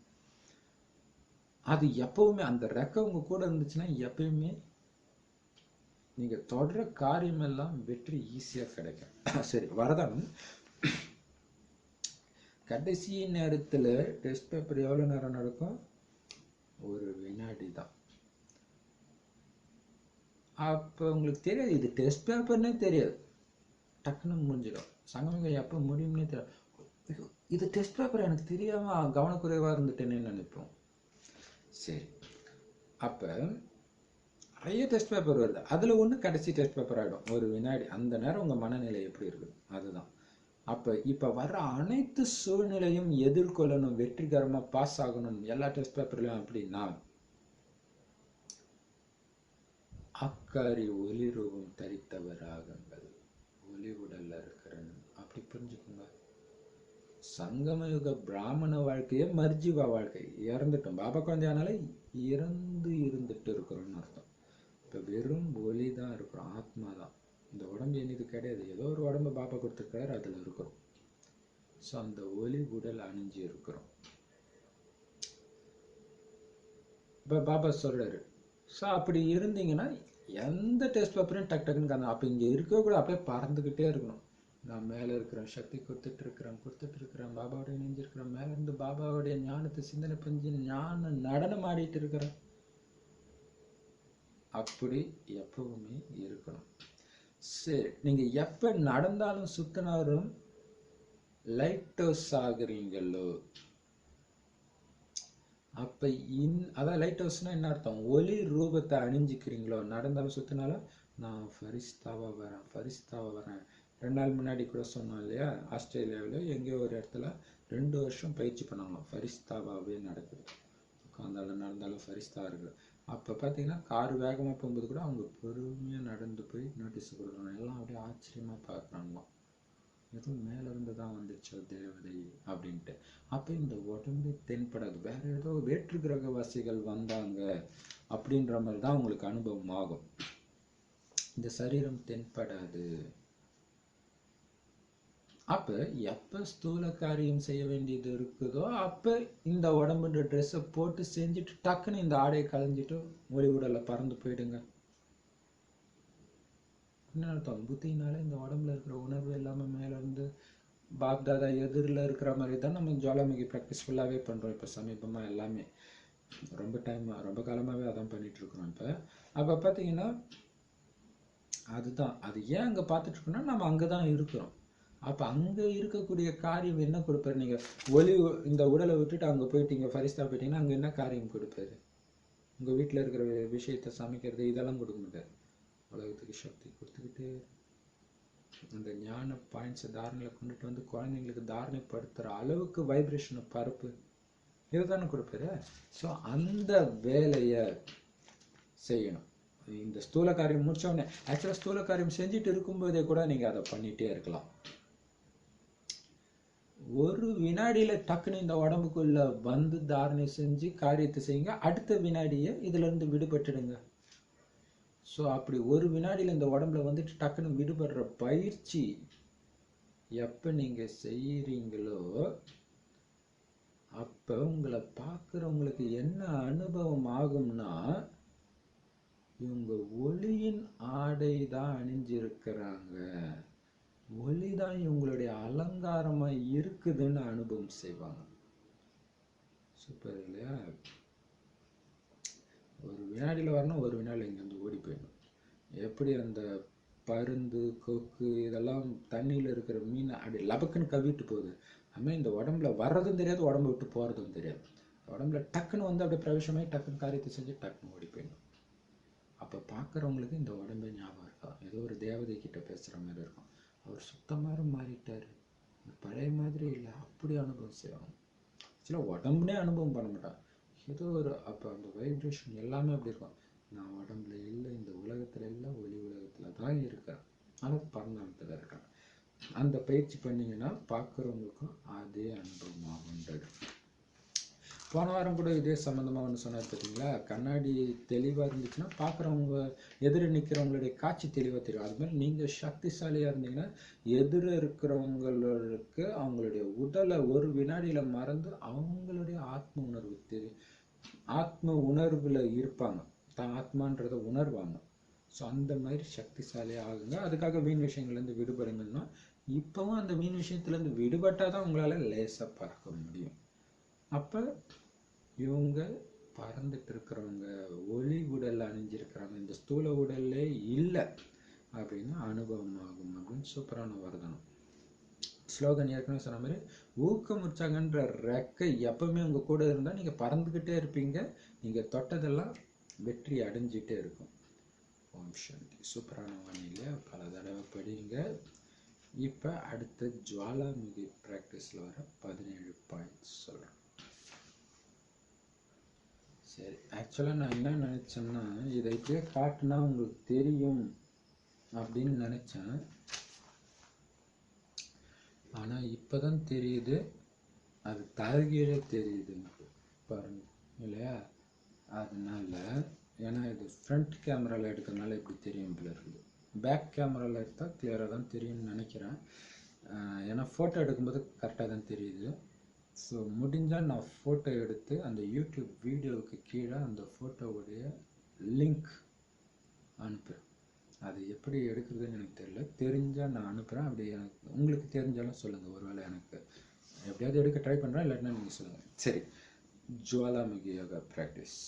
[SPEAKER 1] அது எப்பவுமே அந்த ரெக்க உங்க கூட இருந்துச்சுன்னா எப்பயுமே நீங்க தொடர காரியம் எல்லாம் வெற்றி ஈஸியா கிடைக்கும். சரி, வரதானம். கடைசி நேரத்துல டெஸ்ட் பேப்பர் எவ்வளவு நேரம் நடக்கும்? ஒரு வினாடி தான். அப்ப உங்களுக்கு தெரியாது, இது டெஸ்ட் பேப்பர்னே தெரியாது, டக்குன்னு முடிஞ்சிடும். சங்கமிகம் எப்ப முடியும்னே தெரியாது. இது டெஸ்ட் பேப்பர் எனக்கு தெரியாம கவனக்குறைவா இருந்துட்டேன்னு நினைப்போம். சரி, அப்ப நிறைய டெஸ்ட் பேப்பர் வருது, அதுல ஒண்ணு கடைசி டெஸ்ட் பேப்பர் ஆயிடும். ஒரு வினாடி, அந்த நேரம் உங்க மனநிலை எப்படி இருக்கு அதுதான். இப்ப வர்ற அனைத்து சூழ்நிலையும் எதிர்கொள்ளணும், வெற்றிகரமா பாஸ் ஆகணும் எல்லா டெஸ்ட் பேப்பர்லயும் அப்படின்னா அக்காரி ஒளி ரூபம் தரித்தவராகுங்கள். ஒளி உடல்ல இருக்கிறன்னு அப்படி புரிஞ்சுக்கோங்க. சங்கமயுக பிராமண வாழ்க்கையே மர்ஜீவா வாழ்க்கை. இறந்துட்டோம், பாபா குழந்தையானால இறந்து இருந்துட்டு இருக்கிறோம்னு அர்த்தம். இப்ப வெறும் ஒளி தான் இருக்கிறோம், ஆத்மா தான். இந்த உடம்பு என்னது கிடையாது, ஏதோ ஒரு உடம்பு பாபா கொடுத்துருக்காரு, அதுல இருக்கிறோம். ஸோ அந்த ஒளி உடல் அணிஞ்சு இருக்கிறோம். இப்ப பாபா சொல்றாரு, ஸோ அப்படி இருந்தீங்கன்னா எந்த டெஸ்ட் பேப்பரையும் டக் டக்குன்னு காணும். அப்போ இங்கே இருக்க கூட அப்படியே பறந்துக்கிட்டே இருக்கணும். நான் மேலே இருக்கிறேன், சக்தி கொடுத்துட்டு இருக்கிறேன், பாபாவோட இணைஞ்சிருக்கிறேன், மேலே இருந்து பாபாவுடைய ஞானத்தை சிந்தனை பண்ணி ஞான நடனம் ஆடிட்டு இருக்கிறேன். அப்படி எப்பவுமே இருக்கணும். சரி, நீங்க எப்ப நடந்தாலும் சுத்தினாலும் லைட் ஹவுஸ் ஆகுறீங்களோ அப்ப அதான் லைட் ஹவுஸ்னா என்ன அர்த்தம்? ஒளி ரூபத்தை அணிஞ்சிக்கிறீங்களோ, நடந்தாலும் சுத்தினாலும் நான் ஃபரிஸ்தாவா வரேன். 2 நாள் முன்னாடி கூட சொன்னோம் இல்லையா, ஆஸ்திரேலியாவில் எங்கேயோ ஒரு இடத்துல 2 வருஷம் பயிற்சி பண்ணாங்களாம், ஃபரிஸ்தாவாவே நடக்குது. உட்காந்தாலும் நடந்தாலும் ஃபரிஸ்தா இருக்குது. அப்போ பார்த்தீங்கன்னா கார் வேகமாக போகும்போது கூட அவங்க பொறுமையாக நடந்து போய் நோட்டீஸ் கொடுக்குறாங்க. எல்லாம் அப்படியே ஆச்சரியமாக பார்க்குறாங்களாம், எதுவும் மேலேருந்து தான் வந்துச்சோ தேவதை அப்படின்ட்டு. அப்போ இந்த உடம்பு தென்படாது, வேற ஏதோ வேற்று கிரகவாசிகள் வந்தாங்க அப்படின்ற மாதிரி தான் உங்களுக்கு அனுபவம் ஆகும். இந்த சரீரம் தென்படாது. அப்ப எப்ப ஸ்தூல காரியம் செய்ய வேண்டியது இருக்குதோ அப்ப இந்த உடம்புன்ற ட்ரெஸ்ஸை போட்டு செஞ்சுட்டு டக்குன்னு இந்த ஆடையை களைஞ்சிட்டு ஒளி உடலை பறந்து போயிடுங்க. என்ன அர்த்தம்? புத்தினால இந்த உடம்புல இருக்கிற உணர்வு எல்லாமே மேல இருந்து பாப்தாதா எதிரில் இருக்கிற மாதிரி தான் நம்ம ஜுவாலாமுகி ப்ராக்டிஸ் ஃபுல்லாகவே பண்ணுறோம். இப்போ சமீபமாக எல்லாமே ரொம்ப காலமாகவே அதான் பண்ணிட்டு இருக்கிறோம். இப்போ பார்த்தீங்கன்னா அதுதான். அது ஏன் அங்கே பார்த்துட்டு இருக்கோம்னா நம்ம அங்கே தான் இருக்கிறோம். அப்போ அங்கே இருக்கக்கூடிய காரியம் என்ன கொடுப்பாரு? நீங்கள் இந்த உடலை விட்டுட்டு அங்கே போயிட்டீங்க, ஃபரிஸ்தா போயிட்டீங்கன்னா அங்கே என்ன காரியம் கொடுப்பாரு? உங்கள் வீட்டில் இருக்கிற விஷயத்தை சமைக்கிறது இதெல்லாம் கொடுக்க மாட்டார். உலகத்துக்கு சக்தி கொடுத்துக்கிட்டு அந்த ஞான பாயிண்ட்ஸை தாரணையில் கொண்டுட்டு வந்து குழந்தைங்களுக்கு தாரணைப்படுத்துகிற அளவுக்கு வைப்ரேஷனை பரப்பு இதுதானே கொடுப்பாரு. ஸோ அந்த வேலையை செய்யணும். இந்த ஸ்தூல காரியம் முடிச்சோடனே ஆக்சுவலாக ஸ்தூல காரியம் செஞ்சுட்டு இருக்கும்போதே கூட நீங்கள் அதை பண்ணிகிட்டே இருக்கலாம். ஒரு வினாடியில் டக்குன்னு இந்த உடம்புக்குள்ள வந்து தாரணை செஞ்சு காரியத்தை செய்யுங்க, அடுத்த வினாடியை இதிலிருந்து விடுபட்டுடுங்க. ஸோ அப்படி ஒரு வினாடியில் இந்த உடம்புல வந்துட்டு டக்குன்னு விடுபடுற பயிற்சி எப்போ நீங்கள் செய்கிறீங்களோ அப்போ உங்களை பார்க்குறவங்களுக்கு என்ன அனுபவம் ஆகும்னா, இவங்க ஒளியின் ஆடை தான் அணிஞ்சிருக்கிறாங்க, ஒளி தான் இவங்களுடைய அலங்காரமாக இருக்குதுன்னு அனுபவம் செய்வாங்க. சூப்பர் இல்லையா? ஒரு வினாடியில் வரணும், ஒரு வினாடியில் இங்கேருந்து ஓடி போயிடணும். எப்படி அந்த பருந்து கொக்கு இதெல்லாம் தண்ணியில் இருக்கிற மீன் அப்படி லபக்குன்னு கவிட்டு போகுது, அதுமாதிரி இந்த உடம்புல வர்றதும் தெரியாது, உடம்பு விட்டு போகிறதும் தெரியாது. உடம்புல டக்குன்னு வந்து அப்படியே பிரவேசமாகி டக்குன்னு காரியத்தை செஞ்சு டக்குன்னு ஓடி போயிடணும். அப்போ பார்க்குறவங்களுக்கு இந்த உடம்பே ஞாபகம் இருக்கும், ஏதோ ஒரு தேவதை கிட்ட பேசுகிற மாதிரி இருக்கும். அவர் சுத்தமாக மாறிட்டார், பழைய மாதிரி இல்லை, அப்படி அனுபவம் செய்வாங்க. சில உடம்புனே அனுபவம் பண்ண மாட்டான், ஏதோ ஒரு அப்போ அந்த வைப்ரேஷன் எல்லாமே அப்படி இருக்கும். நான் உடம்புல இல்லை, இந்த உலகத்தில் இல்லை, ஒளி உலகத்தில் தான் இருக்கேன், ஆனால் பரந்தாமத்தில் இருக்கேன். அந்த பயிற்சி பண்ணிங்கன்னா பார்க்குறவங்களுக்கும் அதே அனுபவமாகுன்றது. போன வாரம் கூட இதே சம்மந்தமாக ஒன்று சொன்னார் பார்த்தீங்களா? கண்ணாடி தெளிவாக இருந்துச்சுன்னா பார்க்குறவங்க எதிர நிற்கிறவங்களுடைய காட்சி தெளிவாக தெரியும். அது மாதிரி நீங்கள் சக்திசாலியாக இருந்தீங்கன்னா எதிர இருக்கிறவங்களுக்கு அவங்களுடைய உடலை ஒரு வினாடியில் மறந்து அவங்களுடைய ஆத்ம உணர்வு தெரியும், ஆத்ம உணர்வில் இருப்பாங்க, தான் ஆத்மான்றதை உணர்வாங்க. ஸோ அந்த மாதிரி சக்திசாலியாக ஆகுங்க. அதுக்காக வீண் விஷயங்கள்லேருந்து விடுபடுங்கன்னா இப்போவும் அந்த வீண் விஷயத்துலேருந்து விடுபட்டால் தான் உங்களால் லேசாக பறக்க முடியும். அப்போ இவங்க பறந்துட்டு இருக்கிறவங்க ஒளி உடல் அணிஞ்சிருக்கிறாங்க, இந்த ஸ்தூல உடல்லே இல்லை அப்படின்னு அனுபவம் ஆகும் அப்படின்னு சூப்பரான வரதனம். ஸ்லோகன் ஏற்கனவே சொன்ன மாதிரி ஊக்கம் உற்சாகன்ற ரெக்கை எப்பவுமே உங்கள் கூட இருந்தால் நீங்கள் பறந்துக்கிட்டே இருப்பீங்க, நீங்கள் தொட்டதெல்லாம் வெற்றி அடைஞ்சிட்டே இருக்கும். ஓம் சாந்தி. சூப்பரான வானிலை பல தடவை படிங்க. இப்போ அடுத்த ஜுவாலாமுகி ப்ராக்டிஸில் வர 17 பாயிண்ட்ஸ் சொல்கிறேன். சரி, ஆக்சுவலாக நான் என்ன நினச்சேன்னா இதை இப்படியே காட்டினா உங்களுக்கு தெரியும் அப்படின்னு நினச்சேன். ஆனால் இப்போ தான் தெரியுது அது தலைகீழே தெரியுதுன்னு பாருங்க இல்லையா? அதனால ஏன்னா இது ஃப்ரண்ட் கேமராவில் எடுக்கிறதுனால இப்படி தெரியும் போல இருக்குது. பேக் கேமராவில் எடுத்தால் கிளியராக தான் தெரியும்னு நினைக்கிறேன். ஏன்னா ஃபோட்டோ எடுக்கும்போது கரெக்டாக தான் தெரியுது. ஸோ முடிஞ்சால் நான் ஃபோட்டோ எடுத்து அந்த யூடியூப் வீடியோவுக்கு கீழே அந்த ஃபோட்டோவுடைய லிங்க் அனுப்புகிறேன். அது எப்படி எடுக்கிறதுன்னு எனக்கு தெரியல, தெரிஞ்சால் நான் அனுப்புகிறேன். அப்படி எனக்கு உங்களுக்கு தெரிஞ்சாலும் சொல்லுங்கள், ஒருவேளை எனக்கு எப்படியாவது எடுக்க ட்ரை பண்ணுறேன், இல்லாட்டினா நீங்கள் சொல்லுங்கள். சரி, ஜுவாலாமுகி யோகா ப்ராக்டிஸ்.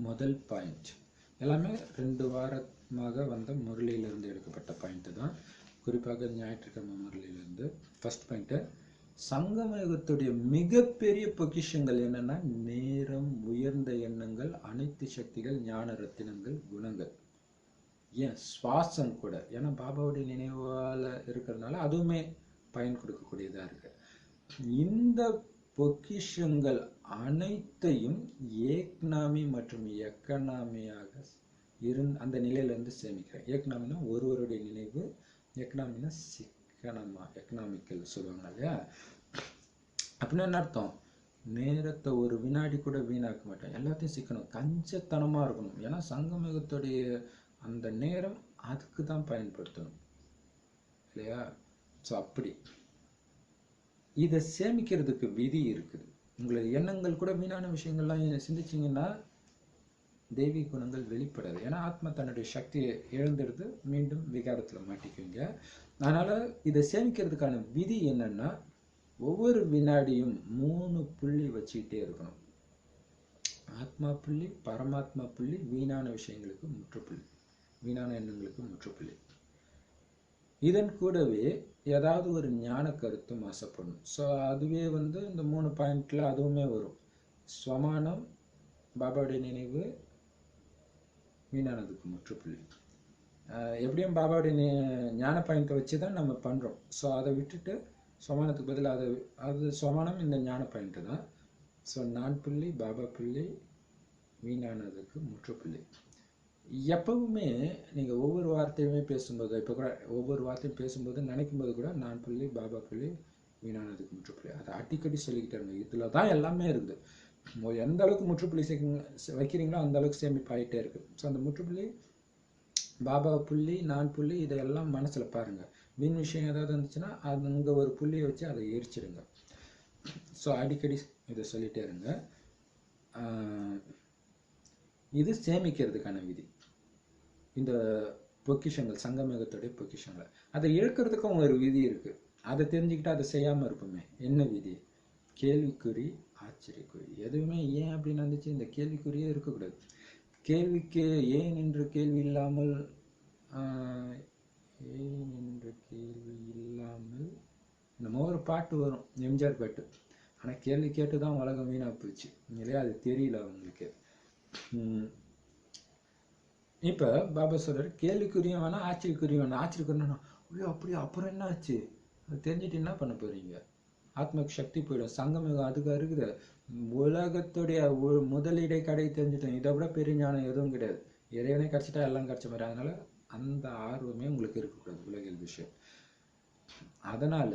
[SPEAKER 1] முதல் பாயிண்ட் எல்லாமே 2 வாரமாக வந்த முரளியிலிருந்து எடுக்கப்பட்ட பாயிண்ட்டு தான், குறிப்பாக ஞாயிற்றுக்கிழமை முரளியிலிருந்து. ஃபர்ஸ்ட் பாயிண்ட்டு, சங்கம யுகத்துடைய மிகப்பெரிய பொக்கிஷங்கள் என்னன்னா நேரம், உயர்ந்த எண்ணங்கள், அனைத்து சக்திகள், ஞான ரத்தினங்கள், குணங்கள், ஏன் சுவாசம் கூட. ஏன்னா பாபாவுடைய நினைவால் இருக்கிறதுனால அதுவுமே பயன் கொடுக்கக்கூடியதாக இருக்கு. இந்த பொக்கிஷங்கள் அனைத்தையும் ஏக்னாமி மற்றும் எக்கனாமியாக அந்த நிலையிலேருந்து சேமிக்கிறேன். ஏக்னாமினா ஒருவருடைய நினைவு, எக்கனாமினா சிக்கனமா, எக்கனாமிக்கல் சொல்லுவாங்க இல்லையா? அப்படின்னா என்ன அர்த்தம்? நேரத்தை ஒரு வினாடி கூட வீணாக்க மாட்டேன், எல்லாத்தையும் சிக்கணும், கஞ்சத்தனமாக இருக்கணும். ஏன்னா சங்கமயுகத்துடைய அந்த நேரம் அதுக்கு தான் பயன்படுத்தணும் இல்லையா? ஸோ அப்படி இதை சேமிக்கிறதுக்கு விதி இருக்குது. உங்களது எண்ணங்கள் கூட வீணான விஷயங்கள்லாம் சிந்திச்சிங்கன்னா தெய்வீக குணங்கள் வெளிப்படாது. ஏன்னா ஆத்மா தன்னுடைய சக்தியை இழந்துடுது, மீண்டும் விகாரத்தில் மாட்டிக்குவீங்க. அதனால் இதை சேமிக்கிறதுக்கான விதி என்னன்னா ஒவ்வொரு வினாடியும் 3 புள்ளி வச்சுக்கிட்டே இருக்கணும். ஆத்மா புள்ளி, பரமாத்மா புள்ளி, வீணான விஷயங்களுக்கு முற்றுப்புள்ளி. வீணான எண்ணங்களுக்கு முற்றுப்புள்ளி. இதன் கூடவே ஏதாவது ஒரு ஞான கருத்தும் ஆசைப்படணும். ஸோ அதுவே இந்த 3 பாயிண்ட்ல அதுவுமே வரும். ஸ்வமானம், பாபாவுடைய நினைவு, வீணானதுக்கு முற்றுப்புள்ளி. எப்படியும் பாபாவுடைய ஞான பாயிண்ட்டை வச்சு தான் நம்ம பண்ணுறோம். ஸோ அதை விட்டுட்டு ஸ்வமானத்துக்கு பதில் அது ஸ்வமானம் இந்த ஞான பாயிண்ட்டு தான். ஸோ நான் புள்ளி, பாபா புள்ளி, வீணானதுக்கு முற்றுப்புள்ளி. எப்பவுமே நீங்கள் ஒவ்வொரு வார்த்தையுமே பேசும்போது, இப்போ கூட ஒவ்வொரு வார்த்தையும் பேசும்போது நினைக்கும்போது கூட நான் புள்ளி, பாபா புள்ளி, வீணானதுக்கு முற்றுப்புள்ளி, அதை அடிக்கடி சொல்லிக்கிட்டே இருங்க. இதில் தான் எல்லாமே இருக்குது. எந்த அளவுக்கு முற்றுப்புள்ளி வைக்கிறீங்களோ அந்த அளவுக்கு சேமிப்பாயிட்டே இருக்குது. ஸோ அந்த முற்றுப்புள்ளி, பாபா புள்ளி, நான் புள்ளி, இதையெல்லாம் மனசில் பாருங்கள். வீண் விஷயம் ஏதாவது இருந்துச்சுன்னா அது அங்கே ஒரு புள்ளியை வச்சு அதை எரிச்சிடுங்க. ஸோ அடிக்கடி இதை சொல்லிகிட்டே இருங்க. இது சேமிக்கிறதுக்கான விதி. இந்த பொக்கிஷங்கள், சங்கமேகத்துடைய பொக்கிஷங்களை அதை இழக்கிறதுக்கும் ஒரு விதி இருக்குது. அதை தெரிஞ்சுக்கிட்டு அதை செய்யாமல் இருப்போமே. என்ன விதி? கேள்விக்குறி, ஆச்சரியக்குறி. எதுவுமே ஏன் அப்படின்னு வந்துச்சு, இந்த கேள்விக்குறியே இருக்கக்கூடாது. கேள்விக்கு ஏன் என்ற கேள்வி இல்லாமல், ஏன் என்ற கேள்வி இல்லாமல் நம்ம ஒரு பாட்டு வரும், எம்ஜிஆர் பாட்டு. ஆனால் கேள்வி கேட்டு தான் உலகம் வீணாக போச்சு இல்லையா? அது தெரியல அவங்களுக்கு. இப்போ பாபா சொல்றாரு, கேள்விக்குரியும் வேணாம், ஆச்சரியக்குரியும் வேணாம். ஆச்சரியக்குரியனா ஐயோ அப்படியே, அப்புறம் என்ன ஆச்சு? அது தெரிஞ்சுட்டு என்ன பண்ண போறீங்க? ஆத்மக்கு சக்தி போயிடும். சங்கமேகம் அதுக்கு இருக்குது. உலகத்துடைய முதலீடை கடை தெரிஞ்சுட்டேன். இதை விட பெரிய ஞானம் எதுவும் கிடையாது. இறைவனே கிடைச்சிட்டா எல்லாம் கிடைச்ச மாதிரி. அதனால அந்த ஆர்வமே உங்களுக்கு இருக்கக்கூடாது உலகில் விஷயம். அதனால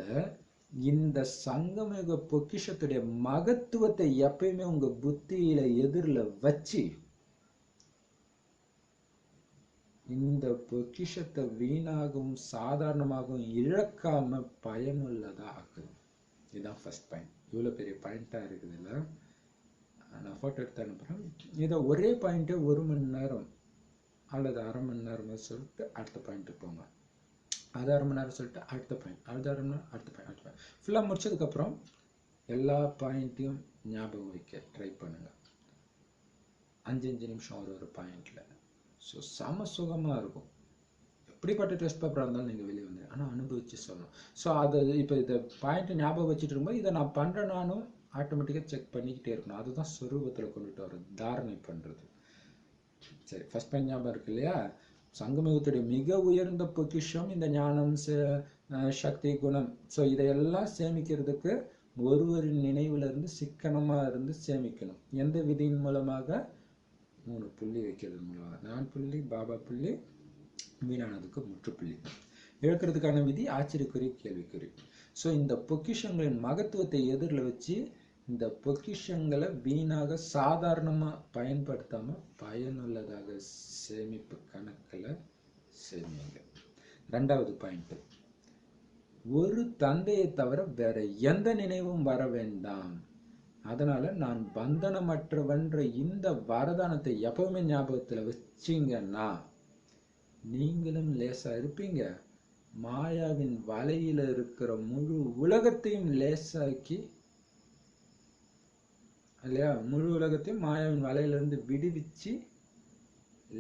[SPEAKER 1] இந்த சங்கமேக பொக்கிஷத்துடைய மகத்துவத்தை எப்பயுமே உங்க புத்தியில எதிரில் வச்சு இந்த பொக்கிஷத்தை வீணாகவும் சாதாரணமாகவும் இழக்காம பயனுள்ளதா ஆக்குது. இதுதான் ஃபர்ஸ்ட் பாயிண்ட். இவ்வளோ பெரிய பாயிண்டா இருக்குது. இல்லை, நான் ஃபோட்டோ எடுத்து அனுப்புகிறேன். இதை ஒரே பாயிண்ட்டே 1 மணி நேரம் அல்லது அரை மணி நேரம் சொல்லிட்டு அடுத்த பாயிண்ட்டுக்கு போங்க. அது அரை மணி நேரம் சொல்லிட்டு அடுத்த பாயிண்ட், அது அரை மணி நேரம் அடுத்த பாயிண்ட் ஃபுல்லாக முடிச்சதுக்கப்புறம் எல்லா பாயிண்ட்டையும் ஞாபகம் வைக்க ட்ரை பண்ணுங்க. 5 நிமிஷம் ஒரு பாயிண்ட்ல. ஸோ செம சுகமாக இருக்கும். எப்படிப்பட்ட டெஸ்ட் பேப்பராக இருந்தாலும் நீங்கள் வெளியே வந்து ஆனால் அனுபவிச்சு சொல்லணும். ஸோ அதை இப்போ இதை பாயிண்ட்டை ஞாபகம் வச்சுட்டு இருக்கும்போது இதை நான் பண்ணுறேன், நானும் ஆட்டோமேட்டிக்காக செக் பண்ணிக்கிட்டே இருக்கணும். அதுதான் சொரூபத்தில் கொண்டுட்டு வர்றது, தாரணை பண்ணுறது. சரி, ஃபர்ஸ்ட் பாயிண்ட் ஞாபகம் இருக்கு இல்லையா? சங்கமேகத்துடைய மிக உயர்ந்த பொக்கிஷம் இந்த ஞானம், சக்தி, குணம். ஸோ இதையெல்லாம் சேமிக்கிறதுக்கு ஒருவரின் நினைவுல இருந்து சிக்கனமாக இருந்து சேமிக்கணும். எந்த விதியின் மூலமாக? 3 புள்ளி வைக்கிறது மூலமாக. நான் புள்ளி, பாபா புள்ளி, வீணானதுக்கு முற்றுப்புள்ளி. இழக்கிறதுக்கான விதி ஆச்சரியக்குறி, கேள்விக்குறி. ஸோ இந்த பொக்கிஷங்களின் மகத்துவத்தை எதிரில் வச்சு இந்த பொக்கிஷங்களை வீணாக சாதாரணமாக பயன்படுத்தாமல் பயனுள்ளதாக சேமிப்பு கணக்கில் சேமிங்க. 2வது பாயிண்ட், ஒரு தந்தையை தவிர வேற எந்த நினைவும் வர வேண்டாம். அதனால நான் பந்தனமற்றவன்ற இந்த வரதானத்தை எப்பவுமே ஞாபகத்தில் வச்சிங்கன்னா நீங்களும் லேசா இருப்பீங்க. மாயாவின் வலையில இருக்கிற முழு உலகத்தையும் லேசாக்கி, இல்லையா, முழு உலகத்தையும் மாயாவின் வலையிலிருந்து விடுவிச்சு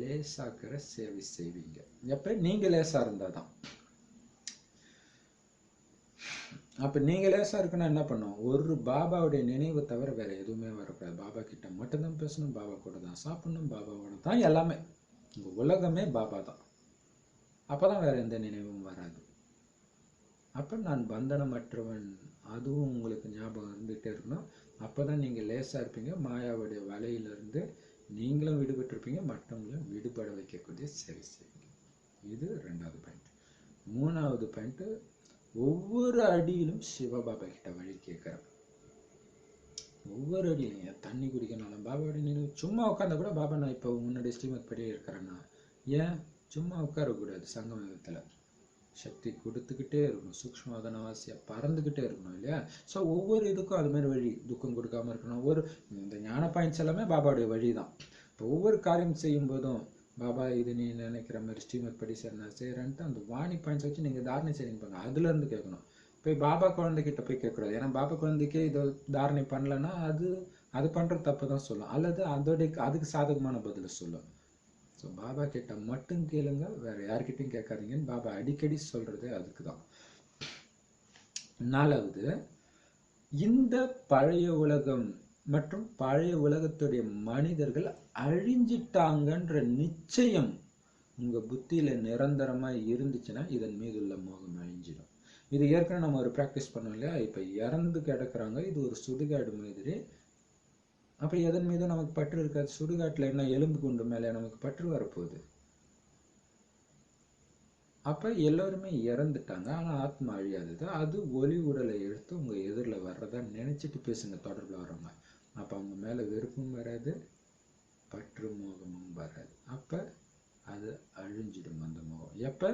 [SPEAKER 1] லேசாக்கிற சேவை செய்வீங்க. எப்ப? நீங்க லேசா இருந்தாதான். அப்ப நீங்க லேசா இருக்குன்னா என்ன பண்ணும்? ஒரு பாபாவுடைய நினைவை தவிர வேற எதுவுமே வரக்கூடாது. பாபா கிட்ட மட்டும்தான் பேசணும், பாபா கூட தான் சாப்பிடணும், பாபாவோட தான் எல்லாமே. உங்க உலகமே பாபா தான். அப்பதான் வேற எந்த நினைவும் வராது. அப்ப நான் பந்தனமற்றவன், அதுவும் உங்களுக்கு ஞாபகம் இருந்துகிட்டே இருக்கணும். அப்பதான் நீங்க லேசா இருப்பீங்க. மாயாவுடைய வலையிலிருந்து நீங்களும் விடுபட்டிருப்பீங்க, மற்றவங்களும் விடுபட வைக்கக்கூடிய சேவை செய்வீங்க. இது 2வது பாயிண்ட். 3வது பாயிண்ட், ஒவ்வொரு அடியிலும் சிவபாபா கிட்ட வழி கேட்கிறேன். ஒவ்வொரு அடியிலையும் தண்ணி குடிக்கணும், பாபாவுடைய நினைவு. சும்மா உட்காந்தா கூட பாபா நான் இப்போ முன்னாடி ஸ்ரீமத் படியே இருக்கிறேன்னா, ஏன் சும்மா உட்காரக்கூடாது? சங்கமேகத்தில் சக்தி கொடுத்துக்கிட்டே இருக்கணும், சூக்ஷ்மவதனவாசியாக பறந்துக்கிட்டே இருக்கணும் இல்லையா? ஸோ ஒவ்வொரு இதுக்கும் அது மாதிரி வழி. துக்கம் கொடுக்காம இருக்கணும். இந்த ஞான பாயிண்ட்ஸ் எல்லாமே பாபாவுடைய வழி தான். இப்போ ஒவ்வொரு காரியம் செய்யும் போதும் பாபா இது நீ நினைக்கிற மாதிரி ஸ்ரீமத் படி சார் நான் செய்கிறேன்ட்டு அந்த வாணி பாயிண்ட்ஸ் வச்சு நீங்கள் தாரணை செய்யுங்க. அதுலேருந்து கேட்கணும். போய் பாபா குழந்தைகிட்ட போய் கேட்கக்கூடாது. ஏன்னா பாபா குழந்தைக்கே இதை தாரணை பண்ணலைன்னா அது பண்ணுற தப்பு தான் சொல்லும், அல்லது அதுக்கு சாதகமான பதிலை சொல்லும். ஸோ பாபா கிட்ட மட்டும் கேளுங்க, வேற யார்கிட்டையும் கேட்காதீங்கன்னு பாபா அடிக்கடி சொல்றது அதுக்கு தான். 4வது, இந்த பழைய உலகம் மற்றும் பழைய உலகத்துடைய மனிதர்கள் அழிஞ்சிட்டாங்கன்ற நிச்சயம் உங்க புத்தியில நிரந்தரமா இருந்துச்சுன்னா இதன் மீது உள்ள மோகம் அழிஞ்சிடும். இது ஏற்கனவே நம்ம ஒரு ப்ராக்டிஸ் பண்ணோம் இல்லையா? இப்ப இறந்து கிடக்குறாங்க, இது ஒரு சுடுகாடு மாதிரி. அப்ப எதன் மீதும் நமக்கு பற்று இருக்காது. சுடுகாட்டுல என்ன எலும்பு குண்டு மேல நமக்கு பற்று வரப்போகுது? அப்ப எல்லோருமே இறந்துட்டாங்க, ஆனா ஆத்மா அழியாதது. அது ஒளி உடலை எடுத்து உங்க எதிரில் வர்றதா நினைச்சிட்டு பேசுங்க தொடர்புல வர்றவங்க. அப்ப அவங்க மேல வெறுப்பும் வராது, பற்று மோகமும் வராது. அப்ப அது அழிஞ்சிடும் அந்த மோகம். எப்ப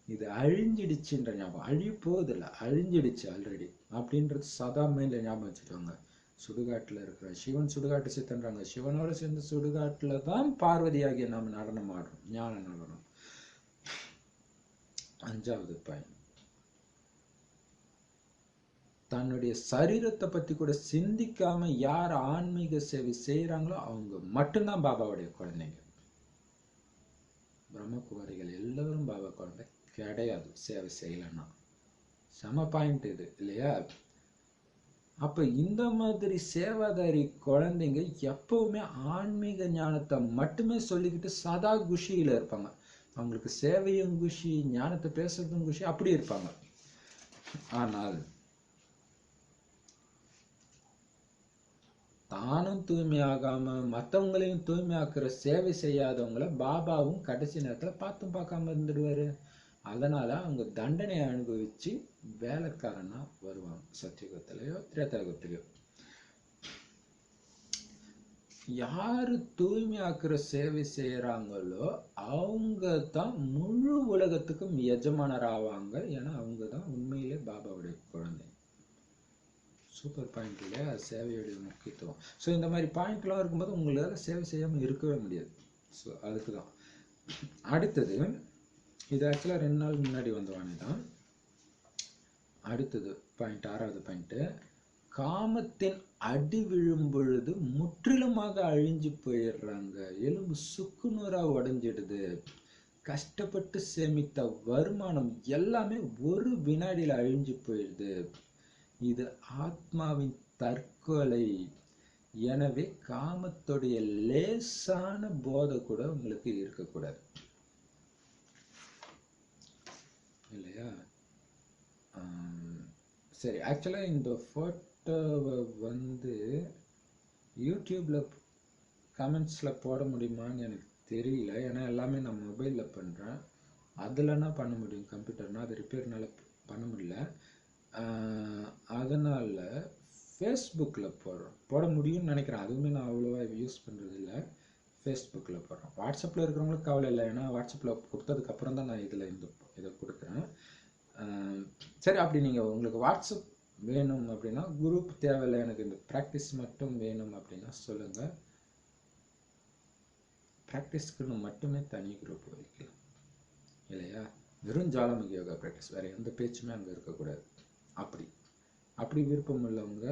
[SPEAKER 1] இது அழிஞ்சிடுச்சுன்ற ஞாபகம், அழிய போகுது இல்லை, அழிஞ்சிடுச்சு ஆல்ரெடி அப்படின்றது சதா மைண்ட்ல ஞாபகம் வச்சுக்கோங்க. சுடுகாட்டுல இருக்கிற சிவன் சுடுகாட்டு சித்தன்றாங்க, சிவனோட சேர்ந்து சுடுகாட்டுல தான் பார்வதி ஆகிய நாம நடனம் ஆடுறோம், ஞான நடனம். 5வது பாயிண்ட், தன்னுடைய சரீரத்தை பத்தி கூட சிந்திக்காம யார் ஆன்மீக சேவை செய்யறாங்களோ அவங்க மட்டும்தான் பாபாவுடைய குழந்தைங்க. பிரம்மகுமாரிகள் எல்லாரும் பாபா குழந்தை கிடையாது சேவை செய்யலன்னா. சம பாயிண்ட் இது இல்லையா? அப்ப இந்த மாதிரி சேவாதாரி குழந்தைங்க எப்பவுமே ஆன்மீக ஞானத்தை மட்டுமே சொல்லிக்கிட்டு சதா குஷியில இருப்பாங்க. அவங்களுக்கு சேவையும் குஷி, ஞானத்தை பேசுறதும் குஷி, அப்படி இருப்பாங்க. ஆனால் தானும் தூய்மையாகாம மற்றவங்களையும் தூய்மையாக்குற சேவை செய்யாதவங்களை பாபாவும் கடைசி நேரத்துல பார்த்தும் பார்க்காம இருந்துடுவாரு. அதனால அவங்க தண்டனை அனுபவிச்சு வேலைக்காரனா வருவாங்க, சத்தியுகத்திலேயோ திரேதாயுகத்திலேயோ. யாரு தூய்மையாக்குற சேவை செய்யறாங்களோ அவங்க தான் முழு உலகத்துக்கும் எஜமானர் ஆவாங்க. ஏன்னா அவங்க தான் உண்மையிலே பாபாவுடைய குழந்தை. சூப்பர் பாயிண்ட் இல்லையா? சேவையுடைய முக்கியத்துவம். ஸோ இந்த மாதிரி பாயிண்ட்லாம் இருக்கும்போது உங்களால் சேவை செய்யாமல் இருக்கவே முடியாது. ஸோ அதுக்கு தான். அடுத்தது, இது ஆக்சுவலாக 2 நாள் முன்னாடி வந்தவானே தான். அடுத்தது பாயிண்ட், 6வது பாயிண்ட்டு, காமத்தின் அடி விழும் பொழுது முற்றிலுமாக அழிஞ்சு போயிடுறாங்க. எலும்பு சுக்குநூறா உடஞ்சிடுது. கஷ்டப்பட்டு சேமித்த வருமானம் எல்லாமே ஒரு வினாடியில் அழிஞ்சு போயிடுது. இது ஆத்மாவின் தற்கொலை. எனவே காமத்துடைய லேசான போதை கூட உங்களுக்கு இருக்கக்கூடாது இல்லையா? சரி, ஆக்சுவலாக இந்த ஃபோட்டோவை யூடியூப்ல கமெண்ட்ஸில் போட முடியுமான்னு எனக்கு தெரியல. ஏன்னா எல்லாமே நான் மொபைலில் பண்ணுறேன். அதில்னா பண்ண முடியும், கம்ப்யூட்டர்னா அது ரிப்பேர்னால பண்ண முடியல. அதனால் ஃபேஸ்புக்கில் போட முடியும்னு நினைக்கிறேன். அதுவுமே நான் அவ்வளோவா யூஸ் பண்ணுறது இல்லை. ஃபேஸ்புக்கில் போடுறேன். வாட்ஸ்அப்பில் இருக்கிறவங்களுக்கு கவலை இல்லை, ஏன்னா வாட்ஸ்அப்பில் கொடுத்ததுக்கப்புறம் தான் நான் இதை கொடுக்குறேன். சரி, அப்படி நீங்கள் உங்களுக்கு வாட்ஸ்அப் வேணும் அப்படின்னா, குரூப் தேவையில்லை, எனக்கு இந்த ப்ராக்டிஸ் மட்டும் வேணும் அப்படின்னா சொல்லுங்கள். ப்ராக்டிஸ்க்குன்னு மட்டுமே தனி குரூப் வைக்கலாம் இல்லையா? வெறும் ஜுவாலாமுகி யோகா ப்ராக்டிஸ், வேறு எந்த பேச்சுமே அங்கே இருக்கக்கூடாது. அப்படி விருப்பம் உள்ளவங்க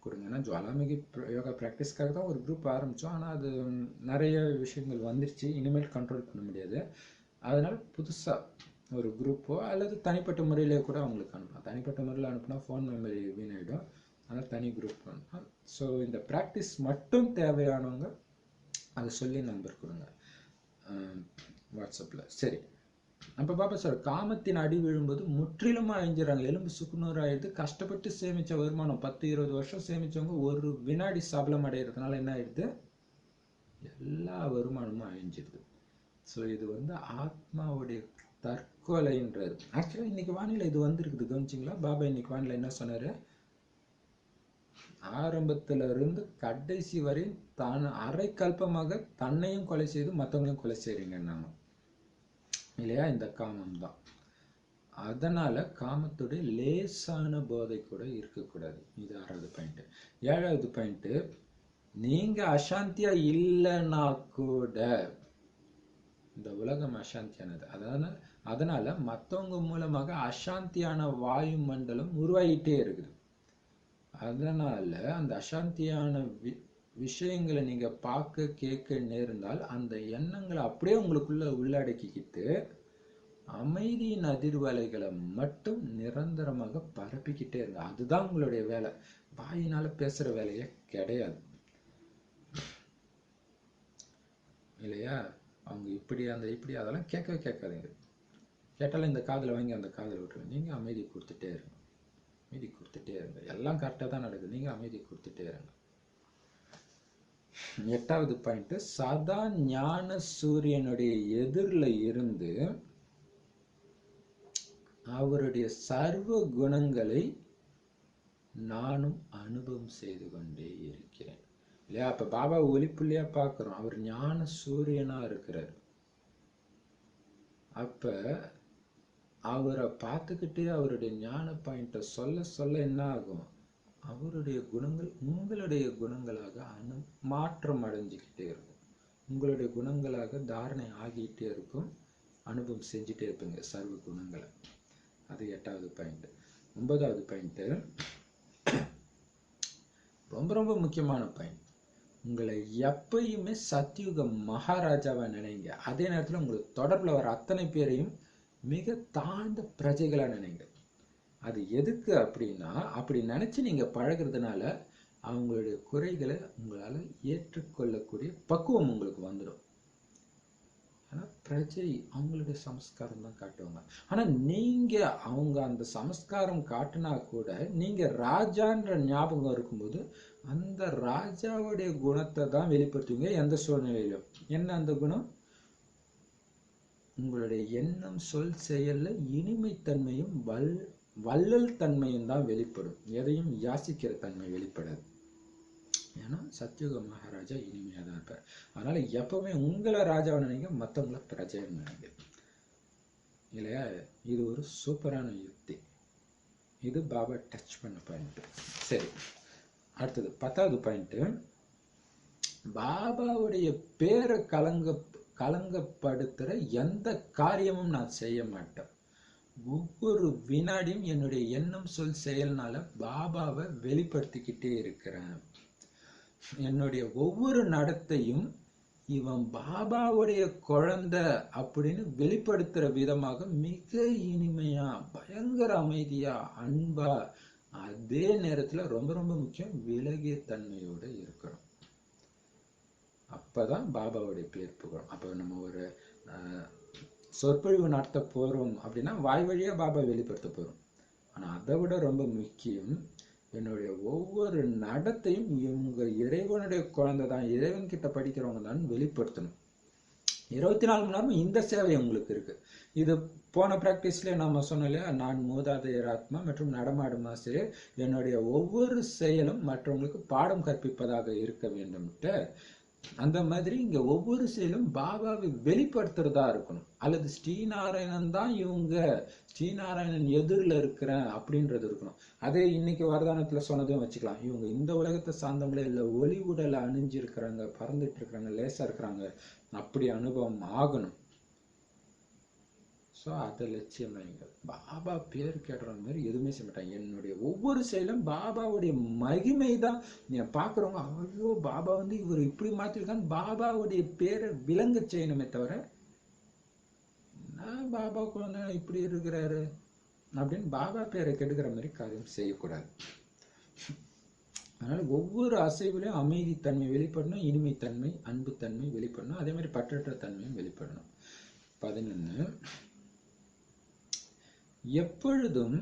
[SPEAKER 1] கொடுங்க. ஏன்னா ஜுவாலாமுகி யோகா ப்ராக்டிஸ்க்காக தான் ஒரு குரூப் ஆரம்பித்தோம். ஆனால் அது நிறைய விஷயங்கள் வந்துருச்சு, இனிமேல் கண்ட்ரோல் பண்ண முடியாது. அதனால் புதுசாக ஒரு குரூப்போ அல்லது தனிப்பட்ட முறையிலே கூட அவங்களுக்கு அனுப்பலாம். தனிப்பட்ட முறையில் அனுப்புனா ஃபோன் மெமரி வீணாயிடும். அதனால் தனி குரூப் அனுப்பலாம். ஸோ இந்த ப்ராக்டிஸ் மட்டும் தேவையானவங்க அதை சொல்லி நம்பர் கொடுங்க வாட்ஸ்அப்பில். சரி, அப்போ பாப்பா சார், காமத்தின் அடி விழும்போது முற்றிலுமா அழிஞ்சிடறாங்க, எலும்பு சுக்குநூறு ஆயிடுது. கஷ்டப்பட்டு சேமித்த வருமானம் 10-20 வருஷம் சேமித்தவங்க ஒரு வினாடி சபலம் அடைகிறதுனால என்ன ஆயிடுது? எல்லா வருமானமும் அழிஞ்சிடுது. ஸோ இது ஆத்மாவுடைய தற்கொலைன்றது. ஆக்சுவலாக இன்னைக்கு வானிலை இது வந்திருக்குது, கவனிச்சிங்களா? பாபா இன்னைக்கு வானிலை என்ன சொன்னார்? ஆரம்பத்துல இருந்து கடைசி வரை தான் அரை கல்பமாக தன்னையும் கொலை செய்து மற்றவங்களையும் கொலை செய்றீங்கன்னாங்க இல்லையா? இந்த காமம் தான். அதனால காமத்துடைய லேசான போதை கூட இருக்கக்கூடாது. இது 6வது பாயிண்ட். 7வது பாயிண்ட், நீங்க அசாந்தியா இல்லைன்னா கூட இந்த உலகம் அசாந்தியானது. அதனால மற்றவங்க மூலமாக அசாந்தியான வாயு மண்டலம் உருவாகிட்டே இருக்குது. அதனால அந்த அசாந்தியான விஷயங்களை நீங்க பார்க்க கேட்க நேர்ந்தால் அந்த எண்ணங்களை அப்படியே உங்களுக்குள்ள உள்ளடக்கிக்கிட்டு அமைதியின் அதிர்வலைகளை மட்டும் நிரந்தரமாக பரப்பிக்கிட்டே இருங்க. அதுதான் உங்களுடைய வேலை. வாயினால பேசுற வேலையே கிடையாது இல்லையா? அவங்க இப்படி அந்த இப்படி அதெல்லாம் கேட்கவே கேட்காதீங்க. கேட்டாலும் இந்த காதில் வாங்கி அந்த காதில் விட்டுருங்க. நீங்கள் அமைதி கொடுத்துட்டே இருங்க. அமைதி கொடுத்துட்டே இருங்க. எல்லாம் கரெக்டாக தான் நடக்குது. நீங்கள் அமைதி கொடுத்துட்டே இருங்க. 8வது பாயிண்ட், சதா ஞான சூரியனுடைய எதிரில் இருந்து அவருடைய சர்வ குணங்களை நானும் அனுபவம் செய்து கொண்டே இருக்கிறேன் இல்லையா? அப்ப பாபா ஒளிப்புள்ளியா பார்க்கிறோம். அவர் ஞான சூரியனா இருக்கிறார். அப்ப அவரை பார்த்துக்கிட்டே அவருடைய ஞான பாயிண்ட சொல்ல சொல்ல என்ன ஆகும்? அவருடைய குணங்கள் உங்களுடைய குணங்களாக மாற்றம் அடைஞ்சுக்கிட்டே இருக்கும். உங்களுடைய குணங்களாக தாரணை ஆகிட்டே இருக்கும். அனுபவம் செஞ்சுட்டே இருப்பீங்க சர்வ குணங்களை. அது 8வது பாயிண்ட். 9வது பாயிண்ட் ரொம்ப ரொம்ப முக்கியமான பாயிண்ட். உங்களை எப்பயுமே சத்யுக மகாராஜாவை நினைங்க. அதே நேரத்தில் உங்களுக்கு தொடர்பில் வர அத்தனை பேரையும் மிக தாழ்ந்த பிரஜைகளா நினைங்க. அது எதுக்கு அப்படின்னா, அப்படி நினைச்சு நீங்க பழகிறதுனால அவங்களுடைய குறைகளை உங்களால ஏற்றுக்கொள்ளக்கூடிய பக்குவம் உங்களுக்கு வந்துடும். ஆனா பிரஜை அவங்களுடைய சமஸ்காரம் தான் காட்டுவாங்க. ஆனா நீங்க அவங்க அந்த சமஸ்காரம் காட்டினா கூட நீங்க ராஜான்ற ஞாபகம் இருக்கும்போது அந்த ராஜாவுடைய குணத்தை தான் வெளிப்படுத்துவீங்க எந்த சூழ்நிலையிலும். என்ன அந்த குணம்? உங்களுடைய எண்ணம் சொல் செயல்ல இனிமைத்தன்மையும் வள்ளல் தன்மையும் தான் வெளிப்படும். எதையும் யாசிக்கிற தன்மை வெளிப்படாது. ஏன்னா சத்யுக மகாராஜா இனிமையா தான் இருப்பார். அதனால எப்பவுமே உங்களை ராஜாவை நினைங்க, மற்றவங்களை பிரஜைன்னு நினைங்க இல்லையா? இது ஒரு சூப்பரான யுக்தி. இது பாபா டச் பண்ண பாயிண்ட். சரி, அடுத்தது 10வது பாயிண்ட். பாபாவுடைய பேரை கலங்கப்படுத்துற எந்த காரியமும் நான் செய்ய மாட்டேன். ஒவ்வொரு வினாடியும் என்னுடைய எண்ணம் சொல் செயல்னால பாபாவை வெளிப்படுத்திக்கிட்டே இருக்கிறேன். என்னுடைய ஒவ்வொரு நடத்தையும் இவன் பாபாவுடைய குழந்தை அப்படின்னு வெளிப்படுத்துற விதமாக மிக இனிமையா, பயங்கர அமைதியா, அன்பா, அதே நேரத்துல ரொம்ப ரொம்ப முக்கியம் விலகிய தன்மையோட இருக்கணும். அப்பதான் பாபாவுடைய பேர் புகழும். அப்ப நம்ம ஒரு சொற்பொழிவு நடத்த போறோம் அப்படின்னா வாய் வழியா பாபா வெளிப்படுத்த போறோம். ஆனா அதை விட ரொம்ப முக்கியம் என்னுடைய ஒவ்வொரு நடத்தையும் இவங்க இறைவனுடைய குழந்தை தான், இறைவன் கிட்ட படிக்கிறவங்க தான் வெளிப்படுத்தணும். 24 மணி நேரமும் இந்த சேவை உங்களுக்கு இருக்கு. இது போன பிராக்டிஸ்ல நாம சொன்னோம் இல்லையா? நான் மூதாதையர் ஆத்மா மற்றும் நடமாடும் ஆசிரியர், என்னுடைய ஒவ்வொரு செயலும் மற்றவங்களுக்கு பாடம் கற்பிப்பதாக இருக்க வேண்டும்ட்டு. அந்த மாதிரி இங்க ஒவ்வொரு செயலும் பாபாவை வெளிப்படுத்துறதா இருக்கணும். அல்லது ஸ்ரீநாராயணன் தான் இவங்க, ஸ்ரீநாராயணன் எதிரில் இருக்கிறேன் அப்படின்றது இருக்கணும். அதே இன்னைக்கு வரதானத்துல சொன்னதும் வச்சுக்கலாம். இவங்க இந்த உலகத்தை சார்ந்தவங்களே இல்லை, ஒளி உடலை அணிஞ்சிருக்கிறாங்க, பறந்துட்டு இருக்கிறாங்க, லேசா இருக்கிறாங்க, அப்படி அனுபவம் ஆகணும். ஸோ அதை லட்சியம் வைங்க. பாபா பேர் கேட்டுற மாதிரி எதுவுமே செய்ய மாட்டாங்க. என்னுடைய ஒவ்வொரு செயலும் பாபாவுடைய மகிமை தான். நீங்க பார்க்குறவங்க ஐயோ பாபா வந்து இவர் இப்படி மாற்றிருக்கான்னு பாபாவுடைய பேரை விளங்க செய்யணுமே தவிர, நான் பாபா குழந்தை இப்படி இருக்கிறாரு அப்படின்னு பாபா பேரை கெடுக்கிற மாதிரி காரியம் செய்யக்கூடாது. அதனால ஒவ்வொரு அசைவிலையும் அமைதித்தன்மை வெளிப்படணும், இனிமைத்தன்மை, அன்புத்தன்மை வெளிப்படணும், அதே மாதிரி பற்றற்ற தன்மையும் வெளிப்படணும். 11, எப்பொழுதும்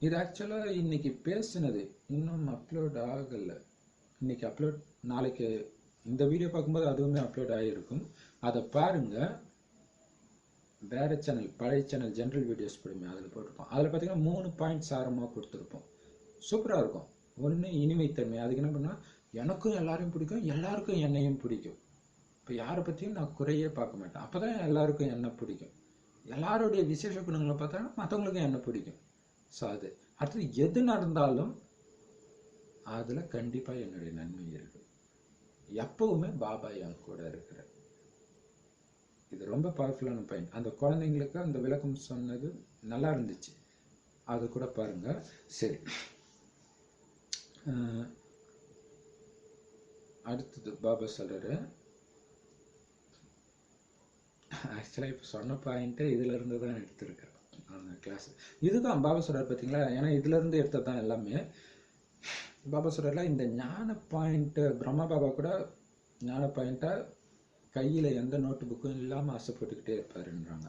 [SPEAKER 1] இது ஆக்சுவலாக இன்னைக்கு பேசுனது இன்னும் அப்லோட் ஆகலை. இன்னைக்கு அப்லோட், நாளைக்கு இந்த வீடியோ பார்க்கும்போது அதுவுமே அப்லோட் ஆகிருக்கும். அதை பாருங்க. வேற சேனல், பழைய சேனல் ஜென்ரல் வீடியோஸ் போடுமே, அதில் போட்டிருப்போம். அதில் பார்த்தீங்கன்னா 3 பாயிண்ட் சாரமாக கொடுத்துருப்போம். சூப்பராக இருக்கும். ஒன்று இனிமைத்தன்மை. அதுக்கு என்ன பண்ணால் எனக்கும் எல்லாரையும் பிடிக்கும், எல்லாருக்கும் என்னையும் பிடிக்கும். இப்போ யாரை பற்றியும் நான் குறையே பார்க்க மாட்டேன். அப்போ தான் எல்லாருக்கும் என்ன பிடிக்கும். எல்லாருடைய விசேஷ குணங்களை பார்த்தாலும் மற்றவங்களுக்கும் என்ன பிடிக்கும். ஸோ அது அடுத்தது எது நடந்தாலும் அதில் கண்டிப்பாக என்னுடைய நன்மை இருக்கு. எப்பவுமே பாபா என் கூட இருக்கிறார். இது ரொம்ப பவர்ஃபுல்லான பாயிண்ட். அந்த குழந்தைங்களுக்கு அந்த விளக்கம் சொன்னது நல்லா இருந்துச்சு, அது கூட பாருங்க. சரி, அடுத்தது பாபா சொல்றாரு, ஆக்சுவலாக இப்போ சொன்ன பாயிண்ட்டே இதுல இருந்து தான் எடுத்திருக்கேன் அந்த கிளாஸ். இதுதான் பாபா சொல்றாரு பார்த்தீங்களா, ஏன்னா இதுல இருந்து எடுத்தது தான் எல்லாமே. பாபா சொல்றாருல, இந்த ஞான பாயிண்ட் பிரம்மா பாபா கூட ஞான பாயிண்ட்டை கையில் எந்த நோட்டு புக்கும் இல்லாமல் ஆசைப்பட்டுக்கிட்டே இருப்பாருன்றாங்க.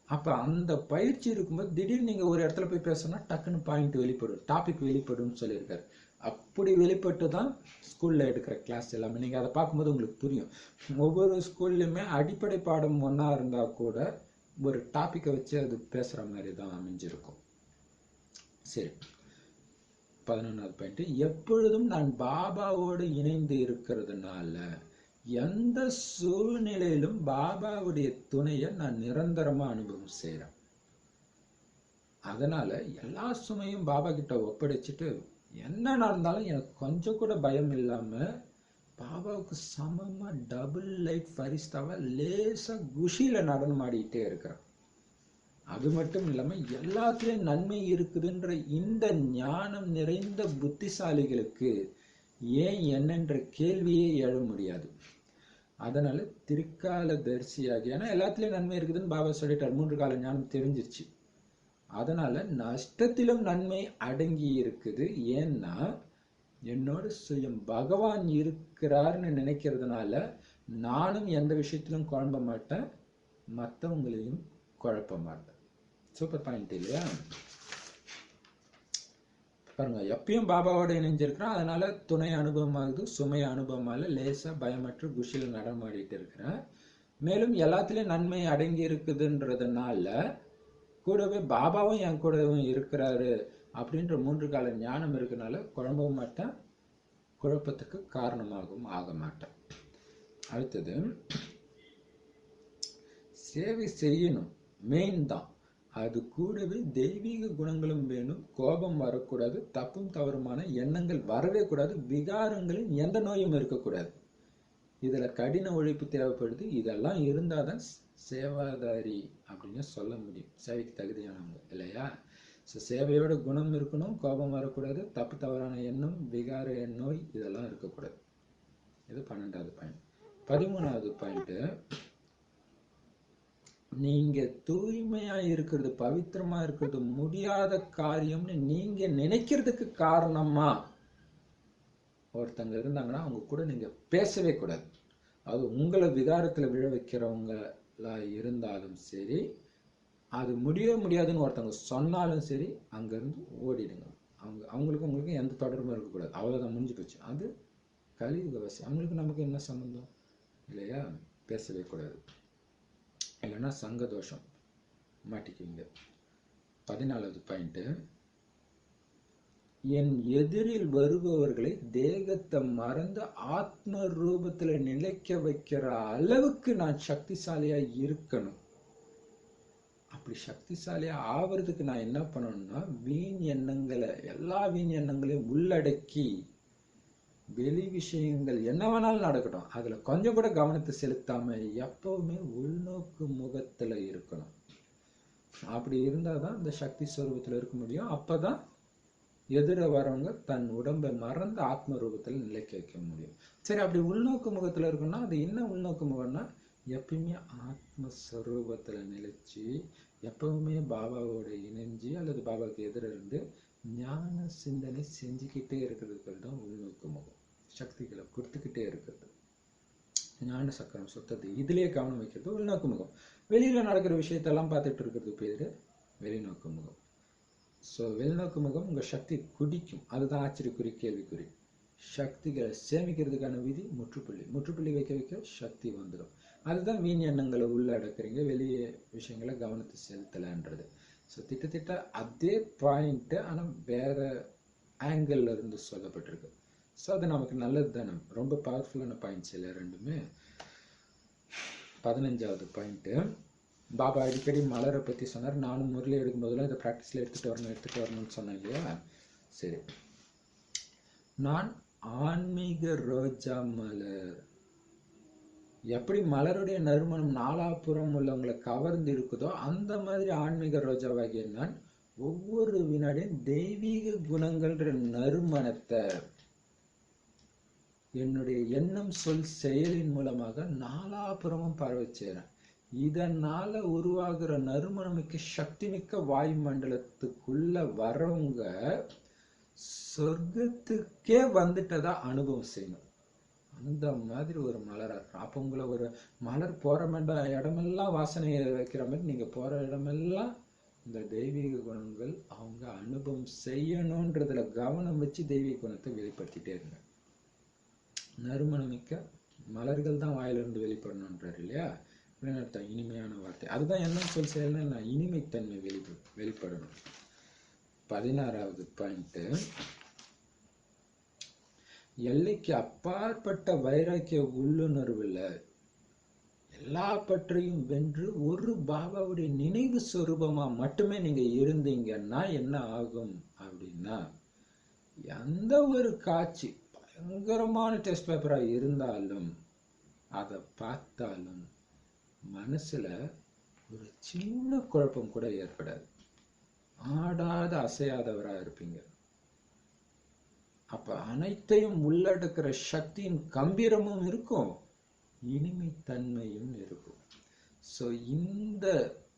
[SPEAKER 1] அப்போ அந்த பயிற்சி இருக்கும்போது திடீர்னு நீங்கள் ஒரு இடத்துல போய் பேசணும்னா டக்குன்னு பாயிண்ட் வெளிப்படும், டாபிக் வெளிப்படும்னு சொல்லியிருக்காரு. அப்படி வெளிப்பட்டு தான் ஸ்கூலில் எடுக்கிற கிளாஸ் எல்லாமே. நீங்கள் அதை பார்க்கும்போது உங்களுக்கு புரியும். ஒவ்வொரு ஸ்கூல்லையுமே அடிப்படை பாடம் ஒன்றா இருந்தால் கூட ஒரு டாப்பிக்கை வச்சு அது பேசுகிற மாதிரி தான் அமைஞ்சிருக்கும். சரி, 11வது பாயிண்ட், எப்பொழுதும் நான் பாபாவோடு இணைந்து இருக்கிறதுனால எந்த சூழ்நிலையிலும் பாபாவுடைய துணையை நான் நிரந்தரமா அனுபவம் செய்யறேன். அதனால எல்லா சுமையும் பாபா கிட்ட ஒப்படைச்சிட்டு என்ன நடந்தாலும் எனக்கு கொஞ்சம் கூட பயம் இல்லாம பாபாவுக்கு சமமா டபுள் லைட் ஃபரிஸ்தாவா லேசா குஷியில நடனம் ஆடிக்கிட்டே இருக்கிறேன். அது மட்டும் இல்லாம எல்லாத்துலயும் நன்மை இருக்குதுன்ற இந்த ஞானம் நிறைந்த புத்திசாலிகளுக்கு ஏன் என்னன்ற கேள்வியே எழ முடியாது. அதனால திரிகால தரிசியாகி, ஏன்னா எல்லாத்துலயும் நன்மை இருக்குதுன்னு பாபா சொல்லிட்டார், 3 கால ஞானம் தெரிஞ்சிருச்சு. அதனால நஷ்டத்திலும் நன்மை அடங்கி இருக்குது. ஏன்னா என்னோட சுயம் பகவான் இருக்கிறார்னு நினைக்கிறதுனால நானும் எந்த விஷயத்திலும் குழம்ப மாட்டேன், மற்றவங்களையும் குழப்ப மாட்டேன். சூப்பர் பாயிண்ட் இல்லையா? பாருங்க, எப்பயும் பாபாவோட இணைஞ்சிருக்கிறேன், அதனால துணை அனுபவமாகுது, சுமை அனுபவமால லேசா பயமற்ற குஷியில் நடமாடிட்டு இருக்கிறேன். மேலும் எல்லாத்துலயும் நன்மை அடங்கி இருக்குதுன்றதுனால கூடவே பாபாவும் என் கூடவும் இருக்கிறாரு அப்படின்ற 3 கால ஞானம் இருக்கிறதுனால குழம்பவும் மாட்டேன், குழப்பத்துக்கு காரணமாகவும் ஆக மாட்டேன். அடுத்தது, சேவை செய்யணும் மெயின் தான், அது கூடவே தெய்வீக குணங்களும் வேணும். கோபம் வரக்கூடாது, தப்பும் தவறுமான எண்ணங்கள் வரவே கூடாது, விகாரங்களின் எந்த நோயும் இருக்கக்கூடாது. இதுல கடின உழைப்பு தேவைப்படுது. இதெல்லாம் இருந்தாதான் சேவாதாரி அப்படின்னு சொல்ல முடியும், சேவைக்கு தகுதியானவங்க இல்லையா? ஸோ சேவையோட குணம் இருக்கணும், கோபம் வரக்கூடாது, தப்பு தவறான எண்ணம், விகார நோய் இதெல்லாம் இருக்கக்கூடாது. இது 12வது பாயிண்ட். 13வது பாயிண்ட், நீங்க தூய்மையா இருக்கிறது, பவித்திரமா இருக்கிறது முடியாத காரியம்னு நீங்க நினைக்கிறதுக்கு காரணமா ஒருத்தங்க இருந்தாங்கன்னா அவங்க கூட நீங்க பேசவே கூடாது. அது உங்களை விகாரத்துல விழ வைக்கிறவங்களா இருந்தாலும் சரி, அது முடியவே முடியாதுன்னு ஒருத்தவங்க சொன்னாலும் சரி, அங்கிருந்து ஓடிடுங்க. அவங்களுக்கும் உங்களுக்கும் எந்த தொடர்பும் இருக்கக்கூடாது. அவ்வளவுதான், முடிஞ்சு போச்சு. அது கலியுகவாசி, அவங்களுக்கு நமக்கு என்ன சம்பந்தம் இல்லையா? பேசவே கூடாது, இல்லைன்னா சங்க தோஷம் மாட்டிக்குவீங்க. 14வது பாயிண்ட், என் எதிரில் வருபவர்களை தேகத்தை மறந்து ஆத்ம ரூபத்துல நிலைக்க வைக்கிற அளவுக்கு நான் சக்திசாலியா இருக்கணும். அப்படி சக்திசாலியா ஆவறதுக்கு நான் என்ன பண்ணணும்னா, வீண் எண்ணங்களை, எல்லா வீண் எண்ணங்களையும் உள்ளடக்கி, வெளி விஷயங்கள் என்ன வேணாலும் நடக்கட்டும், அதுல கொஞ்சம் கூட கவனத்தை செலுத்தாம எப்பவுமே உள்நோக்கு முகத்துல இருக்கணும். அப்படி இருந்தாதான் இந்த சக்தி ஸ்வரூபத்துல இருக்க முடியும். அப்பதான் எதிர வரவங்க தன் உடம்பை மறந்து ஆத்ம ரூபத்துல நிலைக்க வைக்க முடியும். சரி, அப்படி உள்நோக்கு முகத்துல இருக்குன்னா அது என்ன உள்நோக்கு முகம்னா, எப்பயுமே ஆத்மஸ்வரூபத்துல நிலைச்சு எப்பவுமே பாபாவோட இணைஞ்சு அல்லது பாபாவுக்கு எதிர இருந்து ஞான சிந்தனை செஞ்சுக்கிட்டே இருக்கிறதுக்கு தான் உள்நோக்கு முகம். சக்திகளை கொடுத்துக்கிட்டே இருக்கிறது, ஞான சக்கரம் சுத்தது, இதுலயே கவனம் வைக்கிறது உள்நோக்கு முகம். வெளியில நடக்கிற விஷயத்தெல்லாம் பார்த்துட்டு இருக்கிறது பேரு வெளிநோக்கு முகம். ஸோ வெளிநோக்கு முகம் உங்க சக்தி குடிக்கும், அதுதான் ஆச்சரியக்குறி, கேள்விக்குறி. சக்திகளை சேமிக்கிறதுக்கான விதி முற்றுப்புள்ளி, முற்றுப்புள்ளி வைக்க வைக்க சக்தி வந்துடும். அதுதான் வீண் எண்ணங்களை உள்ளடக்குறீங்க, வெளியே விஷயங்களை கவனத்தை செலுத்தலைன்றது. ஸோ திட்டத்திட்ட அதே பாயிண்ட், ஆனால் வேற ஆங்கிள் இருந்து சொல்லப்பட்டிருக்கு. ஸோ அது நமக்கு நல்லது தானே, ரொம்ப பவர்ஃபுல்லான பாயிண்ட்ஸ் இல்லை ரெண்டுமே. 15வது பாயிண்ட், பாபா அடிக்கடி மலரை பற்றி சொன்னார். நானும் முரளி எடுக்கும் போதெல்லாம் இதை ப்ராக்டிஸில் எடுத்துகிட்டு வரணும்னு சொன்னேன் இல்லையா? சரி, நான் ஆன்மீக ரோஜா மலர். எப்படி மலருடைய நறுமணம் நாலாபுறம் உள்ளவங்களை கவர்ந்து இருக்குதோ அந்த மாதிரி ஆன்மீக ரோஜாவாகிய நான் ஒவ்வொரு வினாடியும் தெய்வீக குணங்கள்ன்ற நறுமணத்தை என்னுடைய எண்ணம் சொல் செயலின் மூலமாக நாலாபுறமும் பரவ செய்கிறேன். இதனால உருவாகிற நறுமணமிக்க சக்தி மிக்க வாயுமண்டலத்துக்குள்ள வரவங்க சொர்க்கத்துக்கே வந்துட்டதா அனுபவம் செய்யணும். அந்த மாதிரி ஒரு மலரா இருக்கும். அப்போ உங்களை ஒரு மலர் போற இடமெல்லாம் வாசனையை வைக்கிற மாதிரி நீங்க போற இடமெல்லாம் இந்த தெய்வீக குணங்கள் அவங்க அனுபவம் செய்யணும்ன்றதுல கவனம் வச்சு தெய்வீக குணத்தை வெளிப்படுத்திட்டே இருங்க. நறுமணமிக்க மலர்கள் தான் வாயிலிருந்து வெளிப்படணுன்றாரு இல்லையா? அர்த்தம் இனிமையான வார்த்தை. அதுதான் என்ன சொல் செயல்னா இனிமைத்தன்மை வெளிப்படணும். 16வது பாயிண்ட், எல்லைக்கு அப்பாற்பட்ட வைராக்கிய உள்ளுணர்வுல எல்லா பற்றையும் வென்று ஒரு பாபாவுடைய நினைவு சொரூபமா மட்டுமே நீங்க இருந்தீங்கன்னா என்ன ஆகும் அப்படின்னா, எந்த ஒரு காட்சி பயங்கரமான டெஸ்ட் பேப்பரா இருந்தாலும் அதை பார்த்தாலும் மனசுல ஒரு சின்ன குழப்பம் கூட ஏற்படாது. ஆடாத அசையாதவரா இருப்பீங்க. அப்ப அனைத்தையும் உள்ளடக்கிற சக்தியின் கம்பீரமும் இருக்கும், இனிமைத்தன்மையும் இருக்கும். ஸோ இந்த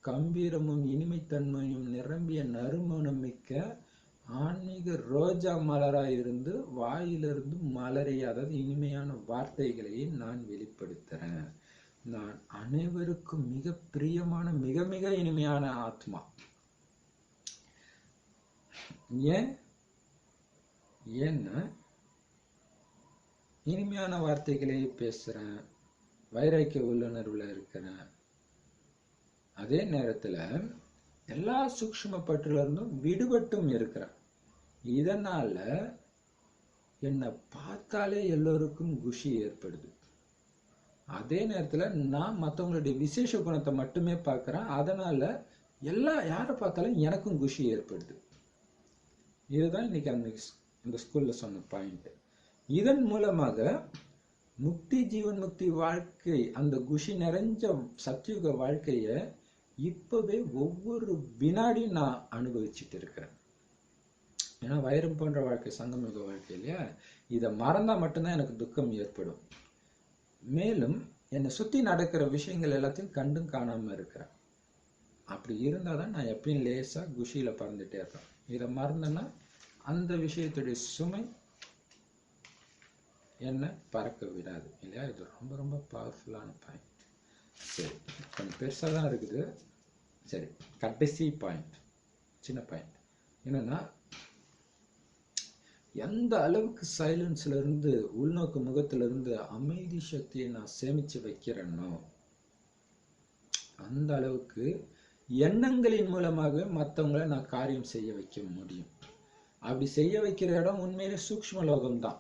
[SPEAKER 1] கம்பீரமும் இனிமைத்தன்மையும் நிரம்பிய நறுமணமிக்க ஆன்மீக ரோஜா மலராய் இருந்து வாயிலிருந்து மலரைய, அதாவது இனிமையான வார்த்தைகளையே நான் வெளிப்படுத்துறேன். நான் அனைவருக்கும் மிக பிரியமான மிக மிக இனிமையான ஆத்மா. ஏன்னா இனிமையான வார்த்தைகளையே பேசுறேன், வைராக்கிய உள்ளுணர்வுல இருக்கிறேன். அதே நேரத்துல எல்லா சூக்ஷ்ம பற்றுல இருந்தும் விடுபட்டும் இருக்கிறேன். இதனால என்னை பார்த்தாலே எல்லோருக்கும் குஷி ஏற்படுது. அதே நேரத்துல நான் மற்றவங்களுடைய விசேஷ குணத்தை மட்டுமே பார்க்கிறேன். அதனால யாரை பார்த்தாலும் எனக்கும் குஷி ஏற்படுது. இதுதான் இன்னைக்கு அந்த ஸ்கூல்ல சொன்ன பாயிண்ட். இதன் மூலமாக முக்தி ஜீவன் முக்தி வாழ்க்கை, அந்த குஷி நிறைஞ்ச சத்யுக வாழ்க்கைய இப்பவே ஒவ்வொரு வினாடியும் நான் அனுபவிச்சுட்டு இருக்கிறேன். ஏன்னா வைரம் போன்ற வாழ்க்கை சங்கமயுக வாழ்க்கை இல்லையா? இதை மறந்தா மட்டும்தான் எனக்கு துக்கம் ஏற்படும். மேலும் என்னை சுத்தி நடக்கிற விஷயங்கள் எல்லாத்தையும் கண்டும் காணாம இருக்கிறேன். அப்படி இருந்தாதான் நான் எப்பயும் லேசா குஷியில பறந்துட்டே இருக்கேன். இதை மறந்தேன்னா அந்த விஷயத்துடைய சுமை என்ன பறக்க விடாது இல்லையா? இது ரொம்ப ரொம்ப பவர்ஃபுல்லான பாயிண்ட். சரி, கொஞ்சம் பெருசாக தான் இருக்குது. சரி, கடைசி பாயிண்ட், சின்ன பாயிண்ட் என்னன்னா, எந்த அளவுக்கு சைலன்ஸ்ல இருந்து உள்நோக்கு முகத்துல இருந்து அமைதி சக்தியை நான் சேமிச்சு வைக்கிறேனோ அந்த அளவுக்கு எண்ணங்களின் மூலமாக மற்றவங்களை நான் காரியம் செய்ய வைக்க முடியும். அப்படி செய்ய வைக்கிற இடம் உண்மையிலே சூக்ஷ்ம லோகம் தான்.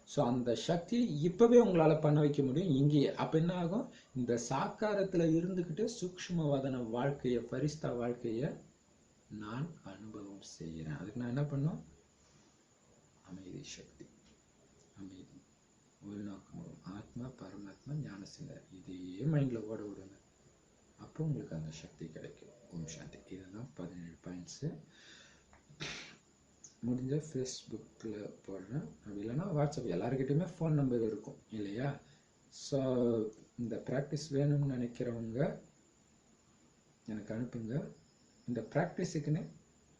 [SPEAKER 1] ஸோ அந்த சக்தியை இப்பவே உங்களால பண்ண வைக்க முடியும் இங்கேயே. அப்ப என்ன ஆகும், இந்த சாக்காரத்துல இருந்துகிட்டு சூக்ஷ்மவாதன வாழ்க்கைய, பரிஸ்தா வாழ்க்கைய நான் அனுபவம் செய்கிறேன். அதுக்கு நான் என்ன பண்ணும், அமைதி சக்தி, அமைதி, உள்நோக்கம், ஆத்மா பரமாத்மா ஞான சிந்தனை, இதையே மைண்ட்ல ஓட விடுங்க. அப்போ உங்களுக்கு அந்த சக்தி கிடைக்கும். ஓம் சாந்தி. இதுதான் 17 பாயிண்ட்ஸு. முடிஞ்ச ஃபேஸ்புக்கில் போடுறேன், அப்படி இல்லைன்னா வாட்ஸ்அப், எல்லாருக்கிட்டையுமே ஃபோன் நம்பர் இருக்கும் இல்லையா? ஸோ இந்த ப்ராக்டிஸ் வேணும்னு நினைக்கிறவங்க எனக்கு அனுப்புங்க. இந்த ப்ராக்டிஸுக்குன்னு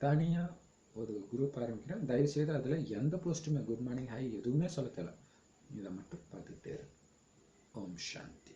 [SPEAKER 1] தனியாக ஒரு குரூப் ஆரம்பிக்கிறேன். தயவுசெய்து அதில் எந்த போஸ்ட்டுமே குட் மார்னிங் ஹாய் எதுவுமே சொல்ல தேவை, இதை மட்டும் பார்த்துக்கிட்டே இருக்கு. ஓம் சாந்தி.